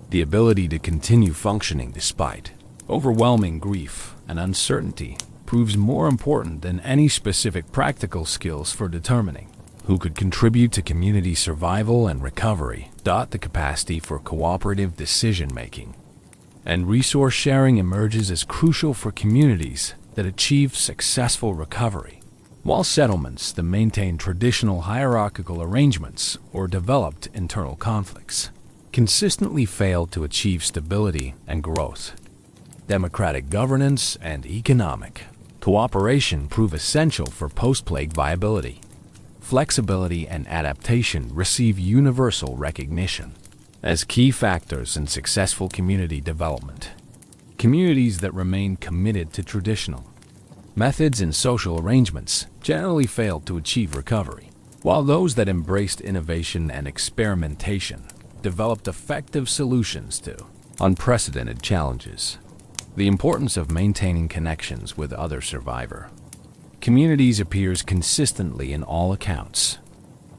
The ability to continue functioning despite overwhelming grief and uncertainty proves more important than any specific practical skills for determining who could contribute to community survival and recovery. The capacity for cooperative decision-making and resource sharing emerges as crucial for communities that achieve successful recovery, while settlements that maintain traditional hierarchical arrangements or developed internal conflicts consistently fail to achieve stability and growth. Democratic governance and economic cooperation prove essential for post-plague viability. Flexibility and adaptation receive universal recognition as key factors in successful community development. Communities that remain committed to traditional methods and social arrangements generally failed to achieve recovery, while those that embraced innovation and experimentation developed effective solutions to unprecedented challenges. The importance of maintaining connections with other survivor communities appears consistently in all accounts.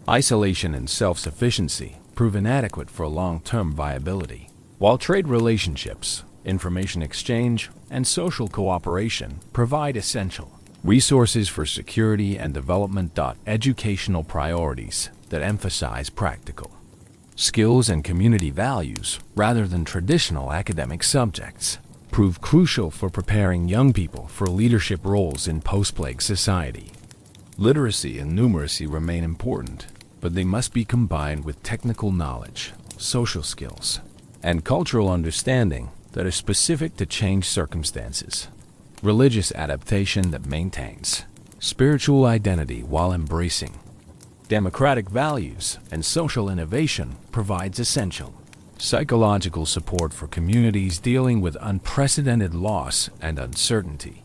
Isolation and self-sufficiency prove inadequate for long-term viability, while trade relationships, information exchange, and social cooperation provide essential resources for security and development. Educational priorities that emphasize practical skills and community values rather than traditional academic subjects prove crucial for preparing young people for leadership roles in post-plague society. Literacy and numeracy remain important, but they must be combined with technical knowledge, social skills, and cultural understanding that are specific to changed circumstances. Religious adaptation that maintains spiritual identity while embracing democratic values and social innovation provides essential psychological support for communities dealing with unprecedented loss and uncertainty.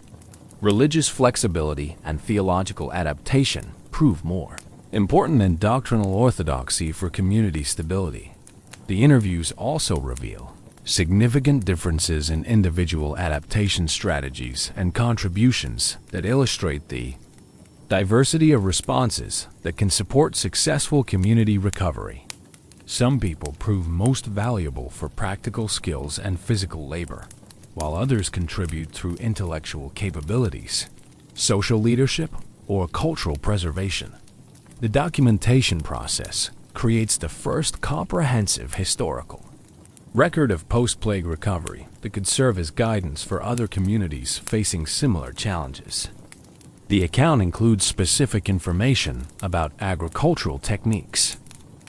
Religious flexibility and theological adaptation prove more important than doctrinal orthodoxy for community stability. The interviews also reveal significant differences in individual adaptation strategies and contributions that illustrate the diversity of responses that can support successful community recovery. Some people prove most valuable for practical skills and physical labor, while others contribute through intellectual capabilities, social leadership, or cultural preservation. The documentation process creates the first comprehensive historical record of post-plague recovery that could serve as guidance for other communities facing similar challenges. The account includes specific information about agricultural techniques,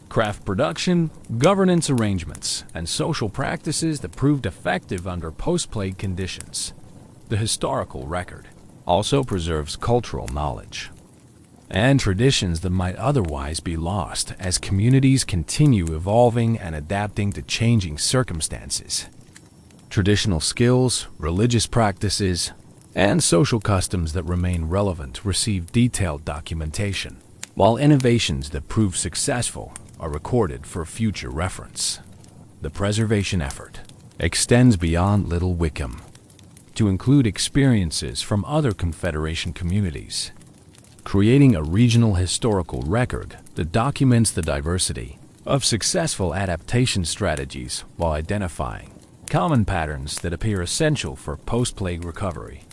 craft production, governance arrangements, and social practices that proved effective under post-plague conditions. The historical record also preserves cultural knowledge and traditions that might otherwise be lost as communities continue evolving and adapting to changing circumstances. Traditional skills, religious practices, and social customs that remain relevant receive detailed documentation, while innovations that prove successful are recorded for future reference. The preservation effort extends beyond Little Wickham to include experiences from other Confederation communities, creating a regional historical record that documents the diversity of successful adaptation strategies while identifying common patterns that appear essential for post-plague recovery.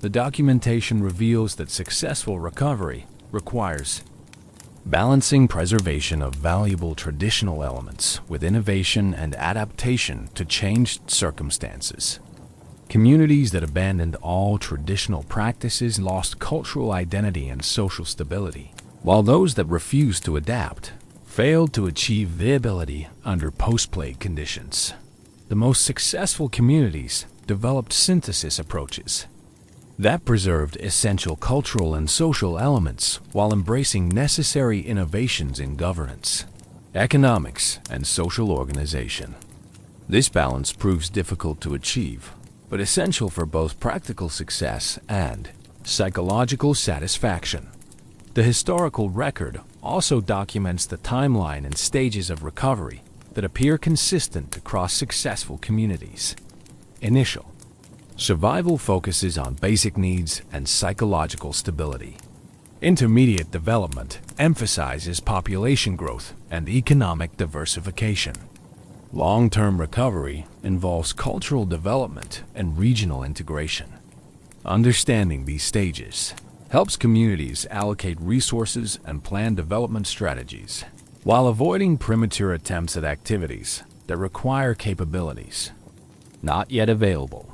The documentation reveals that successful recovery requires balancing preservation of valuable traditional elements with innovation and adaptation to changed circumstances. Communities that abandoned all traditional practices lost cultural identity and social stability, while those that refused to adapt failed to achieve viability under post-plague conditions. The most successful communities developed synthesis approaches that preserved essential cultural and social elements while embracing necessary innovations in governance, economics, and social organization. This balance proves difficult to achieve, but essential for both practical success and psychological satisfaction. The historical record also documents the timeline and stages of recovery that appear consistent across successful communities. Initial survival focuses on basic needs and psychological stability. Intermediate development emphasizes population growth and economic diversification. Long-term recovery involves cultural development and regional integration. Understanding these stages helps communities allocate resources and plan development strategies, while avoiding premature attempts at activities that require capabilities not yet available.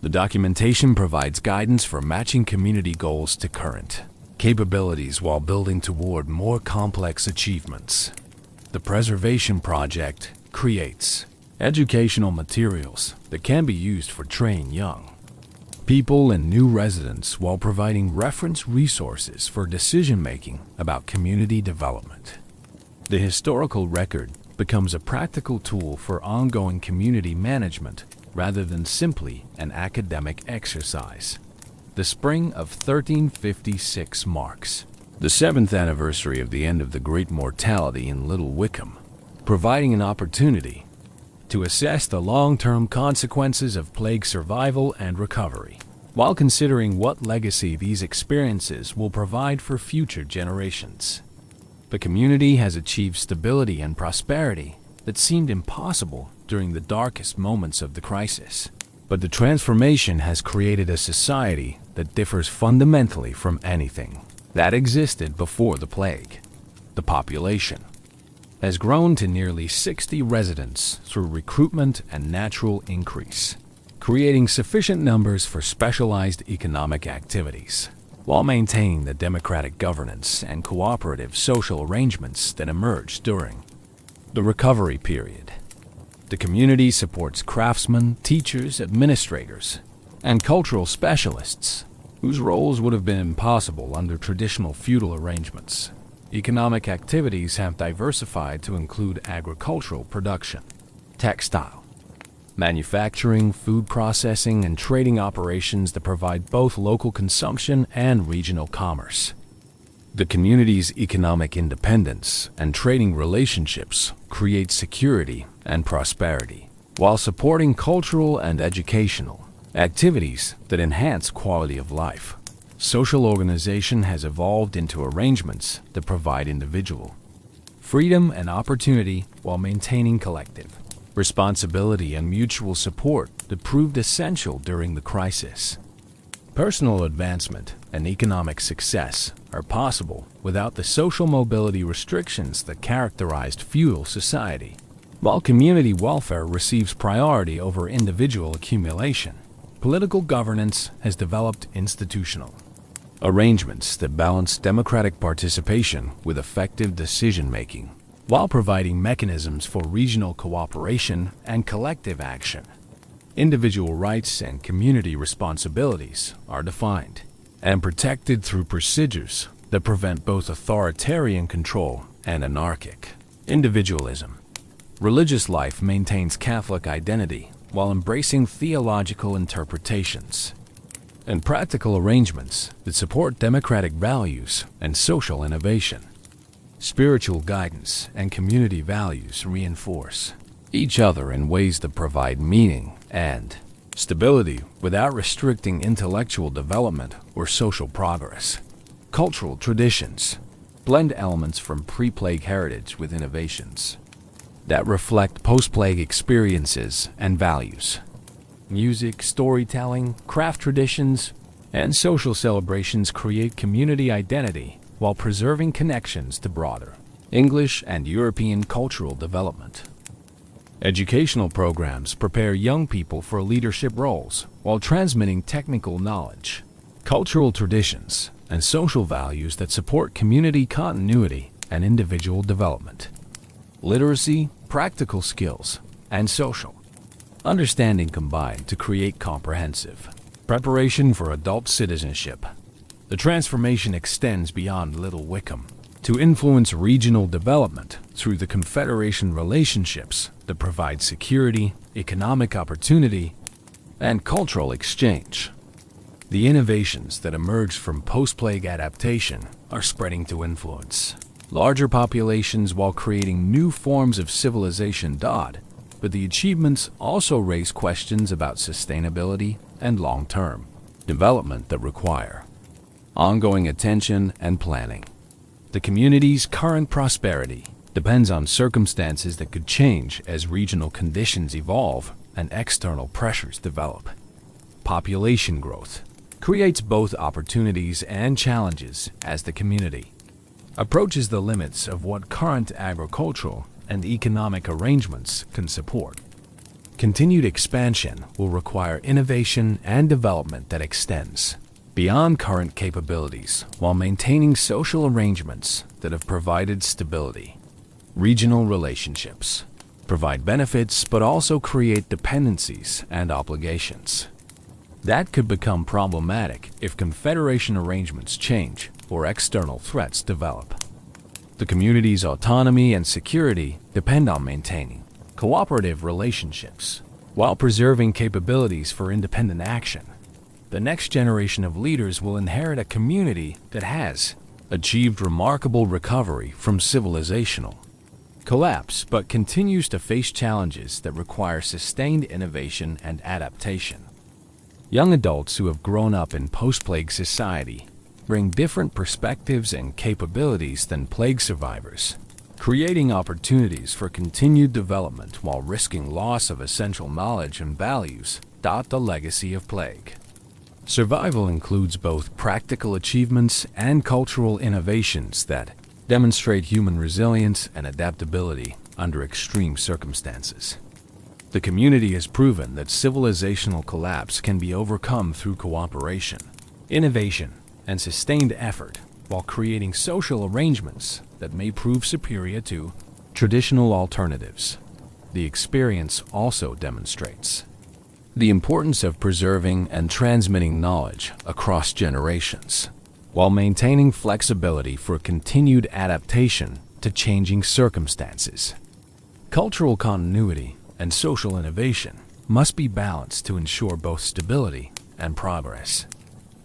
The documentation provides guidance for matching community goals to current capabilities while building toward more complex achievements. The Preservation Project creates educational materials that can be used for training young people and new residents while providing reference resources for decision-making about community development. The historical record becomes a practical tool for ongoing community management rather than simply an academic exercise. The spring of 1356 marks the 7th anniversary of the end of the Great Mortality in Little Wickham, providing an opportunity to assess the long-term consequences of plague survival and recovery, while considering what legacy these experiences will provide for future generations. The community has achieved stability and prosperity that seemed impossible during the darkest moments of the crisis. But the transformation has created a society that differs fundamentally from anything that existed before the plague. The population has grown to nearly 60 residents through recruitment and natural increase, creating sufficient numbers for specialized economic activities, while maintaining the democratic governance and cooperative social arrangements that emerged during the recovery period. The community supports craftsmen, teachers, administrators, and cultural specialists, whose roles would have been impossible under traditional feudal arrangements. Economic activities have diversified to include agricultural production, textile, manufacturing, food processing, and trading operations that provide both local consumption and regional commerce. The community's economic independence and trading relationships create security and prosperity, while supporting cultural and educational activities that enhance quality of life. Social organization has evolved into arrangements that provide individual freedom and opportunity while maintaining collective responsibility and mutual support that proved essential during the crisis. Personal advancement and economic success are possible without the social mobility restrictions that characterized feudal society. While community welfare receives priority over individual accumulation, political governance has developed institutional Arrangements that balance democratic participation with effective decision-making, while providing mechanisms for regional cooperation and collective action. Individual rights and community responsibilities are defined and protected through procedures that prevent both authoritarian control and anarchic individualism. Religious life maintains Catholic identity while embracing theological interpretations, and practical arrangements that support democratic values and social innovation. Spiritual guidance and community values reinforce each other in ways that provide meaning and stability without restricting intellectual development or social progress. Cultural traditions blend elements from pre-plague heritage with innovations that reflect post-plague experiences and values. Music, storytelling, craft traditions, and social celebrations create community identity while preserving connections to broader English and European cultural development. Educational programs prepare young people for leadership roles while transmitting technical knowledge, cultural traditions, and social values that support community continuity and individual development. Literacy, practical skills, and social understanding combine to create comprehensive preparation for adult citizenship. The transformation extends beyond Little Wickham to influence regional development through the Confederation relationships that provide security, economic opportunity, and cultural exchange. The innovations that emerge from post-plague adaptation are spreading to influence larger populations while creating new forms of civilization. But the achievements also raise questions about sustainability and long-term development that require ongoing attention and planning. The community's current prosperity depends on circumstances that could change as regional conditions evolve and external pressures develop. Population growth creates both opportunities and challenges as the community approaches the limits of what current agricultural and economic arrangements can support. Continued expansion will require innovation and development that extends beyond current capabilities while maintaining social arrangements that have provided stability. Regional relationships provide benefits but also create dependencies and obligations that could become problematic if Confederation arrangements change or external threats develop. The community's autonomy and security depend on maintaining cooperative relationships while preserving capabilities for independent action. The next generation of leaders will inherit a community that has achieved remarkable recovery from civilizational collapse but continues to face challenges that require sustained innovation and adaptation. Young adults who have grown up in post-plague society bring different perspectives and capabilities than plague survivors, creating opportunities for continued development while risking loss of essential knowledge and values. The legacy of plague survival includes both practical achievements and cultural innovations that demonstrate human resilience and adaptability under extreme circumstances. The community has proven that civilizational collapse can be overcome through cooperation, innovation, and sustained effort while creating social arrangements that may prove superior to traditional alternatives. The experience also demonstrates the importance of preserving and transmitting knowledge across generations while maintaining flexibility for continued adaptation to changing circumstances. Cultural continuity and social innovation must be balanced to ensure both stability and progress.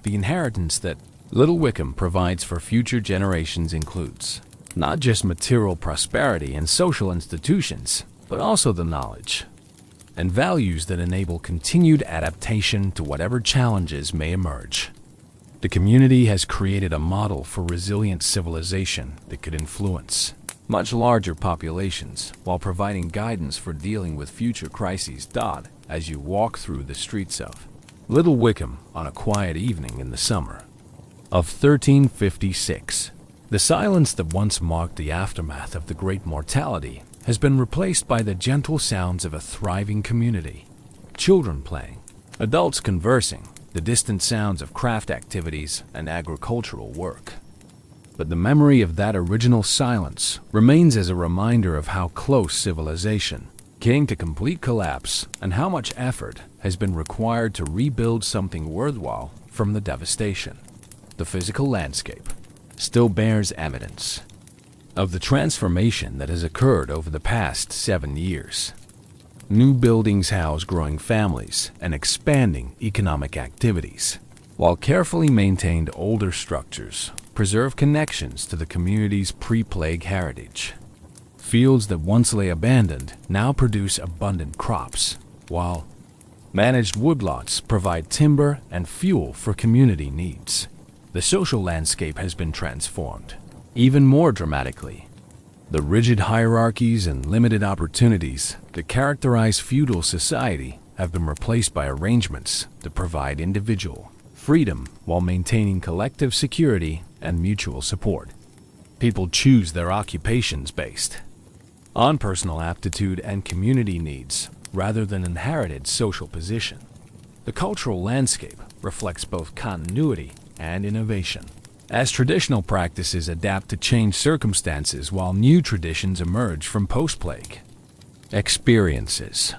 The inheritance that Little Wickham provides for future generations includes not just material prosperity and social institutions, but also the knowledge and values that enable continued adaptation to whatever challenges may emerge. The community has created a model for resilient civilization that could influence much larger populations while providing guidance for dealing with future crises. As you walk through the streets of Little Wickham on a quiet evening in the summer of 1356, the silence that once marked the aftermath of the Great Mortality has been replaced by the gentle sounds of a thriving community. Children playing, adults conversing, the distant sounds of craft activities and agricultural work. But the memory of that original silence remains as a reminder of how close civilization came to complete collapse and how much effort has been required to rebuild something worthwhile from the devastation. The physical landscape still bears evidence of the transformation that has occurred over the past 7 years. New buildings house growing families and expanding economic activities, while carefully maintained older structures preserve connections to the community's pre-plague heritage. Fields that once lay abandoned now produce abundant crops, while managed woodlots provide timber and fuel for community needs. The social landscape has been transformed, even more dramatically. The rigid hierarchies and limited opportunities that characterize feudal society have been replaced by arrangements that provide individual freedom while maintaining collective security and mutual support. People choose their occupations based on personal aptitude and community needs rather than inherited social position. The cultural landscape reflects both continuity and innovation, as traditional practices adapt to changed circumstances while new traditions emerge from post-plague experiences.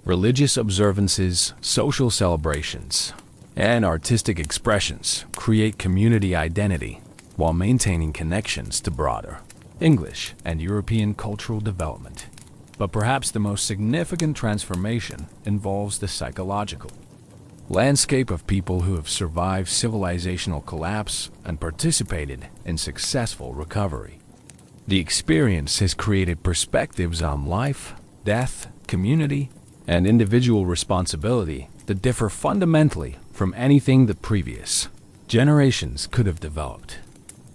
Religious observances, social celebrations, and artistic expressions create community identity while maintaining connections to broader English and European cultural development. But perhaps the most significant transformation involves the psychological landscape of people who have survived civilizational collapse and participated in successful recovery. The experience has created perspectives on life, death, community, and individual responsibility that differ fundamentally from anything the previous generations could have developed.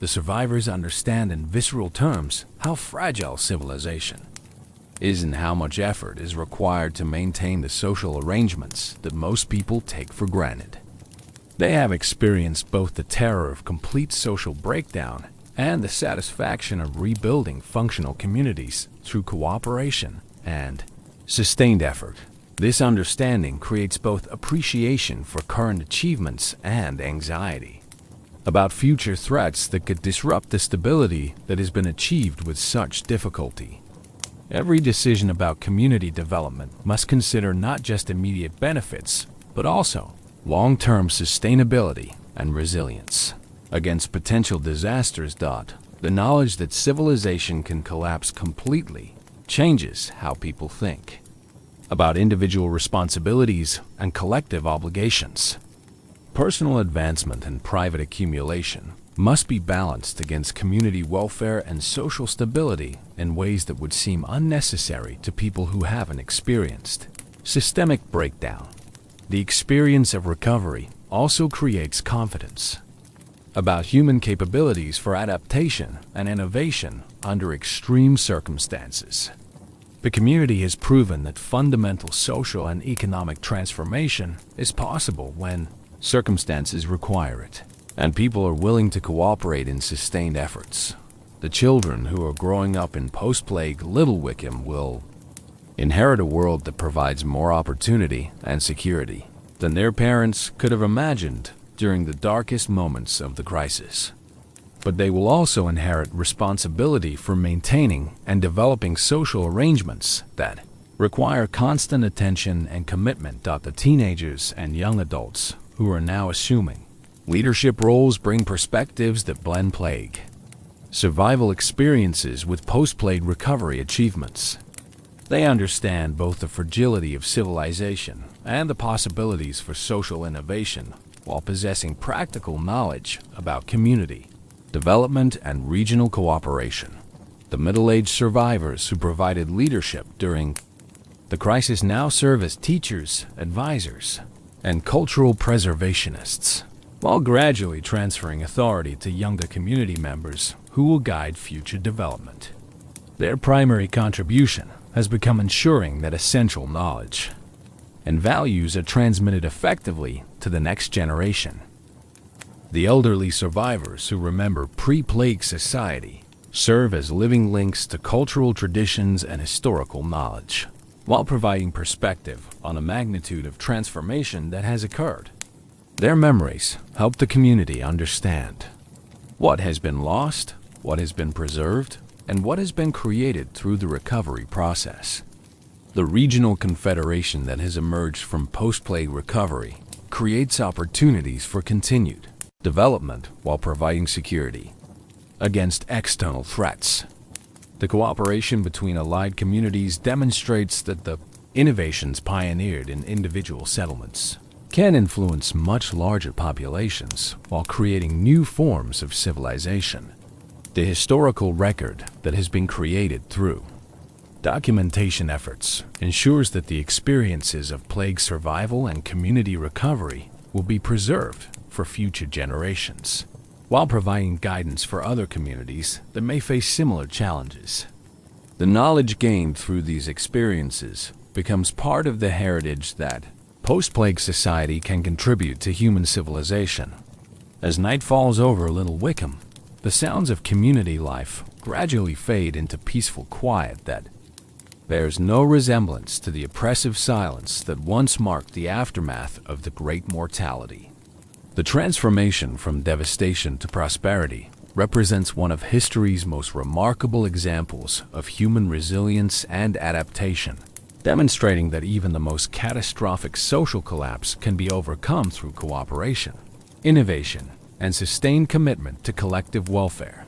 The survivors understand in visceral terms how fragile civilization is and how much effort is required to maintain the social arrangements that most people take for granted. They have experienced both the terror of complete social breakdown and the satisfaction of rebuilding functional communities through cooperation and sustained effort. This understanding creates both appreciation for current achievements and anxiety about future threats that could disrupt the stability that has been achieved with such difficulty. Every decision about community development must consider not just immediate benefits, but also long-term sustainability and resilience against potential disasters. The knowledge that civilization can collapse completely changes how people think about individual responsibilities and collective obligations. Personal advancement and private accumulation must be balanced against community welfare and social stability in ways that would seem unnecessary to people who haven't experienced systemic breakdown. The experience of recovery also creates confidence about human capabilities for adaptation and innovation under extreme circumstances. The community has proven that fundamental social and economic transformation is possible when circumstances require it, and people are willing to cooperate in sustained efforts. The children who are growing up in post-plague Little Wickham will inherit a world that provides more opportunity and security than their parents could have imagined during the darkest moments of the crisis. But they will also inherit responsibility for maintaining and developing social arrangements that require constant attention and commitment. The teenagers and young adults who are now assuming leadership roles bring perspectives that blend plague survival experiences with post-plague recovery achievements. They understand both the fragility of civilization and the possibilities for social innovation, while possessing practical knowledge about community development and regional cooperation. The middle-aged survivors who provided leadership during the crisis now serve as teachers, advisors, and cultural preservationists, while gradually transferring authority to younger community members who will guide future development. Their primary contribution has become ensuring that essential knowledge and values are transmitted effectively to the next generation. The elderly survivors who remember pre-plague society serve as living links to cultural traditions and historical knowledge, while providing perspective on the magnitude of transformation that has occurred. Their memories help the community understand what has been lost, what has been preserved, and what has been created through the recovery process. The regional confederation that has emerged from post-plague recovery creates opportunities for continued development while providing security against external threats. The cooperation between allied communities demonstrates that the innovations pioneered in individual settlements can influence much larger populations while creating new forms of civilization. The historical record that has been created through documentation efforts ensures that the experiences of plague survival and community recovery will be preserved for future generations, while providing guidance for other communities that may face similar challenges. The knowledge gained through these experiences becomes part of the heritage that post-plague society can contribute to human civilization. As night falls over Little Wickham, the sounds of community life gradually fade into peaceful quiet that bears no resemblance to the oppressive silence that once marked the aftermath of the Great Mortality. The transformation from devastation to prosperity represents one of history's most remarkable examples of human resilience and adaptation, demonstrating that even the most catastrophic social collapse can be overcome through cooperation, innovation, and sustained commitment to collective welfare.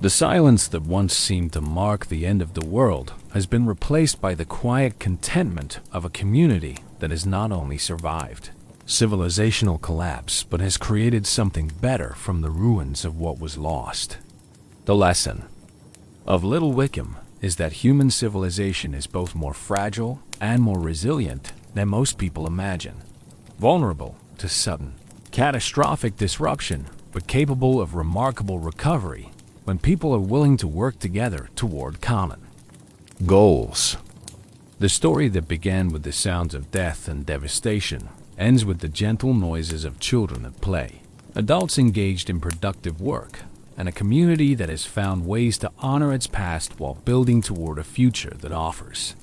The silence that once seemed to mark the end of the world has been replaced by the quiet contentment of a community that has not only survived civilizational collapse, but has created something better from the ruins of what was lost. The lesson of Little Wickham is that human civilization is both more fragile and more resilient than most people imagine, vulnerable to sudden, catastrophic disruption, but capable of remarkable recovery when people are willing to work together toward common goals. The story that began with the sounds of death and devastation ends with the gentle noises of children at play, adults engaged in productive work, and a community that has found ways to honor its past while building toward a future that offers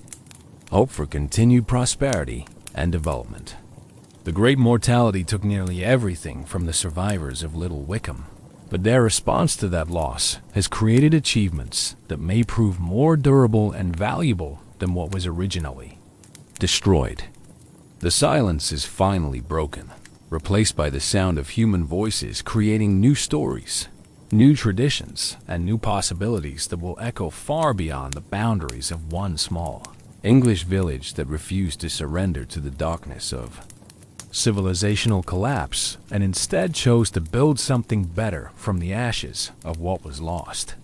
hope for continued prosperity and development. The Great Mortality took nearly everything from the survivors of Little Wickham, but their response to that loss has created achievements that may prove more durable and valuable than what was originally destroyed. The silence is finally broken, replaced by the sound of human voices creating new stories, new traditions, and new possibilities that will echo far beyond the boundaries of one small English village that refused to surrender to the darkness of civilizational collapse and instead chose to build something better from the ashes of what was lost.